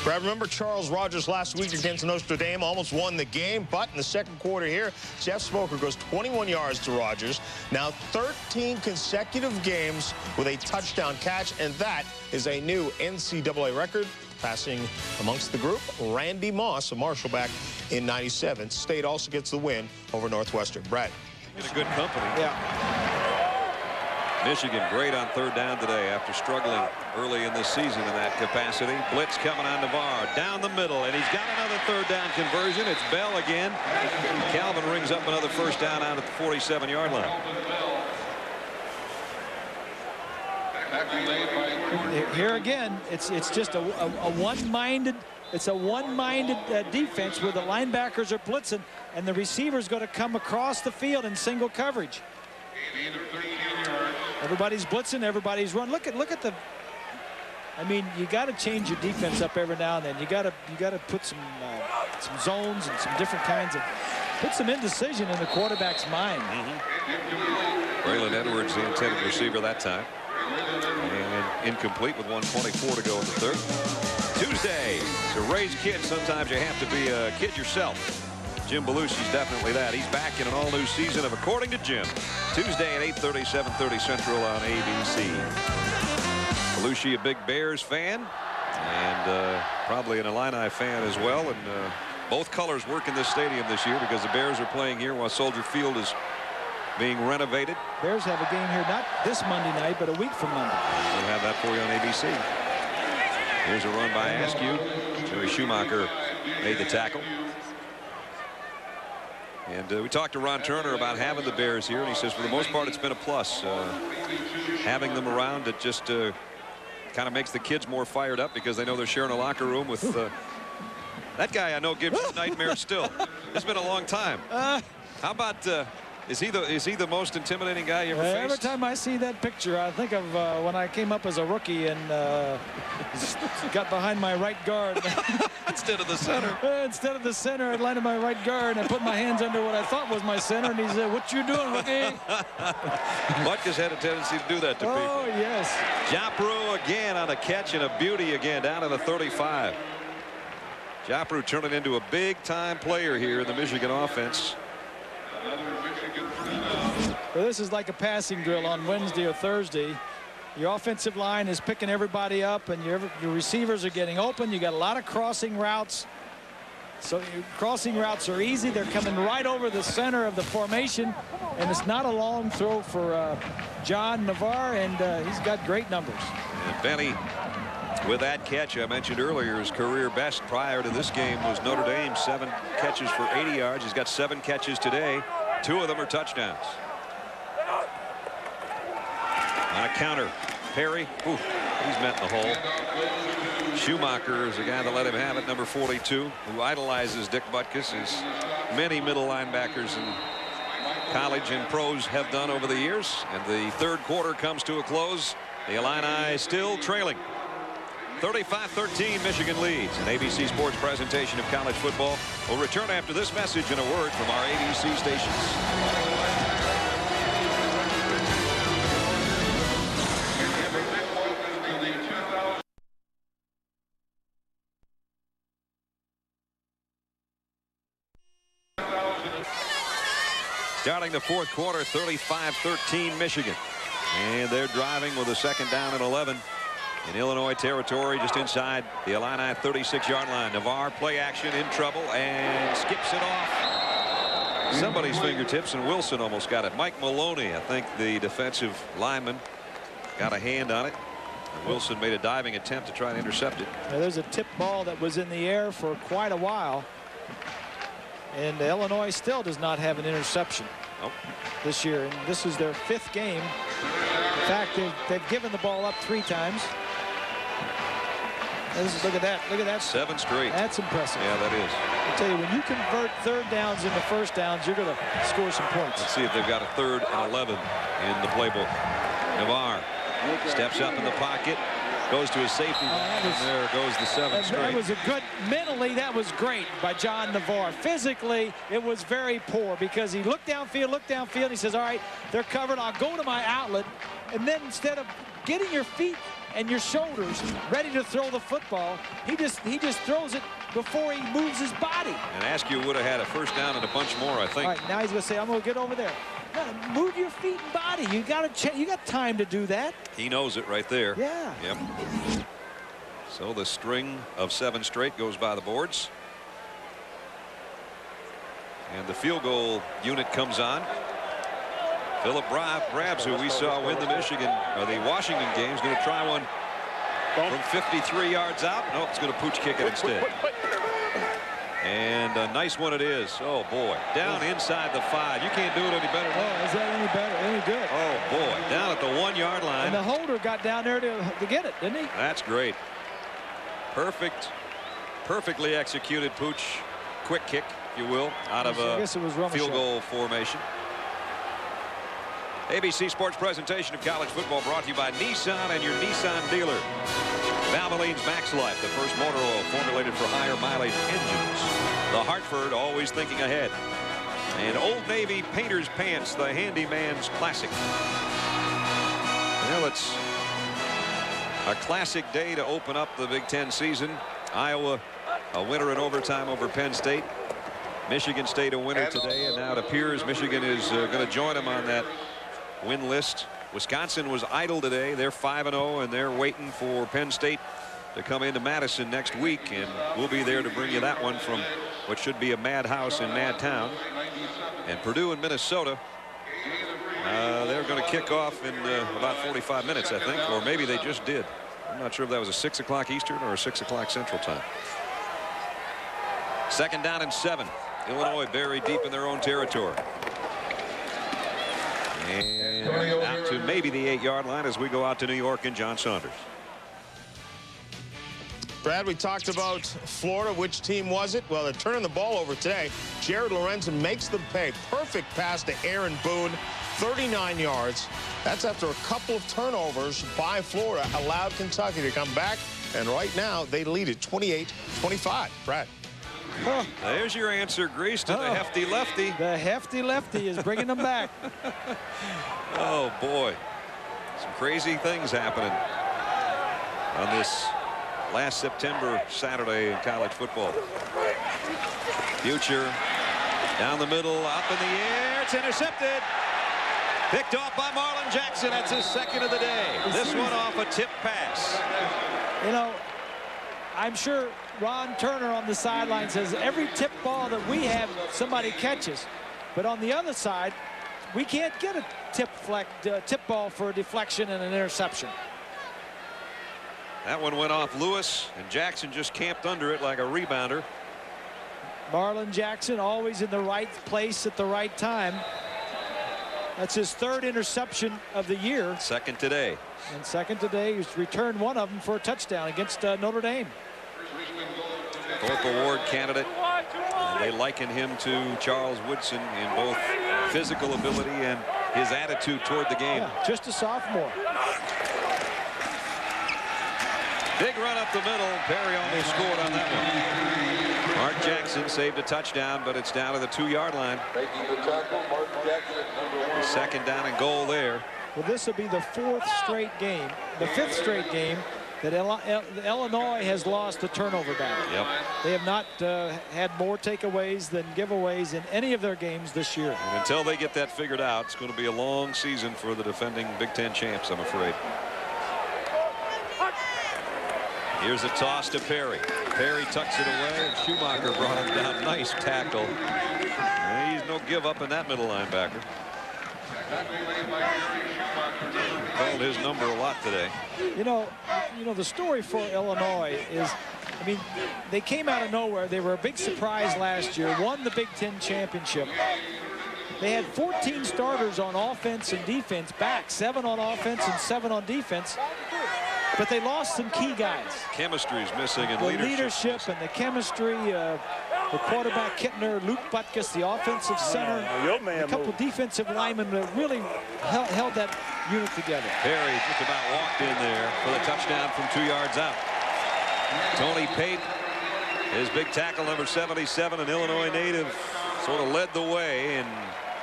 Brad, remember Charles Rogers last week against Notre Dame almost won the game, but in the 2nd quarter here, Jeff Smoker goes 21 yards to Rogers. Now 13 consecutive games with a touchdown catch, and that is a new NCAA record, passing amongst the group Randy Moss of Marshall back in '97. State also gets the win over Northwestern. Brad. It's a good company. Yeah. Michigan great on 3rd down today after struggling early in this season in that capacity. Blitz coming on Navarre down the middle, and he's got another 3rd down conversion. It's Bell again. Calvin rings up another 1st down out at the 47-yard line. Here again, it's just a one-minded. It's a one-minded defense where the linebackers are blitzing, and the receiver's going to come across the field in single coverage. Everybody's blitzing, everybody's run. Look at the. I mean, you got to change your defense up every now and then. You got to put some zones and some different kinds of. Put some indecision in the quarterback's mind. Braylon Edwards, the intended receiver that time. And incomplete with 1:24 to go in the 3rd. Tuesday, to raise kids, sometimes you have to be a kid yourself. Jim Belushi's definitely that. He's back in an all-new season of According to Jim. Tuesday at 8:30, 7:30 Central on ABC. Belushi, a big Bears fan, and probably an Illini fan as well. And both colors work in this stadium this year because the Bears are playing here while Soldier Field is being renovated. Bears have a game here not this Monday night, but a week from Monday. We'll have that for you on ABC. Here's a run by Askew. Jerry Schumacher made the tackle. And we talked to Ron Turner about having the Bears here, and he says for the most part it's been a plus. Having them around, it just kind of makes the kids more fired up because they know they're sharing a locker room with that guy. I know gives you nightmares still. It's been a long time. How about is he the most intimidating guy you ever faced? Every time I see that picture, I think of when I came up as a rookie and got behind my right guard. Instead of the center. Instead of the center, I landed my right guard and I put my hands under what I thought was my center, and he said, "What you doing, rookie?" Butkus had a tendency to do that to people. Oh, yes. Japaru again on a catch, and a beauty again down to the 35. Japaru turning into a big-time player here in the Michigan offense. Well, this is like a passing drill on Wednesday or Thursday. Your offensive line is picking everybody up, and your receivers are getting open. You got a lot of crossing routes. So crossing routes are easy. They're coming right over the center of the formation, and it's not a long throw for John Navarre, and he's got great numbers. And Benny, with that catch I mentioned earlier, his career best prior to this game was Notre Dame, 7 catches for 80 yards. He's got 7 catches today. 2 of them are touchdowns. On a counter, Perry, ooh, he's met in the hole. Schumacher is the guy that let him have it, number 42, who idolizes Dick Butkus, as many middle linebackers in college and pros have done over the years. And the third quarter comes to a close. The Illini still trailing. 35-13, Michigan leads. An ABC Sports presentation of college football will return after this message and a word from our ABC stations. Starting the fourth quarter, 35-13 Michigan. And they're driving with a second down and 11 in Illinois territory, just inside the Illini 36-yard line. Navarre, play action, in trouble, and skips it off somebody's fingertips, and Wilson almost got it. Mike Maloney, I think the defensive lineman, got a hand on it. And Wilson made a diving attempt to try and intercept it. Now, there's a tip ball that was in the air for quite a while. And Illinois still does not have an interception this year. And this is their 5th game. In fact, they've given the ball up 3 times. Look at that. Look at that. 7 straight. That's impressive. Yeah, that is. I tell you, when you convert third downs into first downs, you're going to score some points. Let's see if they've got a 3rd and 11 in the playbook. Navarre steps up in the pocket. Goes to his safety. And there goes the 7th straight. That was a good, mentally, that was great by John Navarre. Physically, it was very poor because he looked downfield, and he says, all right, they're covered. I'll go to my outlet. And then instead of getting your feet and your shoulders ready to throw the football, he just throws it before he moves his body. And Askew would have had a first down and a bunch more, I think. All right, now he's going to say, I'm going to get over there. Move your feet and body. You got time to do that. He knows it right there. Yeah. Yep. So the string of 7 straight goes by the boards. And the field goal unit comes on. Philip Brabs, who we saw win the Washington game, is going to try one from 53 yards out. No, it's going to pooch kick it instead. And a nice one it is. Oh, boy. Down inside the 5. You can't do it any better. Oh, is that any better? Any good? Oh, boy. Down at the 1-yard line. And the holder got down there to get it, didn't he? That's great. Perfectly executed pooch. Quick kick, if you will, out of a field goal formation. ABC Sports presentation of college football brought to you by Nissan and your Nissan dealer. Valvoline's Max Life, the first motor oil formulated for higher mileage engines. The Hartford, always thinking ahead. And Old Navy Painter's Pants, the handyman's classic. Well, it's a classic day to open up the Big Ten season. Iowa, a winner in overtime over Penn State. Michigan State, a winner today. And now it appears Michigan is going to join them on that win list. Wisconsin was idle today. They're 5-0, and they're waiting for Penn State to come into Madison next week, and we'll be there to bring you that one from what should be a madhouse in Madtown. And Purdue and Minnesota, they're going to kick off in about 45 minutes, I think, or maybe they just did. I'm not sure if that was a 6 o'clock Eastern or a 6 o'clock Central time. 2nd down and 7. Illinois buried deep in their own territory. And out to maybe the 8-yard line as we go out to New York and John Saunders. Brad, we talked about Florida. Which team was it? Well, they're turning the ball over today. Jared Lorenzen makes them pay. Perfect pass to Aaron Boone, 39 yards. That's after a couple of turnovers by Florida allowed Kentucky to come back. And right now, they lead it 28-25. Brad. Huh. There's your answer, Grease, to the hefty lefty. The hefty lefty is bringing them back. Oh, boy. Some crazy things happening on this last September Saturday in college football. Future down the middle, up in the air. It's intercepted. Picked off by Marlon Jackson. That's his 2nd of the day. This one off a tip pass. You know, I'm sure Ron Turner on the sideline says every tip ball that we have, somebody catches. But on the other side, we can't get a tip ball for a deflection and an interception. That one went off Lewis, and Jackson just camped under it like a rebounder. Marlon Jackson always in the right place at the right time. That's his 3rd interception of the year. Second today. And second today. He's returned one of them for a touchdown against Notre Dame. Fourth award candidate. And they liken him to Charles Woodson in both physical ability and his attitude toward the game. Yeah, just a sophomore. Big run up the middle. Perry almost scored on that one. Mark Jackson saved a touchdown, but it's down to the 2-yard line. Making the tackle, Mark Jackson, number 1. Second down and goal there. Well, this will be the 4th straight game, the 5th straight game that Illinois has lost the turnover battle. Yep. They have not had more takeaways than giveaways in any of their games this year. And until they get that figured out, it's going to be a long season for the defending Big Ten champs, I'm afraid. Here's a toss to Perry. Perry tucks it away, and Schumacher brought him down. Nice tackle. And he's no give up in that middle linebacker. Called his number a lot today. You know, the story for Illinois is, I mean, they came out of nowhere. They were a big surprise last year, won the Big Ten championship. They had 14 starters on offense and defense back, 7 on offense and 7 on defense. But they lost some key guys. Chemistry's missing and the leadership and the chemistry. The quarterback Kittner, Luke Butkus, the offensive center, a couple defensive linemen that really held that unit together. Perry just about walked in there for the touchdown from 2 yards out. Tony Pate, his big tackle, number 77, an Illinois native, sort of led the way, and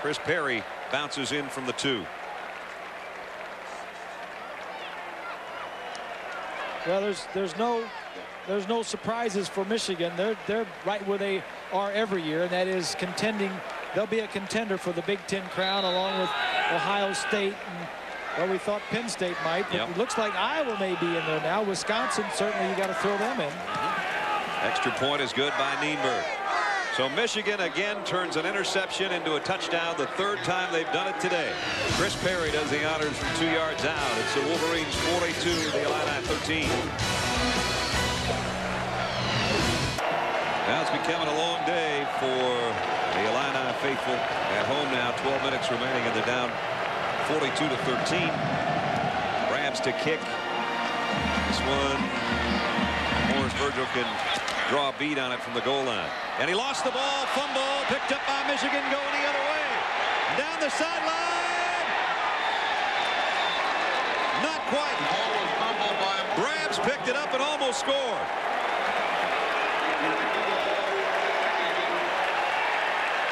Chris Perry bounces in from the 2. Well, there's no surprises for Michigan. They're right where they are every year, and that is contending. They'll be a contender for the Big Ten crown along with Ohio State. And, well, we thought Penn State might, but it looks like Iowa may be in there now. Wisconsin, certainly you got to throw them in. Extra point is good by Nienberg. So Michigan again turns an interception into a touchdown, the 3rd time they've done it today. Chris Perry does the honors from 2 yards out. It's the Wolverines 42, the Illini 13. Now it's becoming a long day for the Illini faithful at home now. 12 minutes remaining, and they're down 42-13. Brabs to kick. This one, Morris Virgil can draw a beat on it from the goal line. And he lost the ball, fumble, picked up by Michigan, going the other way. Down the sideline. Not quite. Brabs picked it up and almost scored.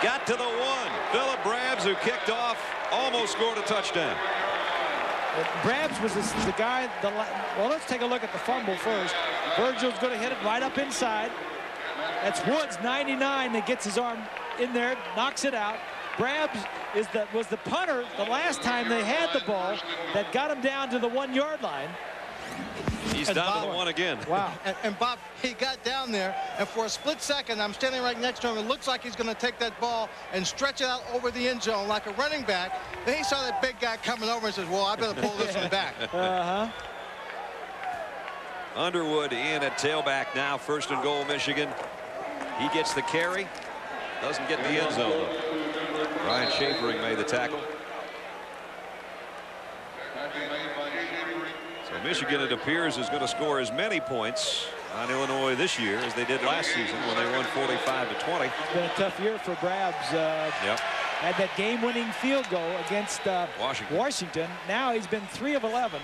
Got to the 1. Philip Brabs, who kicked off, almost scored a touchdown. Brabs was the guy. Well, let's take a look at the fumble first. Virgil's going to hit it right up inside. That's Woods, 99, that gets his arm in there, knocks it out. Brabs was the punter the last time they had the ball that got him down to the 1 yard line. He's down to the 1 again. Wow. And Bob, he got down there, and for a split second, I'm standing right next to him. It looks like he's going to take that ball and stretch it out over the end zone like a running back. Then he saw that big guy coming over and says, well, I better pull this one back. Underwood in at tailback now. 1st and goal, Michigan. He gets the carry. Doesn't get the end zone. Ryan Schaefering made the tackle. So Michigan, it appears, is going to score as many points on Illinois this year as they did last season when they won 45-20. It's been a tough year for Brabs. Had that game-winning field goal against Washington. Now he's been 3 of 11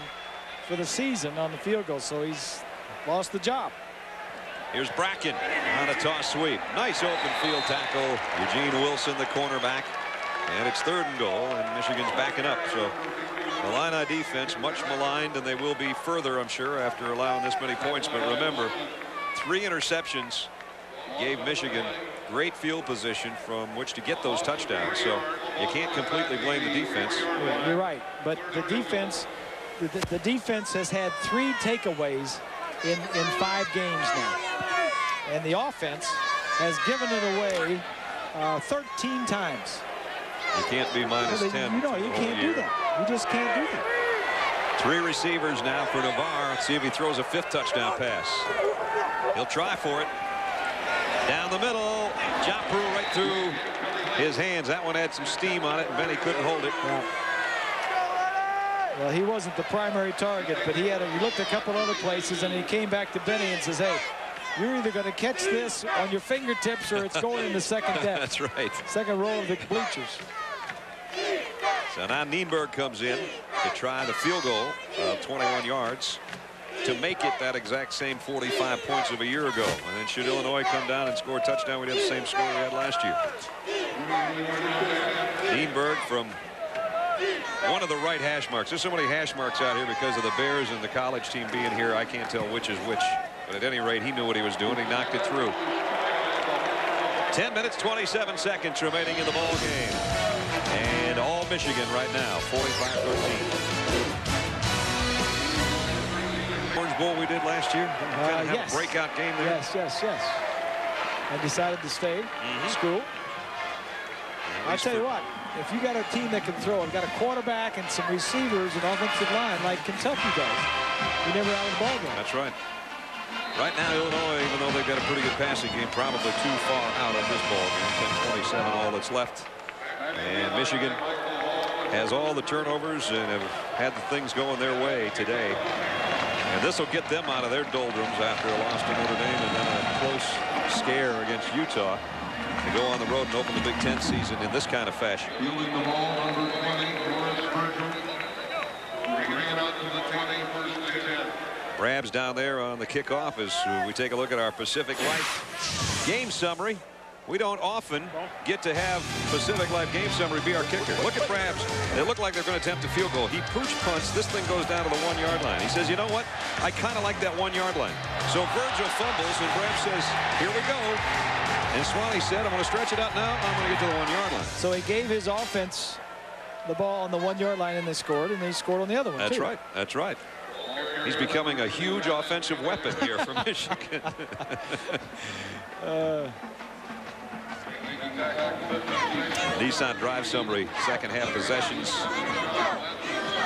for the season on the field goal, so he's lost the job. Here's Bracken on a toss sweep. Nice open field tackle. Eugene Wilson, the cornerback. And it's 3rd and goal, and Michigan's backing up. So the Illini defense much maligned, and they will be further, I'm sure, after allowing this many points. But remember, 3 interceptions gave Michigan great field position from which to get those touchdowns. So you can't completely blame the defense. Yeah, you're right. But the defense, the defense has had 3 takeaways in 5 games now. And the offense has given it away 13 times. You can't be minus 10. You can't do that. You just can't do that. 3 receivers now for Navarre. Let's see if he throws a 5th touchdown pass. He'll try for it. Down the middle. Joppru right through his hands. That one had some steam on it, and Benny couldn't hold it. Well, he wasn't the primary target, but he looked a couple other places, and he came back to Benny and says, hey, you're either going to catch this on your fingertips or it's going in the second deck. That's right. Second row of the bleachers. So now Nienberg comes in to try the field goal of 21 yards to make it that exact same 45 points of a year ago. And then should Illinois come down and score a touchdown, we'd have the same score we had last year. Nienberg from one of the right hash marks. There's so many hash marks out here because of the Bears and the college team being here. I can't tell which is which. But at any rate, he knew what he was doing. He knocked it through. 10 minutes, 27 seconds remaining in the ball game. And all Michigan right now, 45-13. Orange Bowl we did last year. Kind of have a breakout game there. Yes. I decided to stay in school. I'll tell you what, if you got a team that can throw and got a quarterback and some receivers and offensive line like Kentucky does, you never out of the ball game. That's right. Right now, Illinois, even though they've got a pretty good passing game, probably too far out of this ball game. 10-27, all that's left. And Michigan has all the turnovers and have had the things going their way today. And this will get them out of their doldrums after a loss to Notre Dame and then a close scare against Utah to go on the road and open the Big Ten season in this kind of fashion. Fielding the ball, number 20, Morris Frederick. Bringing it out to the 20, first and 10. Brabs down there on the kickoff as we take a look at our Pacific Life game summary. We don't often get to have Pacific Life game summary be our kicker. Look at Brabs. They look like they're going to attempt a field goal. He pooch punts. This thing goes down to the 1 yard line. He says, you know what? I kind of like that 1 yard line. So Virgil fumbles and Brabs says, here we go. And Swally said, I'm going to stretch it out now. I'm going to get to the 1 yard line. So he gave his offense the ball on the 1 yard line and they scored, and they scored on the other one. That's too. right. That's right. He's becoming a huge offensive weapon here for Michigan. Nissan drive summary, second half possessions.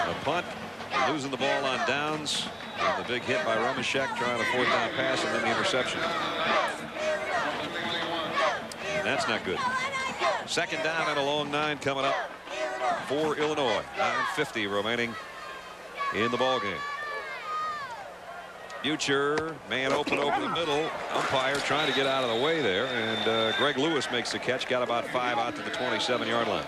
A punt, losing the ball on downs. And the big hit by Romashek trying a fourth down pass and then the interception. And that's not good. Second down and a long 9 coming up for Illinois. 9:50 remaining in the ball game. Butcher, man open over the middle. Umpire trying to get out of the way there. And Greg Lewis makes the catch. Got about 5 out to the 27 yard line.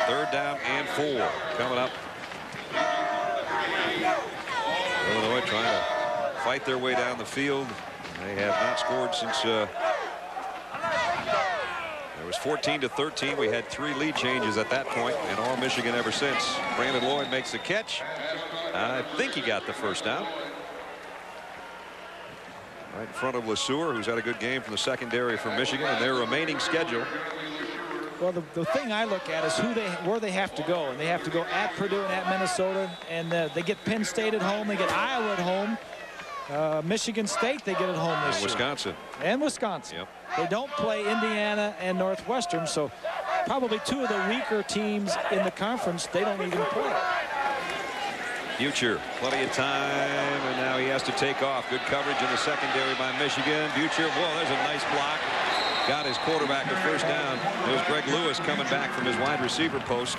Third down and 4 coming up. Illinois trying to fight their way down the field. They have not scored since it was 14-13. We had 3 lead changes at that point, and all Michigan ever since. Brandon Lloyd makes the catch. I think he got the first down. Right in front of LeSueur, who's had a good game from the secondary for Michigan, and their remaining schedule. Well, the thing I look at is where they have to go, and they have to go at Purdue and at Minnesota, and they get Penn State at home, they get Iowa at home, Michigan State they get at home this year. Wisconsin. And Wisconsin. Yep. They don't play Indiana and Northwestern, so probably 2 of the weaker teams in the conference they don't even play. Butcher, plenty of time, and now he has to take off. Good coverage in the secondary by Michigan. Butcher, whoa, there's a nice block. Got his quarterback a first down. It was Greg Lewis coming back from his wide receiver post,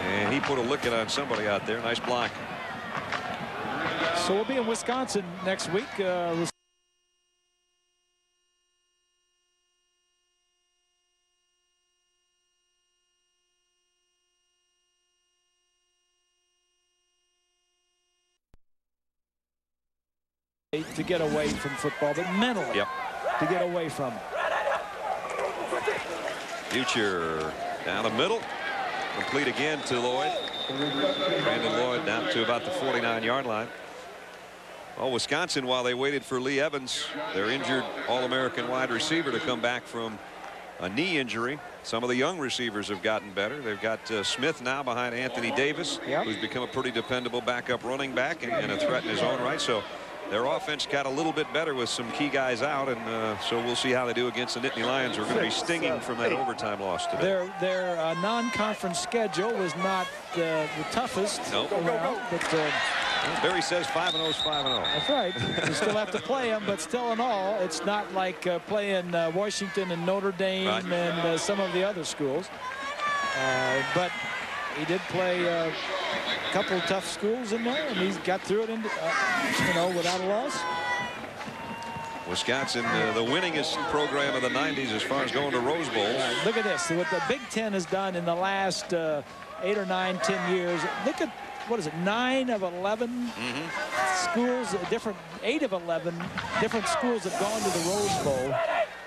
and he put a licking on somebody out there. Nice block. So we'll be in Wisconsin next week. To get away from football, but mentally to get away from it. Butcher down the middle, complete again to Lloyd. Brandon Lloyd down to about the 49 yard line. Well, Wisconsin, while they waited for Lee Evans, their injured All-American wide receiver, to come back from a knee injury. Some of the young receivers have gotten better. They've got Smith now behind Anthony Davis, who's become a pretty dependable backup running back and a threat in his own right. So Their offense got a little bit better with some key guys out, and so we'll see how they do against the Nittany Lions. We're going to be stinging from that overtime loss today. Their non-conference schedule was not the toughest. Nope. But Barry says 5-0 is 5-0. That's right. You still have to play them, but still in all, it's not like playing Washington and Notre Dame and some of the other schools. But he did play a couple of tough schools in there, and he's got through it, without a loss. Wisconsin, the winningest program of the 90s as far as going to Rose Bowls. Look at this. What the Big Ten has done in the last 8 or 9, 10 years. Look at, what is it, 9 of 11 schools, 8 of 11 different schools have gone to the Rose Bowl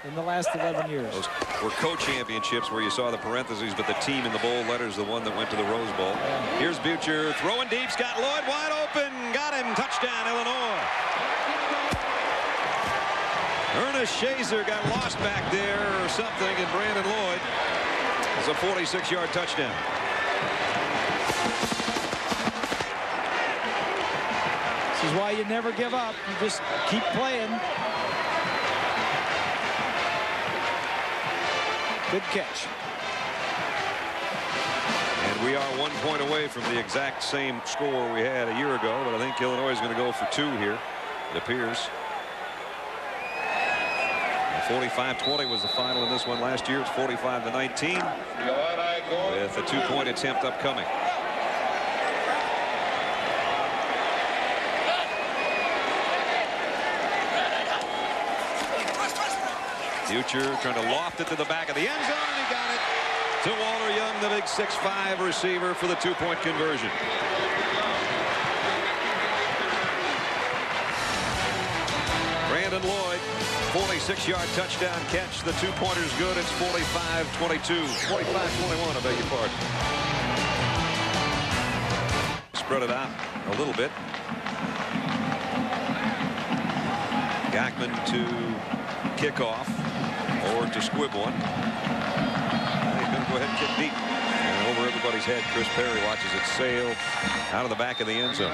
in the last 11 years. Those were co-championships where you saw the parentheses, but the team in the bold letters, the one that went to the Rose Bowl. Here's Butcher throwing deep. Scott Lloyd wide open. Got him. Touchdown, Illinois. Ernest Shazer got lost back there or something, and Brandon Lloyd is a 46-yard touchdown. This is why you never give up. You just keep playing. Good catch. And we are 1 point away from the exact same score we had a year ago, but I think Illinois is going to go for 2 here, it appears. 45-20 was the final in this one last year. It's 45-19 with a 2-point attempt upcoming. Butcher trying to loft it to the back of the end zone. He got it to Walter Young, the big 6'5" receiver, for the 2-point conversion. Brandon Lloyd, 46-yard touchdown catch. The 2-pointer's good. It's 45-22. 45-21, I beg your pardon. Spread it out a little bit. Gackman to kick off. Or to squib one. He's going to go ahead and kick deep. And over everybody's head, Chris Perry watches it sail out of the back of the end zone.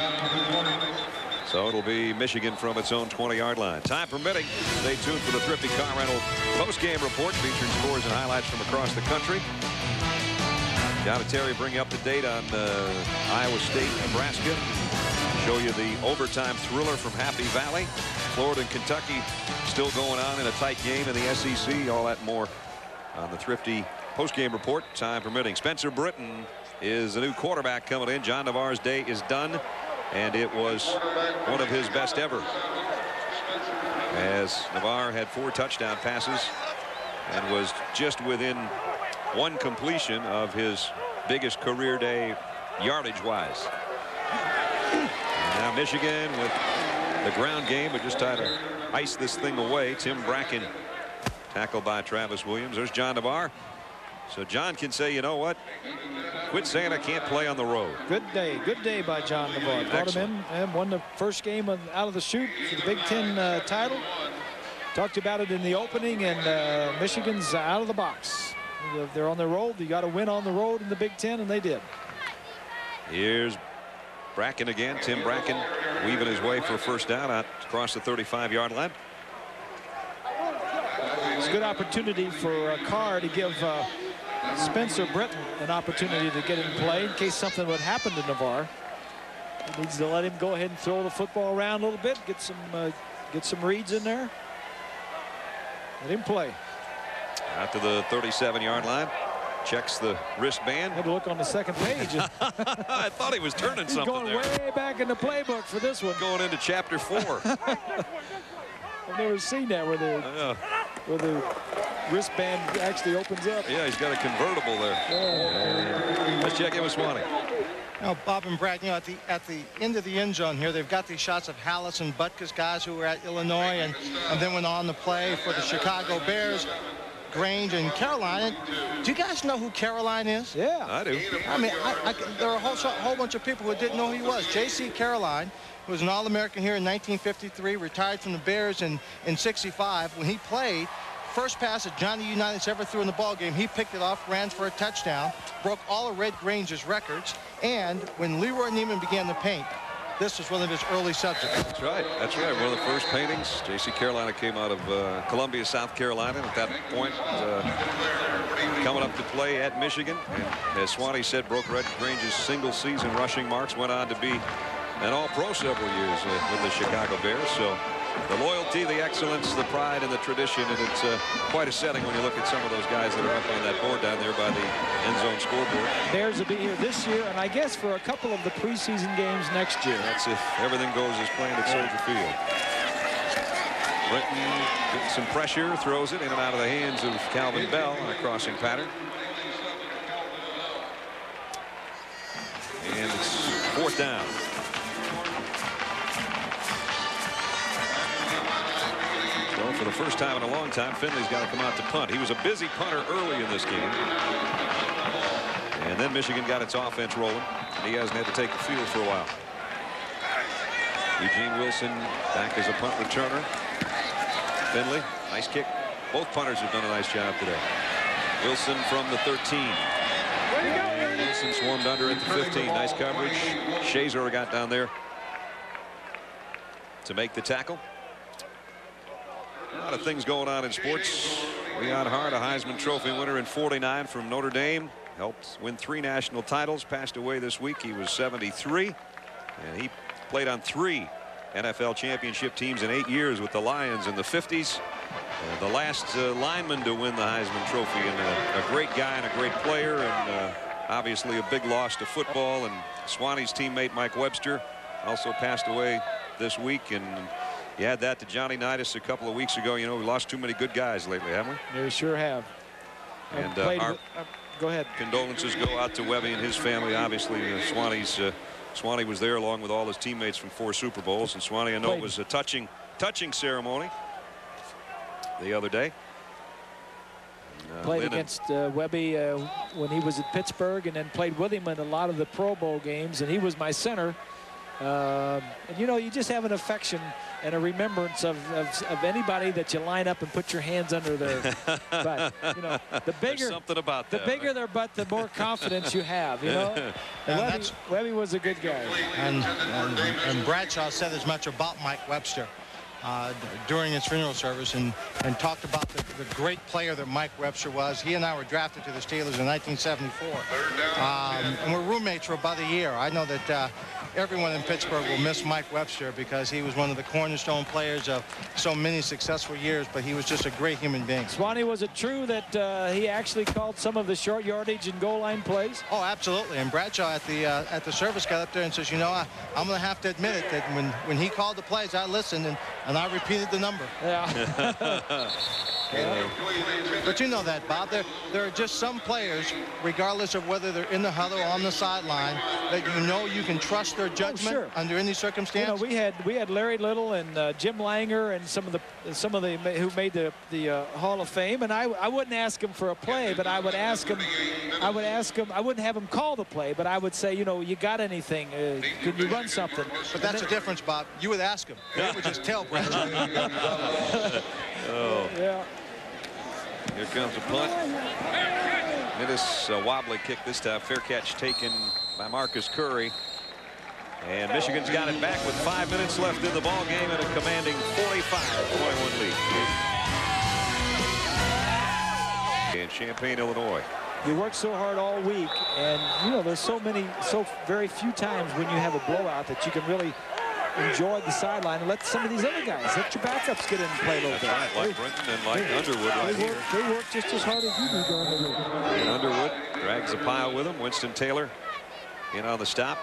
So it'll be Michigan from its own 20-yard line. Time permitting, stay tuned for the Thrifty Car Rental post-game report featuring scores and highlights from across the country. John and Terry bring you up to date on Iowa State, Nebraska. Show you the overtime thriller from Happy Valley. Florida and Kentucky still going on in a tight game in the SEC. All that and more on the Thrifty post-game report, time permitting. Spencer Britton is the new quarterback coming in. John Navarre's day is done, and it was one of his best ever, as Navarre had 4 touchdown passes and was just within 1 completion of his biggest career day yardage-wise. Now Michigan with the ground game, but just try to ice this thing away. Tim Bracken tackled by Travis Williams. There's John Navarre. So John can say, you know what? Quit saying I can't play on the road. Good day by John Navarre. Brought him in and won the first game out of the chute for the Big Ten title. Talked about it in the opening, and Michigan's out of the box. They're on the road. You got to win on the road in the Big Ten, and they did. Here's Bracken again. Tim Bracken weaving his way for a first down out across the 35-yard line. It's a good opportunity for Carr to give Spencer Britton an opportunity to get in play in case something would happen to Navarre. He needs to let him go ahead and throw the football around a little bit, get some reads in there. Let him play. Out to the 37-yard line. Checks the wristband. Had to look on the second page. I thought he was turning He's something going there. way back in the playbook for this one. Going into chapter 4. I've never seen that where the wristband actually opens up. Yeah, he's got a convertible there. Let's check in with Swanee. Now, Bob and Brad, at the end of the end zone here, they've got these shots of Hallis and Butkus, guys who were at Illinois and then went on to play for the Chicago Bears. Grange and Caroline. Do you guys know who Caroline is? Yeah, I do. I mean, there are a whole bunch of people who didn't know who he was. J.C. Caroline, who was an All-American here in 1953, retired from the Bears in 65. When he played, first pass that Johnny Unitas ever threw in the ball game, he picked it off, ran for a touchdown, broke all of Red Grange's records, and when Leroy Neiman began to paint, this was one of his early subjects. That's right. That's right. One of the first paintings. J.C. Carolina came out of Columbia, South Carolina. And at that point, coming up to play at Michigan. And as Swanee said, broke Red Grange's single-season rushing marks. Went on to be an All-Pro several years with the Chicago Bears. So the loyalty, the excellence, the pride, and the tradition. And it's quite a setting when you look at some of those guys that are up on that board down there by the end zone scoreboard. Bears will be here this year, and I guess for a couple of the preseason games next year. That's if everything goes as planned at Soldier Field. Britton gets some pressure, throws it in and out of the hands of Calvin Bell on a crossing pattern. And it's 4th down. So for the first time in a long time, Finley's got to come out to punt. He was a busy punter early in this game. And then Michigan got its offense rolling. And he hasn't had to take the field for a while. Eugene Wilson back as a punt returner. Finley, nice kick. Both punters have done a nice job today. Wilson from the 13. And Wilson swarmed under at the 15. Nice coverage. Shazer got down there to make the tackle. A lot of things going on in sports. Leon Hart, a Heisman Trophy winner in '49 from Notre Dame. Helped win 3 national titles. Passed away this week. He was 73. And he played on 3 NFL championship teams in 8 years with the Lions in the 50s. The last lineman to win the Heisman Trophy, and a great guy and a great player, and obviously a big loss to football. And Swanee's teammate Mike Webster also passed away this week. And you had that to Johnny Unitas a couple of weeks ago. You know, we lost too many good guys lately, haven't we? Yeah, we sure have. And go ahead. Condolences go out to Webby and his family. Obviously, Swanee was there along with all his teammates from 4 Super Bowls. And Swanee, I know it was a touching ceremony the other day. Played against Webby when he was at Pittsburgh, and then played with him in a lot of the Pro Bowl games, and he was my center. And you know, you just have an affection and a remembrance of anybody that you line up and put your hands under their butt. You know, the bigger something about that, the bigger their butt, the more confidence you have. You know, Webby was a good guy. And Bradshaw said as much about Mike Webster during his funeral service, and talked about the great player that Mike Webster was. He and I were drafted to the Steelers in 1974, and we're roommates for about a year. I know that everyone in Pittsburgh will miss Mike Webster because he was one of the cornerstone players of so many successful years, but he was just a great human being. Swanee, was it true that he actually called some of the short yardage and goal line plays? Oh, absolutely. And Bradshaw at the service got up there and says, you know, I'm going to have to admit it, that when he called the plays, I listened and I repeated the number. Yeah. But you know that, Bob. There are just some players, regardless of whether they're in the huddle or on the sideline, that you know you can trust their judgment under any circumstance. You know, we had Larry Little and Jim Langer and some of the who made the Hall of Fame, and I wouldn't ask him for a play, but I would ask him. I wouldn't have him call the play, but I would say, you know, you got anything? Can you run something? But that's the difference, Bob. You would ask him. They would just tell Bradshaw. Oh. Yeah. Here comes a punt. Minnis wobbly kick this time. Fair catch taken by Marcus Curry. And Michigan's got it back with 5 minutes left in the ball game and a commanding 45-21 lead. In Champaign, Illinois. You work so hard all week, and you know there's so very few times when you have a blowout that you can really enjoy the sideline and let some of these other guys, let your backups get in and play a little bit. Right, like Brenton and like Underwood right here. They work just as hard as you do during the week. And Underwood drags the pile with him. Winston Taylor in on the stop.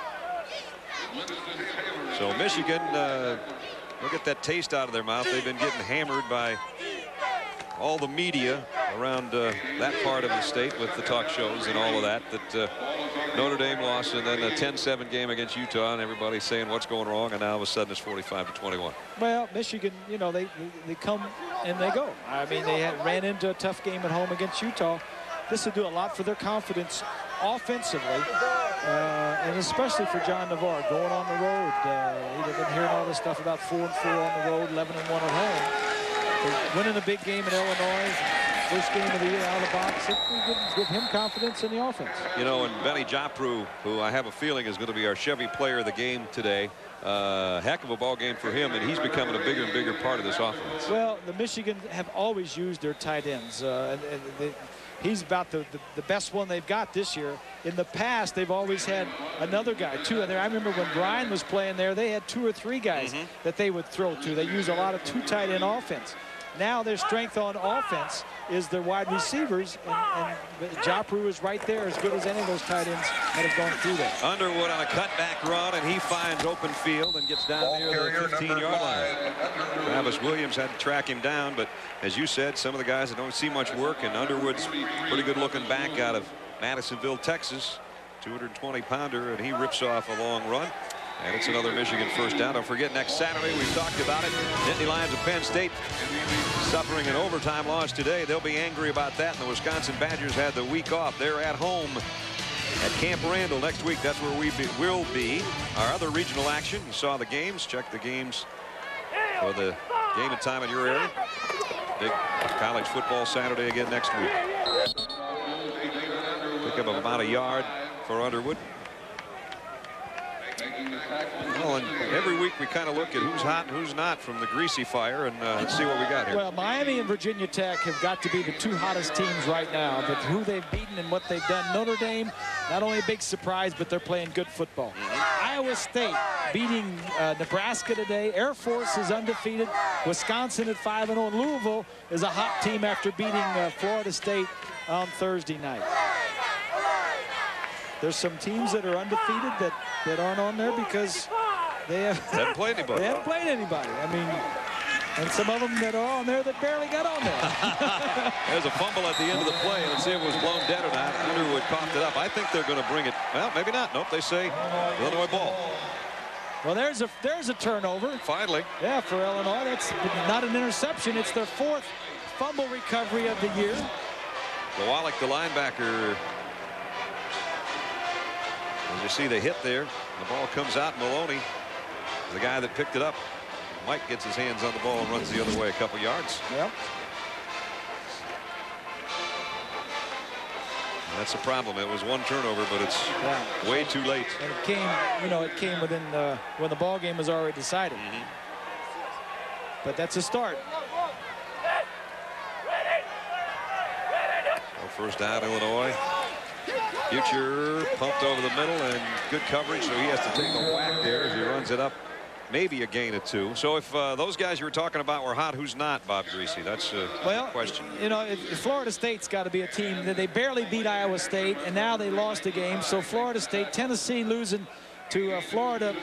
So Michigan, look at that taste out of their mouth. They've been getting hammered by all the media around that part of the state with the talk shows and all of that. Notre Dame lost, and then a 10-7 game against Utah, and everybody's saying what's going wrong, and now all of a sudden it's 45-21. Well, Michigan, you know, they come and they go. I mean, they ran into a tough game at home against Utah. This will do a lot for their confidence offensively, and especially for John Navarre going on the road. He'd been hearing all this stuff about 4-4 on the road, 11-1 at home. They're winning a big game in Illinois. first game of the year out of the box. It would give him confidence in the offense. You know, and Benny Jopru, who I have a feeling is going to be our Chevy player of the game today. Heck of a ball game for him, and he's becoming a bigger and bigger part of this offense. Well, the Michigan have always used their tight ends. He's about the best one they've got this year. In the past, they've always had another guy, too. And I remember when Brian was playing there, they had 2 or 3 guys that they would throw to. They use a lot of 2 tight end offense. Now their strength on offense is their wide receivers, and Jopru is right there, as good as any of those tight ends that have gone through that. Underwood on a cutback run, and he finds open field and gets down near the 15-yard line. Travis Williams had to track him down, but as you said, some of the guys that don't see much work, and Underwood's pretty good looking back out of Madisonville, Texas, 220-pounder, and he rips off a long run. And it's another Michigan first down. Don't forget, next Saturday, we've talked about it. Nittany Lions of Penn State suffering an overtime loss today. They'll be angry about that. And the Wisconsin Badgers had the week off. They're at home at Camp Randall next week. That's where we will be. Our other regional action. You saw the games. Check the games for the game and time in your area. Big college football Saturday again next week. Pick up about a yard for Underwood. Well, and every week we kind of look at who's hot and who's not from the greasy fire, and let's see what we got here. Well, Miami and Virginia Tech have got to be the 2 hottest teams right now, but who they've beaten and what they've done. Notre Dame, not only a big surprise, but they're playing good football. Iowa State beating Nebraska today. Air Force is undefeated. Wisconsin at 5-0. Louisville is a hot team after beating Florida State on Thursday night. There's some teams that are undefeated that aren't on there because they haven't played anybody. They haven't played anybody. I mean, and some of them that are on there that barely got on there. There's a fumble at the end of the play. Let's see if it was blown dead or not. Underwood coughed it up. I think they're going to bring it. Well, maybe not. Nope, they say Illinois ball. Well, there's a turnover. Finally. Yeah, for Illinois. That's not an interception. It's their 4th fumble recovery of the year. Kowalik, the linebacker. As you see the hit there, the ball comes out. Maloney, the guy that picked it up. Mike gets his hands on the ball and runs the other way a couple yards. Yep. That's the problem. It was 1 turnover, but it's way too late. And it came, it came within when the ball game was already decided. But that's a start. So first down, Illinois. Future pumped over the middle and good coverage, so he has to take a whack there as he runs it up. Maybe a gain of 2. So if those guys you were talking about were hot, who's not, Bob Greasy? That's a question. Florida State's got to be a team that they barely beat Iowa State, and now they lost a game. So Florida State, Tennessee losing to Florida.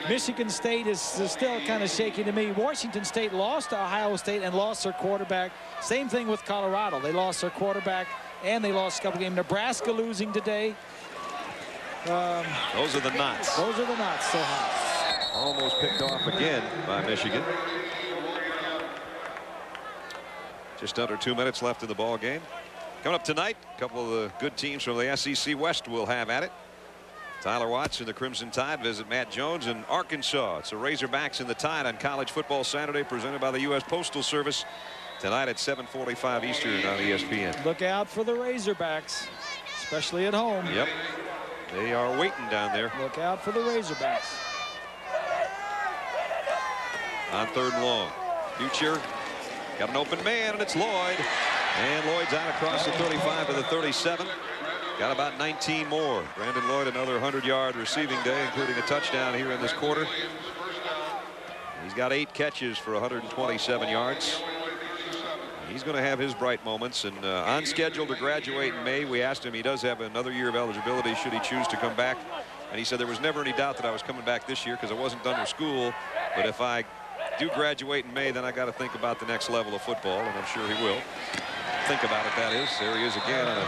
Michigan State is still kind of shaky to me. Washington State lost to Ohio State and lost their quarterback. Same thing with Colorado. They lost their quarterback and they lost a couple games. Nebraska losing today. Those are the knots. Those are the knots. So hot. Almost picked off again by Michigan. Just under 2 minutes left in the ball game. Coming up tonight, a couple of the good teams from the SEC West will have at it. Tyler Watts and the Crimson Tide visit Matt Jones in Arkansas. It's the Razorbacks and the Tide on College Football Saturday, presented by the U.S. Postal Service. Tonight at 7:45 Eastern on ESPN. Look out for the Razorbacks, especially at home. Yep. They are waiting down there. Look out for the Razorbacks. On 3rd and long. Future got an open man, and it's Lloyd. And Lloyd's out across the 35 to the 37. Got about 19 more. Brandon Lloyd, another 100-yard receiving day, including a touchdown here in this quarter. He's got 8 catches for 127 yards. He's going to have his bright moments, and on schedule to graduate in May. We asked him, he does have another year of eligibility should he choose to come back. And he said there was never any doubt that I was coming back this year because I wasn't done with school. But if I do graduate in May, then I got to think about the next level of football, and I'm sure he will. Think about it, that is. There he is again on a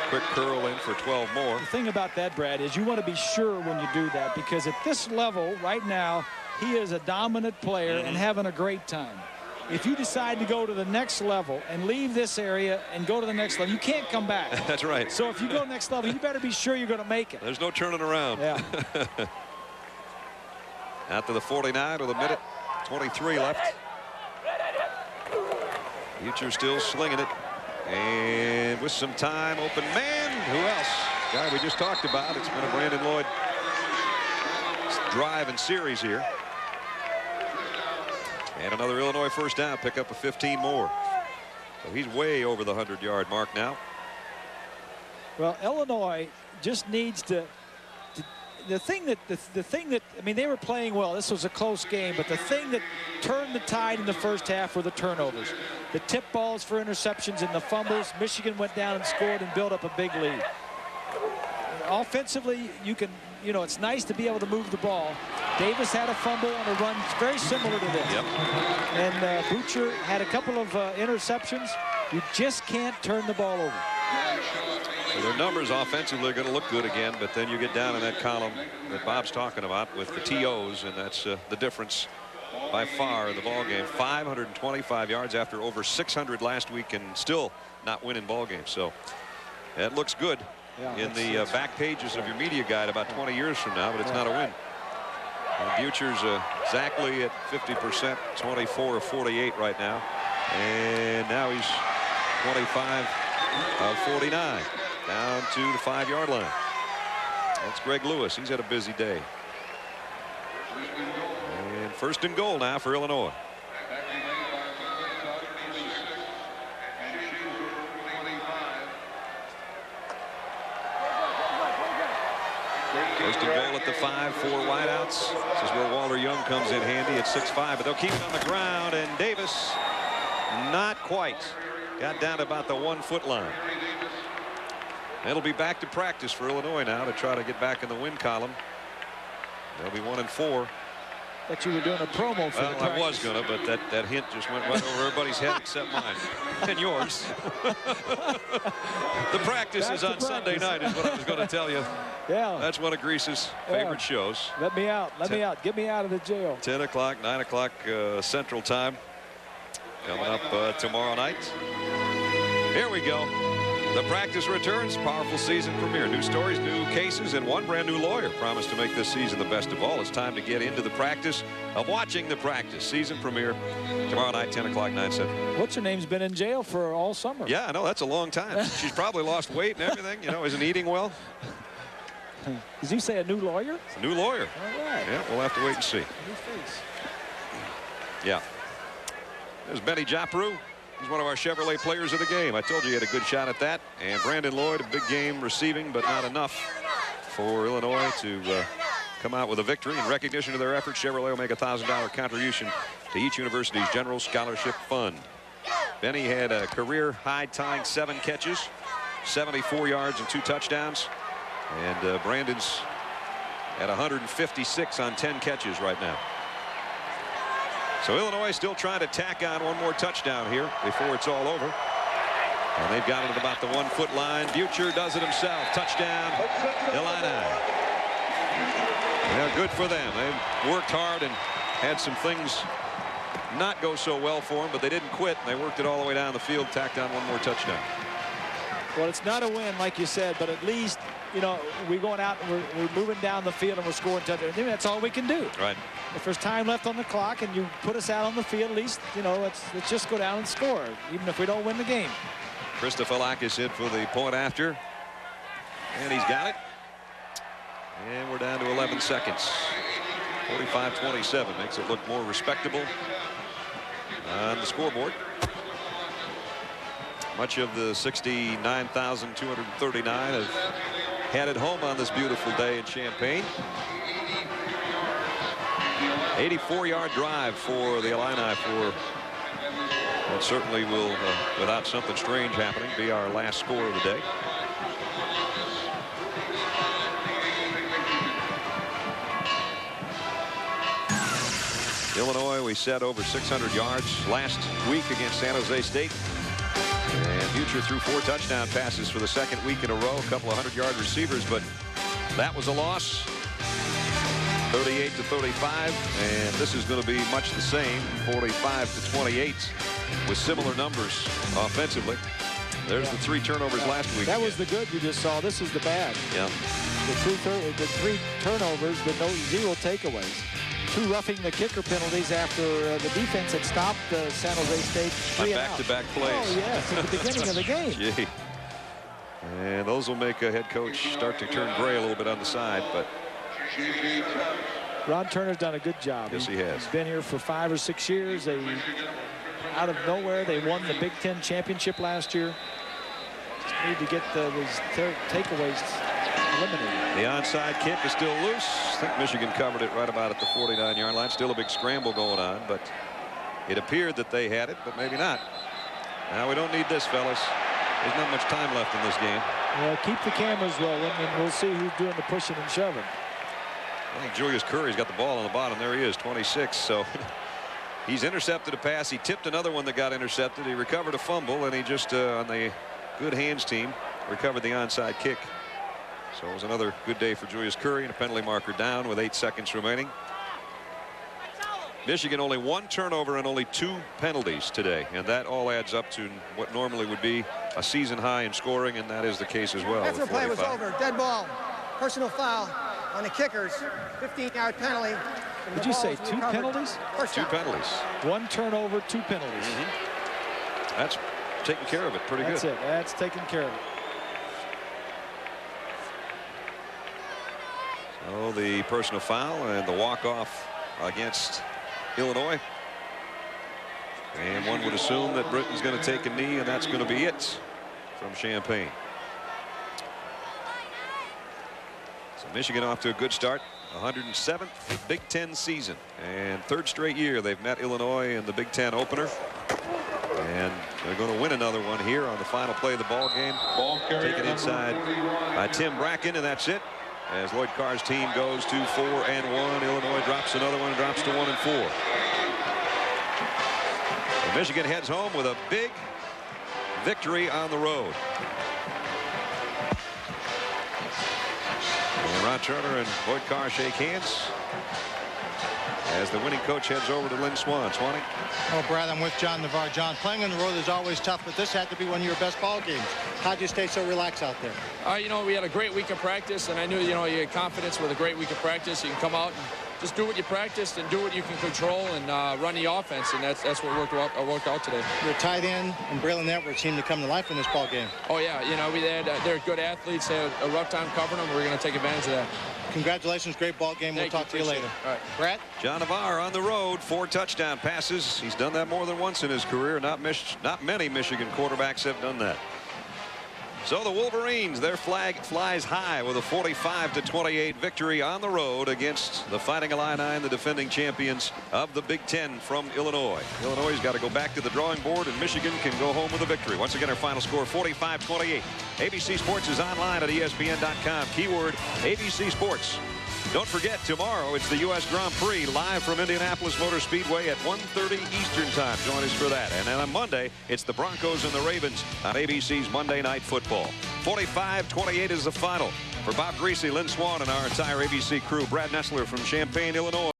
quick curl in for 12 more. The thing about that, Brad, is you want to be sure when you do that, because at this level right now, he is a dominant player and having a great time. If you decide to go to the next level and leave this area and go to the next level, you can't come back. That's right. So if you go next level, you better be sure you're going to make it. There's no turning around. Yeah. Out to the 49 with a minute 23 left. Future still slinging it. And with some time, open man. Who else? Guy we just talked about. It's been a Brandon Lloyd drive and series here. And another Illinois first down. Pick up a 15 more. So he's way over the 100-yard mark now. Well, Illinois just needs to the thing that I mean, they were playing well. This was a close game, but the thing that turned the tide in the first half were the turnovers, the tip balls for interceptions and the fumbles. Michigan went down and scored and built up a big lead. Offensively, it's nice to be able to move the ball. Davis had a fumble on a run very similar to this. Yep. And Butcher had a couple of interceptions. You just can't turn the ball over. So their numbers offensively are going to look good again, but then you get down in that column that Bob's talking about with the TOs, and that's the difference by far in the ball game. 525 yards after over 600 last week and still not winning ball games. So that looks good in the back pages of your media guide about 20 years from now, but it's not a win. And Butcher's exactly at 50%, 24 of 48 right now. And now he's 25 of 49. Down to the 5-yard line. That's Greg Lewis. He's had a busy day. And first and goal now for Illinois. First and goal at the 5 for wideouts. This is where Walter Young comes in handy at 6'5", but they'll keep it on the ground, and Davis not quite. Got down to about the 1-foot line. It'll be back to practice for Illinois now to try to get back in the win column. They'll be 1-4. But you were doing a promo for the practice. I was gonna, but that hint just went right over everybody's head except mine and yours. The practice is on Sunday night is what I was going to tell you. Yeah. That's one of Grease's favorite shows. Let me out. Let me out. Get me out of the jail. 10 o'clock, 9 o'clock Central Time. Coming up tomorrow night. Here we go. The practice returns. Powerful season premiere. New stories, new cases, and one brand new lawyer promised to make this season the best of all. It's time to get into the practice of watching the practice. Season premiere tomorrow night, 10 o'clock, 9 Central. What's her name's been in jail for all summer. Yeah, I know. That's a long time. She's probably lost weight and everything. Isn't eating well. Did you say a new lawyer? It's a new lawyer. All right. Yeah, we'll have to wait and see. New face. Yeah. There's Benny Japaru. He's one of our Chevrolet players of the game. I told you he had a good shot at that. And Brandon Lloyd, a big game receiving, but not enough for Illinois to come out with a victory. In recognition of their efforts, Chevrolet will make a $1,000 contribution to each university's general scholarship fund. Benny had a career high-tying 7 catches, 74 yards and 2 touchdowns. And Brandon's at 156 on 10 catches right now. So Illinois still trying to tack on one more touchdown here before it's all over. And they've got it at about the 1-foot line. Butcher does it himself. Touchdown, Illini. Yeah, good for them. They've worked hard and had some things not go so well for them, but they didn't quit. They worked it all the way down the field, tacked on one more touchdown. Well, it's not a win, like you said, but at least, we're going out and we're moving down the field and we're scoring touchdowns. That's all we can do. Right. If there's time left on the clock and you put us out on the field, at least, let's just go down and score, even if we don't win the game. Christophilakis in for the point after. And he's got it. And we're down to 11 seconds. 45-27 makes it look more respectable on the scoreboard. Much of the 69,239 have headed home on this beautiful day in Champaign. 84-yard drive for the Illini for what certainly will, without something strange happening, be our last score of the day. Illinois, we said, over 600 yards last week against San Jose State. And Butcher threw 4 touchdown passes for the second week in a row. A couple of 100-yard receivers, but that was a loss. 38-35, and this is going to be much the same, 45-28, with similar numbers offensively. There's the 3 turnovers last week. That was the good you just saw. This is the bad. Yeah. The 3 turnovers, but 0 takeaways. 2 roughing the kicker penalties after the defense had stopped San Jose State 3 and out. Back-to-back plays. Oh, yes, at the beginning of the game. Gee. And those will make a head coach start to turn gray a little bit on the side, but Ron Turner's done a good job. Yes, he has. He's been here for 5 or 6 years. They, out of nowhere, they won the Big Ten championship last year. Just need to get these takeaways eliminated. The onside kick is still loose. I think Michigan covered it right about at the 49-yard line. Still a big scramble going on, but it appeared that they had it, but maybe not. Now we don't need this, fellas. There's not much time left in this game. Well, keep the cameras rolling, and we'll see who's doing the pushing and shoving. I think Julius Curry's got the ball on the bottom. There he is, 26. So he's intercepted a pass. He tipped another one that got intercepted. He recovered a fumble, and he just, on the good hands team, recovered the onside kick. So it was another good day for Julius Curry, and a penalty marker down with 8 seconds remaining. Michigan only 1 turnover and only 2 penalties today, and that all adds up to what normally would be a season high in scoring, and that is the case as well. After the play was over, dead ball, personal foul on the kickers, 15-yard penalty. Did you say 2 penalties? First 2 down. penalties. 1 turnover, 2 penalties. That's taking care of it pretty good. That's it. That's taking care of it. So the personal foul and the walk-off against Illinois. And one would assume that Britain's going to take a knee, and that's going to be it from Champaign. So Michigan off to a good start. 107th Big Ten season, and 3rd straight year they've met Illinois in the Big Ten opener. And they're going to win another one here on the final play of the ball game. Taken inside by Tim Bracken, and that's it. As Lloyd Carr's team goes to 4-1, Illinois drops another one and drops to 1-4. So Michigan heads home with a big victory on the road. And Ron Turner and Lloyd Carr shake hands as the winning coach heads over to Lynn Swann. Swanee? Oh, Brad, I'm with John Navarre. John, playing on the road is always tough, but this had to be one of your best ball games. How'd you stay so relaxed out there? You know, we had a great week of practice, and I knew, you know, you had confidence with a great week of practice. You can come out and just do what you practiced and do what you can control and run the offense, and that's what worked out today. Your tight end and Braylon Edwards seemed to come to life in this ball game. Oh, yeah. You know, they're good athletes. They had a rough time covering them. We're going to take advantage of that. Congratulations. Great ball game. We'll talk to you later. All right. Brad? John Navarre on the road, 4 touchdown passes. He's done that more than once in his career. Not many Michigan quarterbacks have done that. So the Wolverines, their flag flies high with a 45-28 victory on the road against the Fighting Illini, the defending champions of the Big Ten from Illinois. Illinois got to go back to the drawing board, and Michigan can go home with a victory. Once again, our final score, 45-28. ABC Sports is online at ESPN.com. Keyword ABC Sports. Don't forget, tomorrow it's the U.S. Grand Prix live from Indianapolis Motor Speedway at 1:30 Eastern Time. Join us for that. And then on Monday, it's the Broncos and the Ravens on ABC's Monday Night Football. 45-28 is the final. For Bob Greasy, Lynn Swann, and our entire ABC crew, Brad Nessler from Champaign, Illinois.